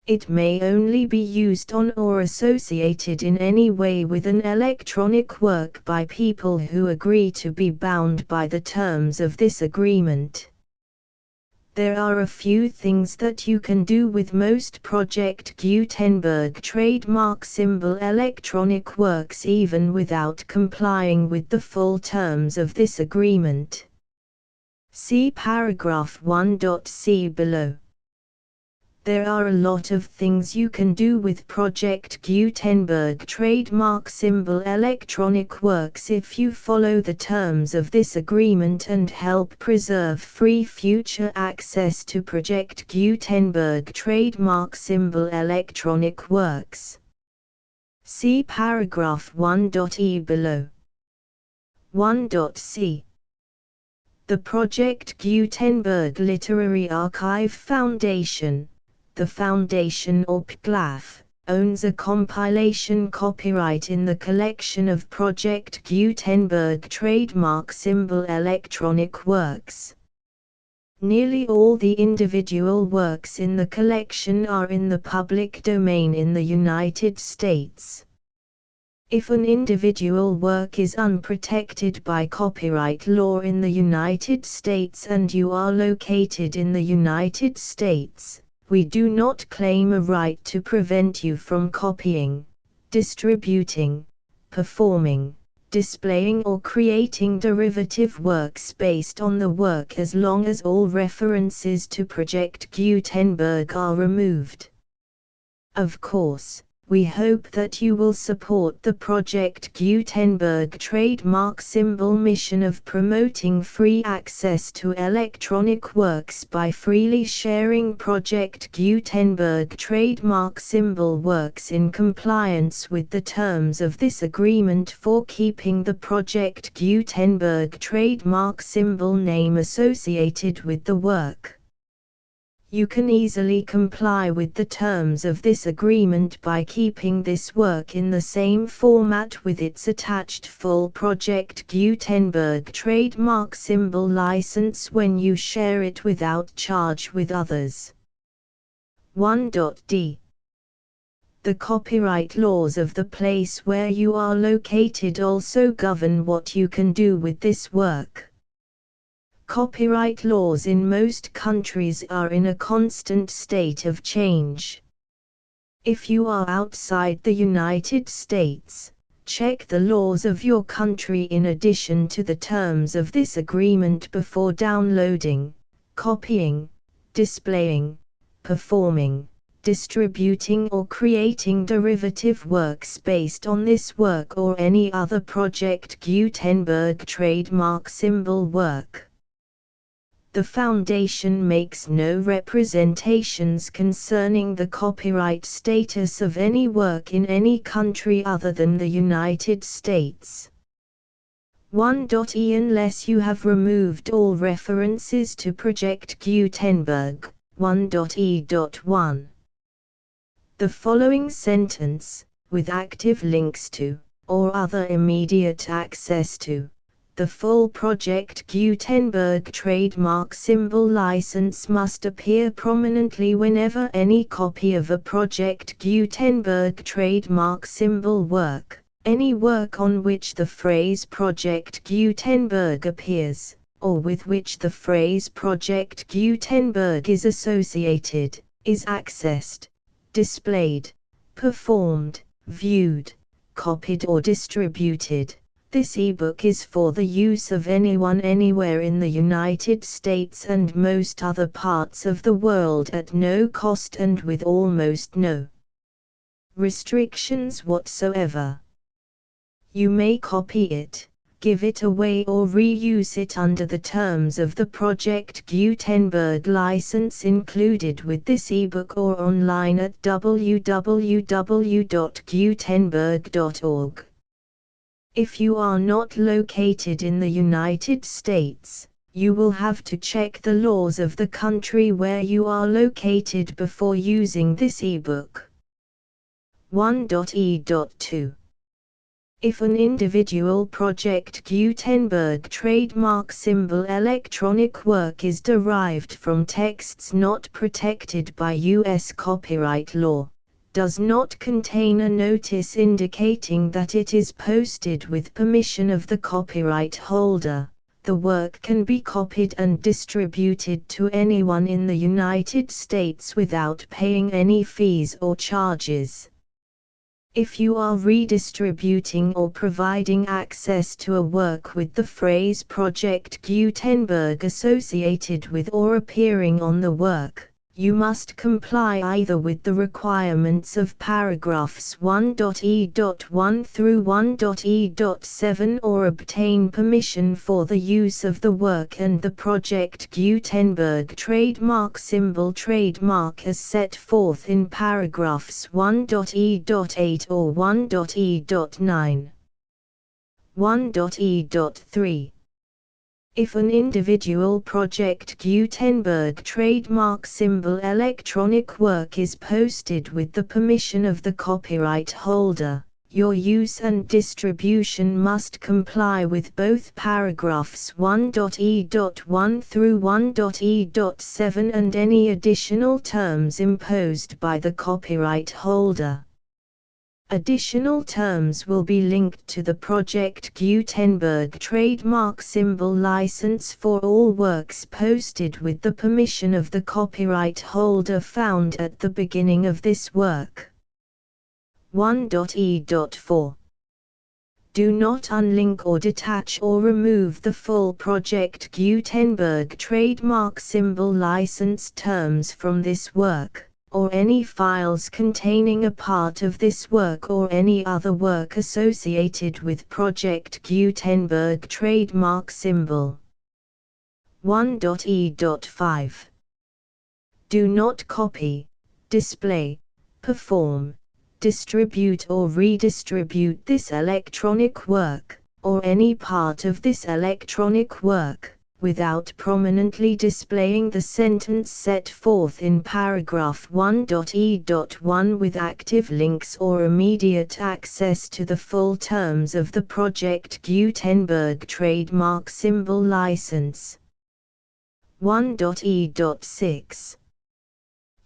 It may only be used on or associated in any way with an electronic work by people who agree to be bound by the terms of this agreement. There are a few things that you can do with most Project Gutenberg trademark symbol electronic works even without complying with the full terms of this agreement. See paragraph 1.c below. There are a lot of things you can do with Project Gutenberg trademark symbol electronic works if you follow the terms of this agreement and help preserve free future access to Project Gutenberg trademark symbol electronic works. See paragraph 1.e below. 1.c. The Project Gutenberg Literary Archive Foundation, the Foundation or PGLAF, owns a compilation copyright in the collection of Project Gutenberg trademark symbol electronic works. Nearly all the individual works in the collection are in the public domain in the United States. If an individual work is unprotected by copyright law in the United States and you are located in the United States, we do not claim a right to prevent you from copying, distributing, performing, displaying or creating derivative works based on the work as long as all references to Project Gutenberg are removed. Of course, we hope that you will support the Project Gutenberg trademark symbol mission of promoting free access to electronic works by freely sharing Project Gutenberg trademark symbol works in compliance with the terms of this agreement for keeping the Project Gutenberg trademark symbol name associated with the work. You can easily comply with the terms of this agreement by keeping this work in the same format with its attached full Project Gutenberg trademark symbol license when you share it without charge with others. 1.d. The copyright laws of the place where you are located also govern what you can do with this work. Copyright laws in most countries are in a constant state of change. If you are outside the United States, check the laws of your country in addition to the terms of this agreement before downloading, copying, displaying, performing, distributing or creating derivative works based on this work or any other Project Gutenberg trademark symbol work. The Foundation makes no representations concerning the copyright status of any work in any country other than the United States. 1.e. Unless you have removed all references to Project Gutenberg, 1.e.1. The following sentence, with active links to, or other immediate access to, the full Project Gutenberg trademark symbol license must appear prominently whenever any copy of a Project Gutenberg trademark symbol work, any work on which the phrase Project Gutenberg appears, or with which the phrase Project Gutenberg is associated, is accessed, displayed, performed, viewed, copied or distributed. This ebook is for the use of anyone anywhere in the United States and most other parts of the world at no cost and with almost no restrictions whatsoever. You may copy it, give it away or reuse it under the terms of the Project Gutenberg license included with this ebook or online at www.gutenberg.org. If you are not located in the United States, you will have to check the laws of the country where you are located before using this ebook. 1.e.2. If an individual Project Gutenberg trademark symbol electronic work is derived from texts not protected by U.S. copyright law, does not contain a notice indicating that it is posted with permission of the copyright holder, the work can be copied and distributed to anyone in the United States without paying any fees or charges. If you are redistributing or providing access to a work with the phrase Project Gutenberg associated with or appearing on the work, you must comply either with the requirements of paragraphs 1.e.1 through 1.e.7 or obtain permission for the use of the work and the Project Gutenberg trademark symbol trademark as set forth in paragraphs 1.e.8 or 1.e.9. 1.e.3. If an individual Project Gutenberg trademark symbol electronic work is posted with the permission of the copyright holder, your use and distribution must comply with both paragraphs 1.e.1 through 1.e.7 and any additional terms imposed by the copyright holder. Additional terms will be linked to the Project Gutenberg trademark symbol license for all works posted with the permission of the copyright holder found at the beginning of this work. 1.e.4. Do not unlink or detach or remove the full Project Gutenberg trademark symbol license terms from this work, or any files containing a part of this work or any other work associated with Project Gutenberg trademark symbol. 1.e.5. Do not copy, display, perform, distribute or redistribute this electronic work, or any part of this electronic work, without prominently displaying the sentence set forth in paragraph 1.e.1 with active links or immediate access to the full terms of the Project Gutenberg trademark symbol license. 1.e.6.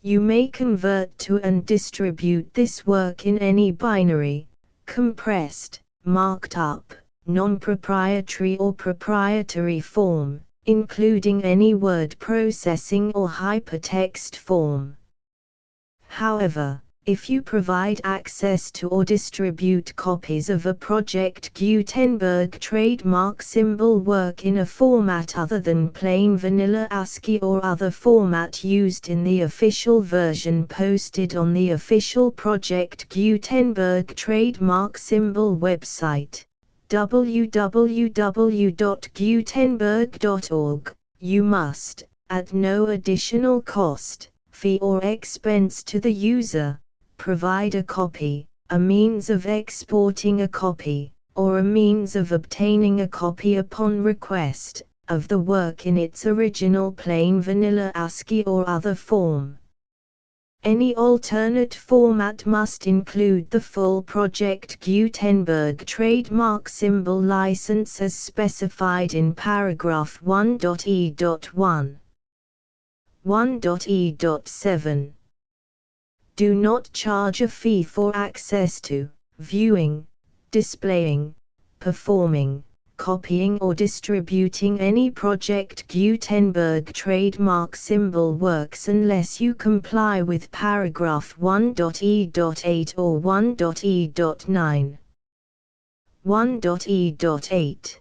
You may convert to and distribute this work in any binary, compressed, marked up, non-proprietary or proprietary form, including any word processing or hypertext form. However, if you provide access to or distribute copies of a Project Gutenberg trademark symbol work in a format other than plain vanilla ASCII or other format used in the official version posted on the official Project Gutenberg trademark symbol website, www.gutenberg.org, you must, at no additional cost, fee or expense to the user, provide a copy, a means of exporting a copy, or a means of obtaining a copy upon request, of the work in its original plain vanilla ASCII or other form. Any alternate format must include the full Project Gutenberg trademark symbol license as specified in paragraph 1.e.1. 1.e.7. Do not charge a fee for access to, viewing, displaying, performing, copying or distributing any Project Gutenberg trademark symbol works unless you comply with paragraph 1.e.8 or 1.e.9. 1.e.8.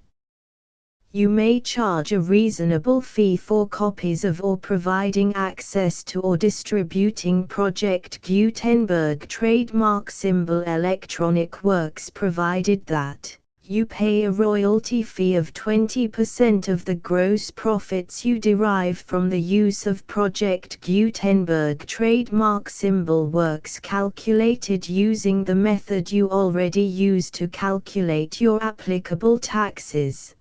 You may charge a reasonable fee for copies of or providing access to or distributing Project Gutenberg trademark symbol electronic works provided that you pay a royalty fee of 20% of the gross profits you derive from the use of Project Gutenberg trademark symbol works calculated using the method you already use to calculate your applicable taxes.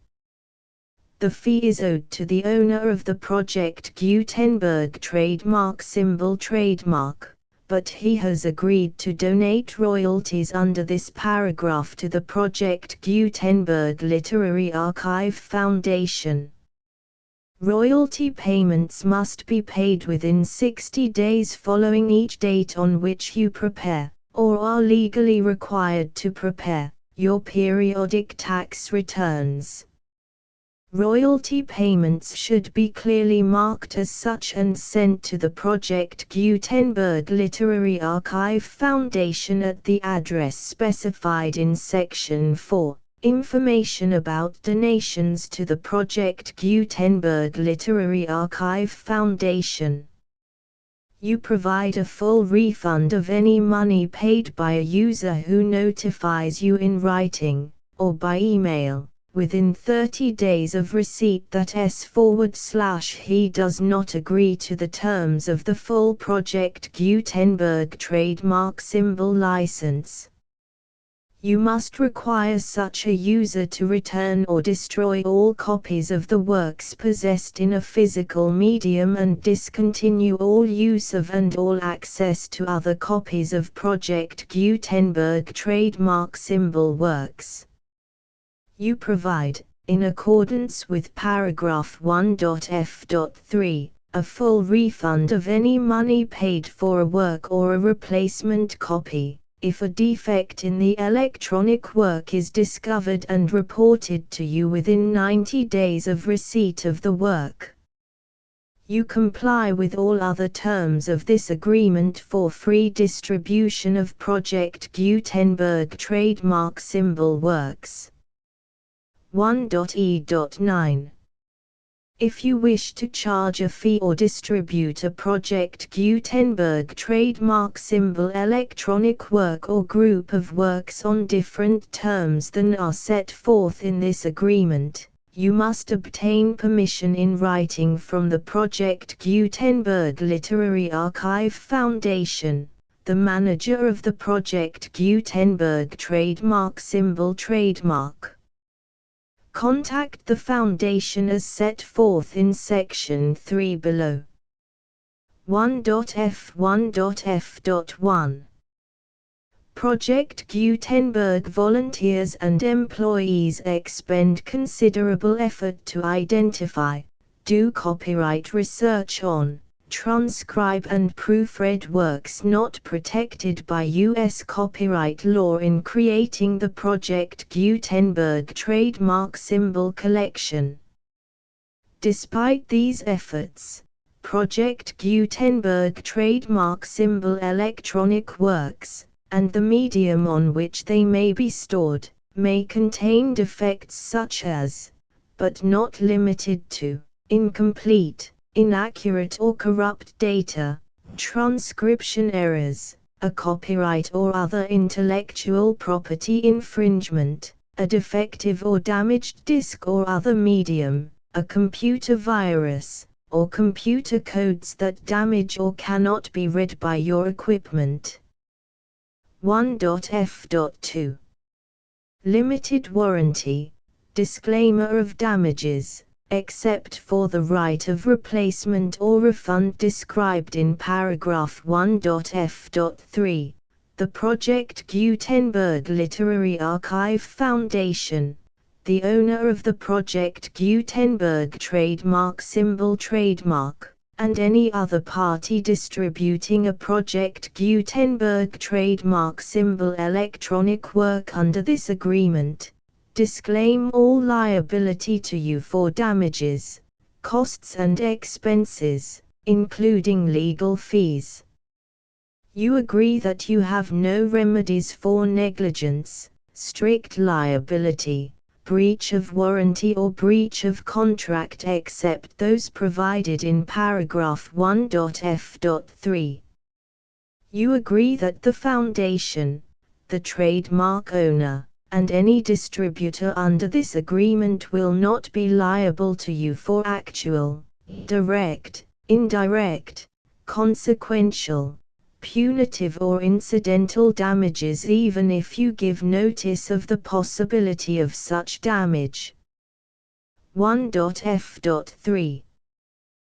The fee is owed to the owner of the Project Gutenberg trademark symbol trademark, but he has agreed to donate royalties under this paragraph to the Project Gutenberg Literary Archive Foundation. Royalty payments must be paid within 60 days following each date on which you prepare, or are legally required to prepare, your periodic tax returns. Royalty payments should be clearly marked as such and sent to the Project Gutenberg Literary Archive Foundation at the address specified in Section 4, Information about donations to the Project Gutenberg Literary Archive Foundation. You provide a full refund of any money paid by a user who notifies you in writing, or by email, within 30 days of receipt that he does not agree to the terms of the full Project Gutenberg trademark symbol license. You must require such a user to return or destroy all copies of the works possessed in a physical medium and discontinue all use of and all access to other copies of Project Gutenberg trademark symbol works. You provide, in accordance with paragraph 1.f.3, a full refund of any money paid for a work or a replacement copy, if a defect in the electronic work is discovered and reported to you within 90 days of receipt of the work. You comply with all other terms of this agreement for free distribution of Project Gutenberg trademark symbol works. 1.e.9. If you wish to charge a fee or distribute a Project Gutenberg trademark symbol electronic work or group of works on different terms than are set forth in this agreement, you must obtain permission in writing from the Project Gutenberg Literary Archive Foundation, the manager of the Project Gutenberg trademark symbol trademark. Contact the Foundation as set forth in Section 3 below. 1.f1.f.1 Project Gutenberg volunteers and employees expend considerable effort to identify, do copyright research on, transcribe and proofread works not protected by U.S. copyright law in creating the Project Gutenberg trademark symbol collection. Despite these efforts, Project Gutenberg trademark symbol electronic works, and the medium on which they may be stored, may contain defects such as, but not limited to, incomplete, inaccurate or corrupt data, transcription errors, a copyright or other intellectual property infringement, a defective or damaged disk or other medium, a computer virus, or computer codes that damage or cannot be read by your equipment. 1.f.2 Limited warranty, disclaimer of damages, except for the right of replacement or refund described in paragraph 1.f.3, the Project Gutenberg Literary Archive Foundation, the owner of the Project Gutenberg trademark symbol trademark, and any other party distributing a Project Gutenberg trademark symbol electronic work under this agreement, disclaim all liability to you for damages, costs and expenses, including legal fees. You agree that you have no remedies for negligence, strict liability, breach of warranty or breach of contract except those provided in paragraph 1.f.3. You agree that the Foundation, the trademark owner, and any distributor under this agreement will not be liable to you for actual, direct, indirect, consequential, punitive or incidental damages even if you give notice of the possibility of such damage. 1.f.3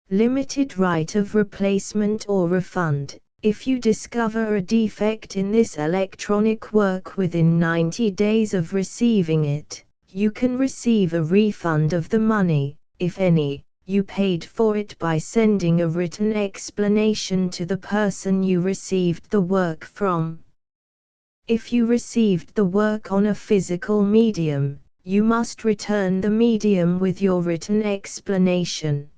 Limited right of replacement or refund. If you discover a defect in this electronic work within 90 days of receiving it, you can receive a refund of the money, if any, you paid for it by sending a written explanation to the person you received the work from. If you received the work on a physical medium, you must return the medium with your written explanation.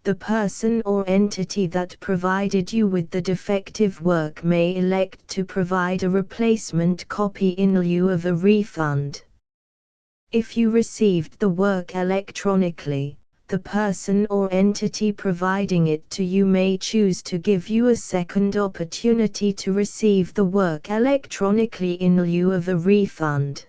The person or entity that provided you with the defective work may elect to provide a replacement copy in lieu of a refund. If you received the work electronically, the person or entity providing it to you may choose to give you a second opportunity to receive the work electronically in lieu of a refund.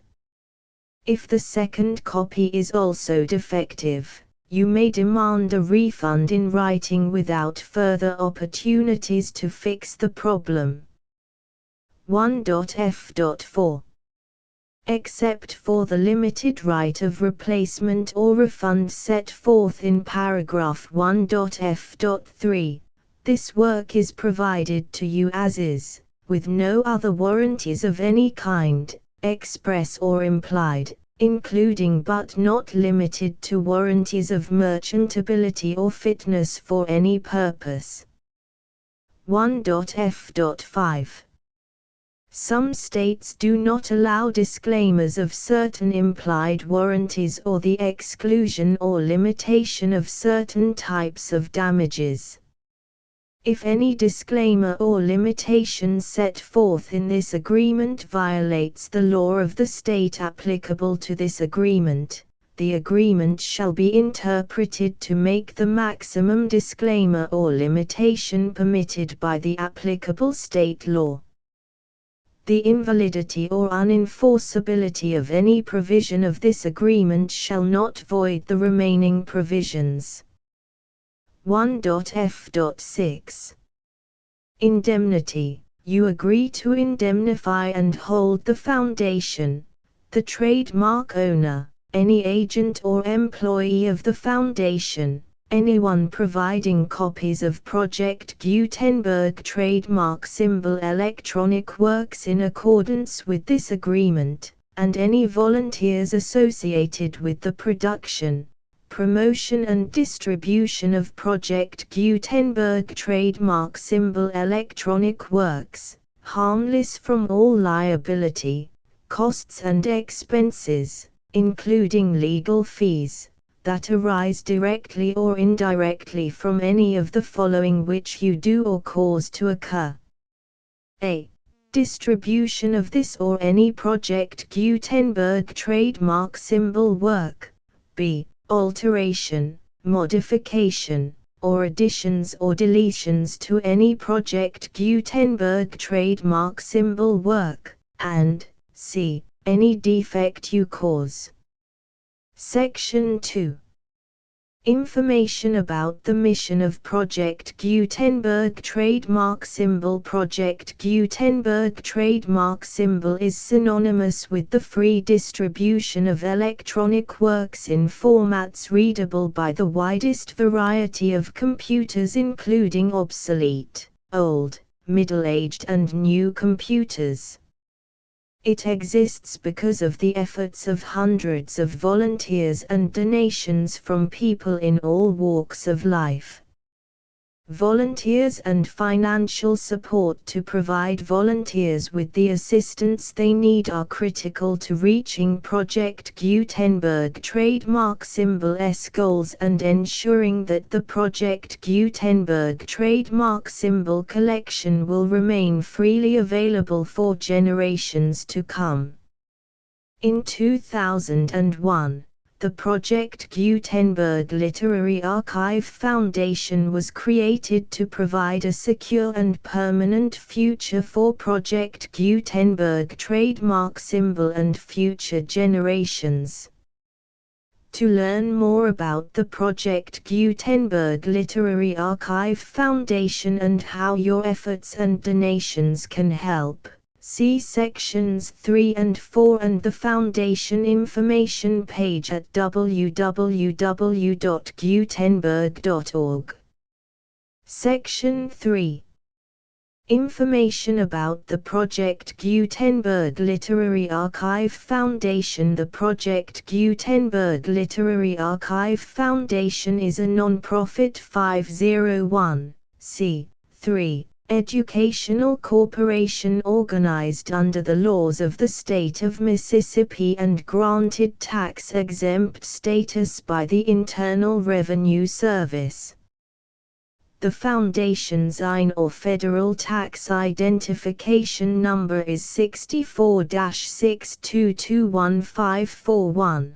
If the second copy is also defective, you may demand a refund in writing without further opportunities to fix the problem. 1.f.4 Except for the limited right of replacement or refund set forth in paragraph 1.f.3, this work is provided to you as is, with no other warranties of any kind, express or implied, including but not limited to warranties of merchantability or fitness for any purpose. 1.f.5 Some states do not allow disclaimers of certain implied warranties or the exclusion or limitation of certain types of damages. If any disclaimer or limitation set forth in this agreement violates the law of the state applicable to this agreement, the agreement shall be interpreted to make the maximum disclaimer or limitation permitted by the applicable state law. The invalidity or unenforceability of any provision of this agreement shall not void the remaining provisions. 1.f.6 Indemnity. You agree to indemnify and hold the Foundation, the trademark owner, any agent or employee of the Foundation, anyone providing copies of Project Gutenberg trademark symbol electronic works in accordance with this agreement, and any volunteers associated with the production, promotion and distribution of Project Gutenberg trademark symbol electronic works, harmless from all liability, costs and expenses, including legal fees, that arise directly or indirectly from any of the following which you do or cause to occur. A. Distribution of this or any Project Gutenberg trademark symbol work. B. Alteration, modification, or additions or deletions to any Project Gutenberg trademark symbol work, and C. Any defect you cause. Section 2. Information about the mission of Project Gutenberg trademark symbol. Project Gutenberg trademark symbol is synonymous with the free distribution of electronic works in formats readable by the widest variety of computers, including obsolete, old, middle-aged and new computers. It exists because of the efforts of hundreds of volunteers and donations from people in all walks of life. Volunteers and financial support to provide volunteers with the assistance they need are critical to reaching Project Gutenberg trademark symbol's goals and ensuring that the Project Gutenberg trademark symbol collection will remain freely available for generations to come. In 2001, the Project Gutenberg Literary Archive Foundation was created to provide a secure and permanent future for Project Gutenberg trademark symbol and future generations. To learn more about the Project Gutenberg Literary Archive Foundation and how your efforts and donations can help, see sections 3 and 4 and the Foundation information page at www.gutenberg.org. Section 3. Information about the Project Gutenberg Literary Archive Foundation. The Project Gutenberg Literary Archive Foundation is a non-profit 501(c)(3) educational corporation organized under the laws of the state of Mississippi and granted tax-exempt status by the Internal Revenue Service. The Foundation's EIN or Federal Tax Identification Number is 64-6221541.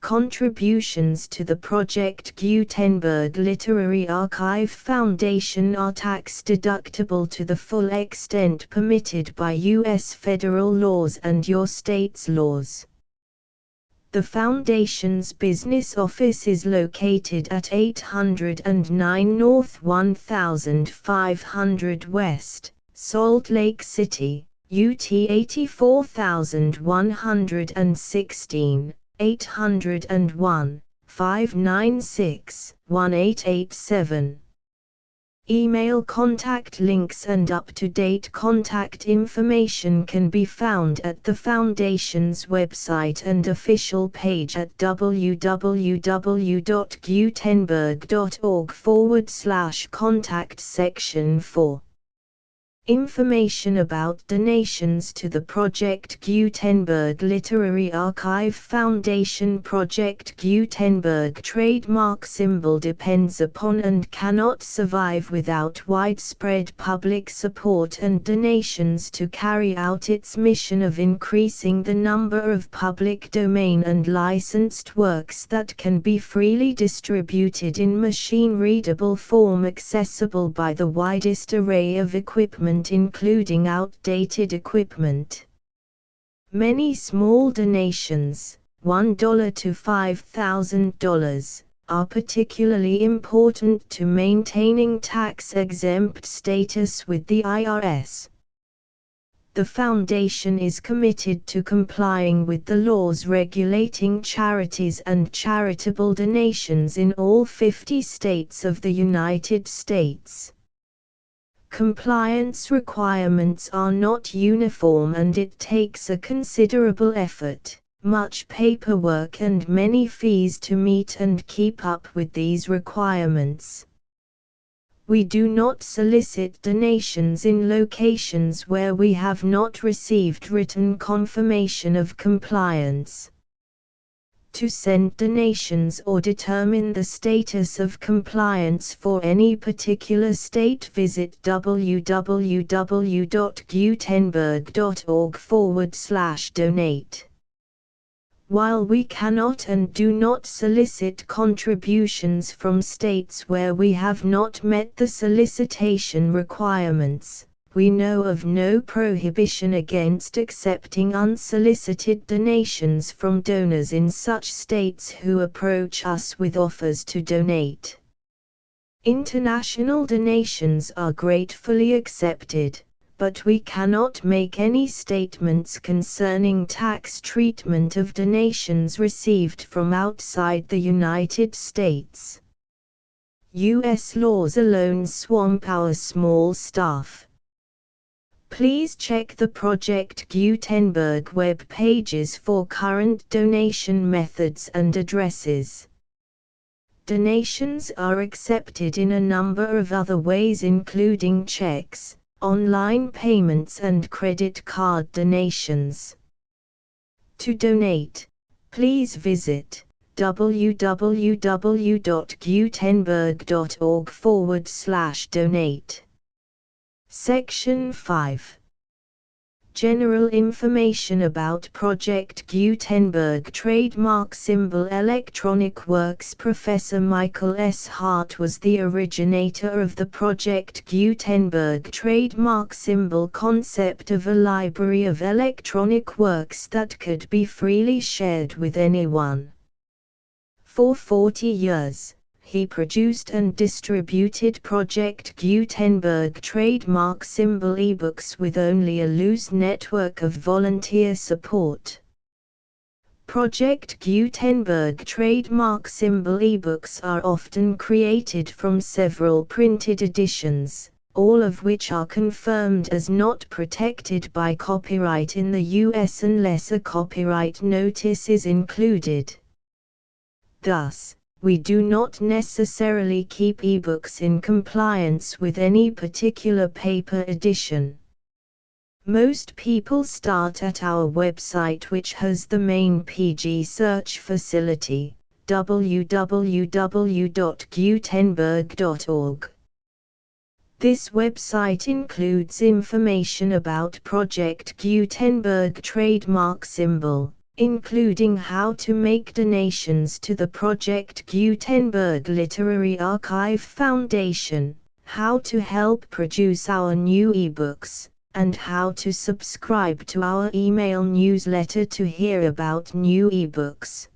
Contributions to the Project Gutenberg Literary Archive Foundation are tax-deductible to the full extent permitted by U.S. federal laws and your state's laws. The Foundation's business office is located at 809 North 1500 West, Salt Lake City, UT 84116. 801-596-1887. Email contact links and up-to-date contact information can be found at the Foundation's website and official page at www.gutenberg.org/contact section 4. Information about donations to the Project Gutenberg Literary Archive Foundation. Project Gutenberg trademark symbol depends upon and cannot survive without widespread public support and donations to carry out its mission of increasing the number of public domain and licensed works that can be freely distributed in machine-readable form accessible by the widest array of equipment, including outdated equipment. Many small donations, $1 to $5,000, are particularly important to maintaining tax-exempt status with the IRS. The Foundation is committed to complying with the laws regulating charities and charitable donations in all 50 states of the United States. Compliance requirements are not uniform and it takes a considerable effort, much paperwork and many fees to meet and keep up with these requirements. We do not solicit donations in locations where we have not received written confirmation of compliance. To send donations or determine the status of compliance for any particular state, visit www.gutenberg.org/donate. While we cannot and do not solicit contributions from states where we have not met the solicitation requirements, we know of no prohibition against accepting unsolicited donations from donors in such states who approach us with offers to donate. International donations are gratefully accepted, but we cannot make any statements concerning tax treatment of donations received from outside the United States. U.S. laws alone swamp our small staff. Please check the Project Gutenberg web pages for current donation methods and addresses. Donations are accepted in a number of other ways, including checks, online payments and credit card donations. To donate, please visit www.gutenberg.org/donate. Section 5. General information about Project Gutenberg Trademark Symbol Electronic Works. Professor Michael S. Hart was the originator of the Project Gutenberg trademark symbol concept of a library of electronic works that could be freely shared with anyone. For 40 years, he produced and distributed Project Gutenberg trademark symbol ebooks with only a loose network of volunteer support. Project Gutenberg trademark symbol ebooks are often created from several printed editions, all of which are confirmed as not protected by copyright in the US unless a copyright notice is included. Thus, we do not necessarily keep ebooks in compliance with any particular paper edition. Most people start at our website, which has the main PG search facility, www.gutenberg.org. This website includes information about Project Gutenberg trademark symbol, including how to make donations to the Project Gutenberg Literary Archive Foundation, how to help produce our new ebooks, and how to subscribe to our email newsletter to hear about new ebooks.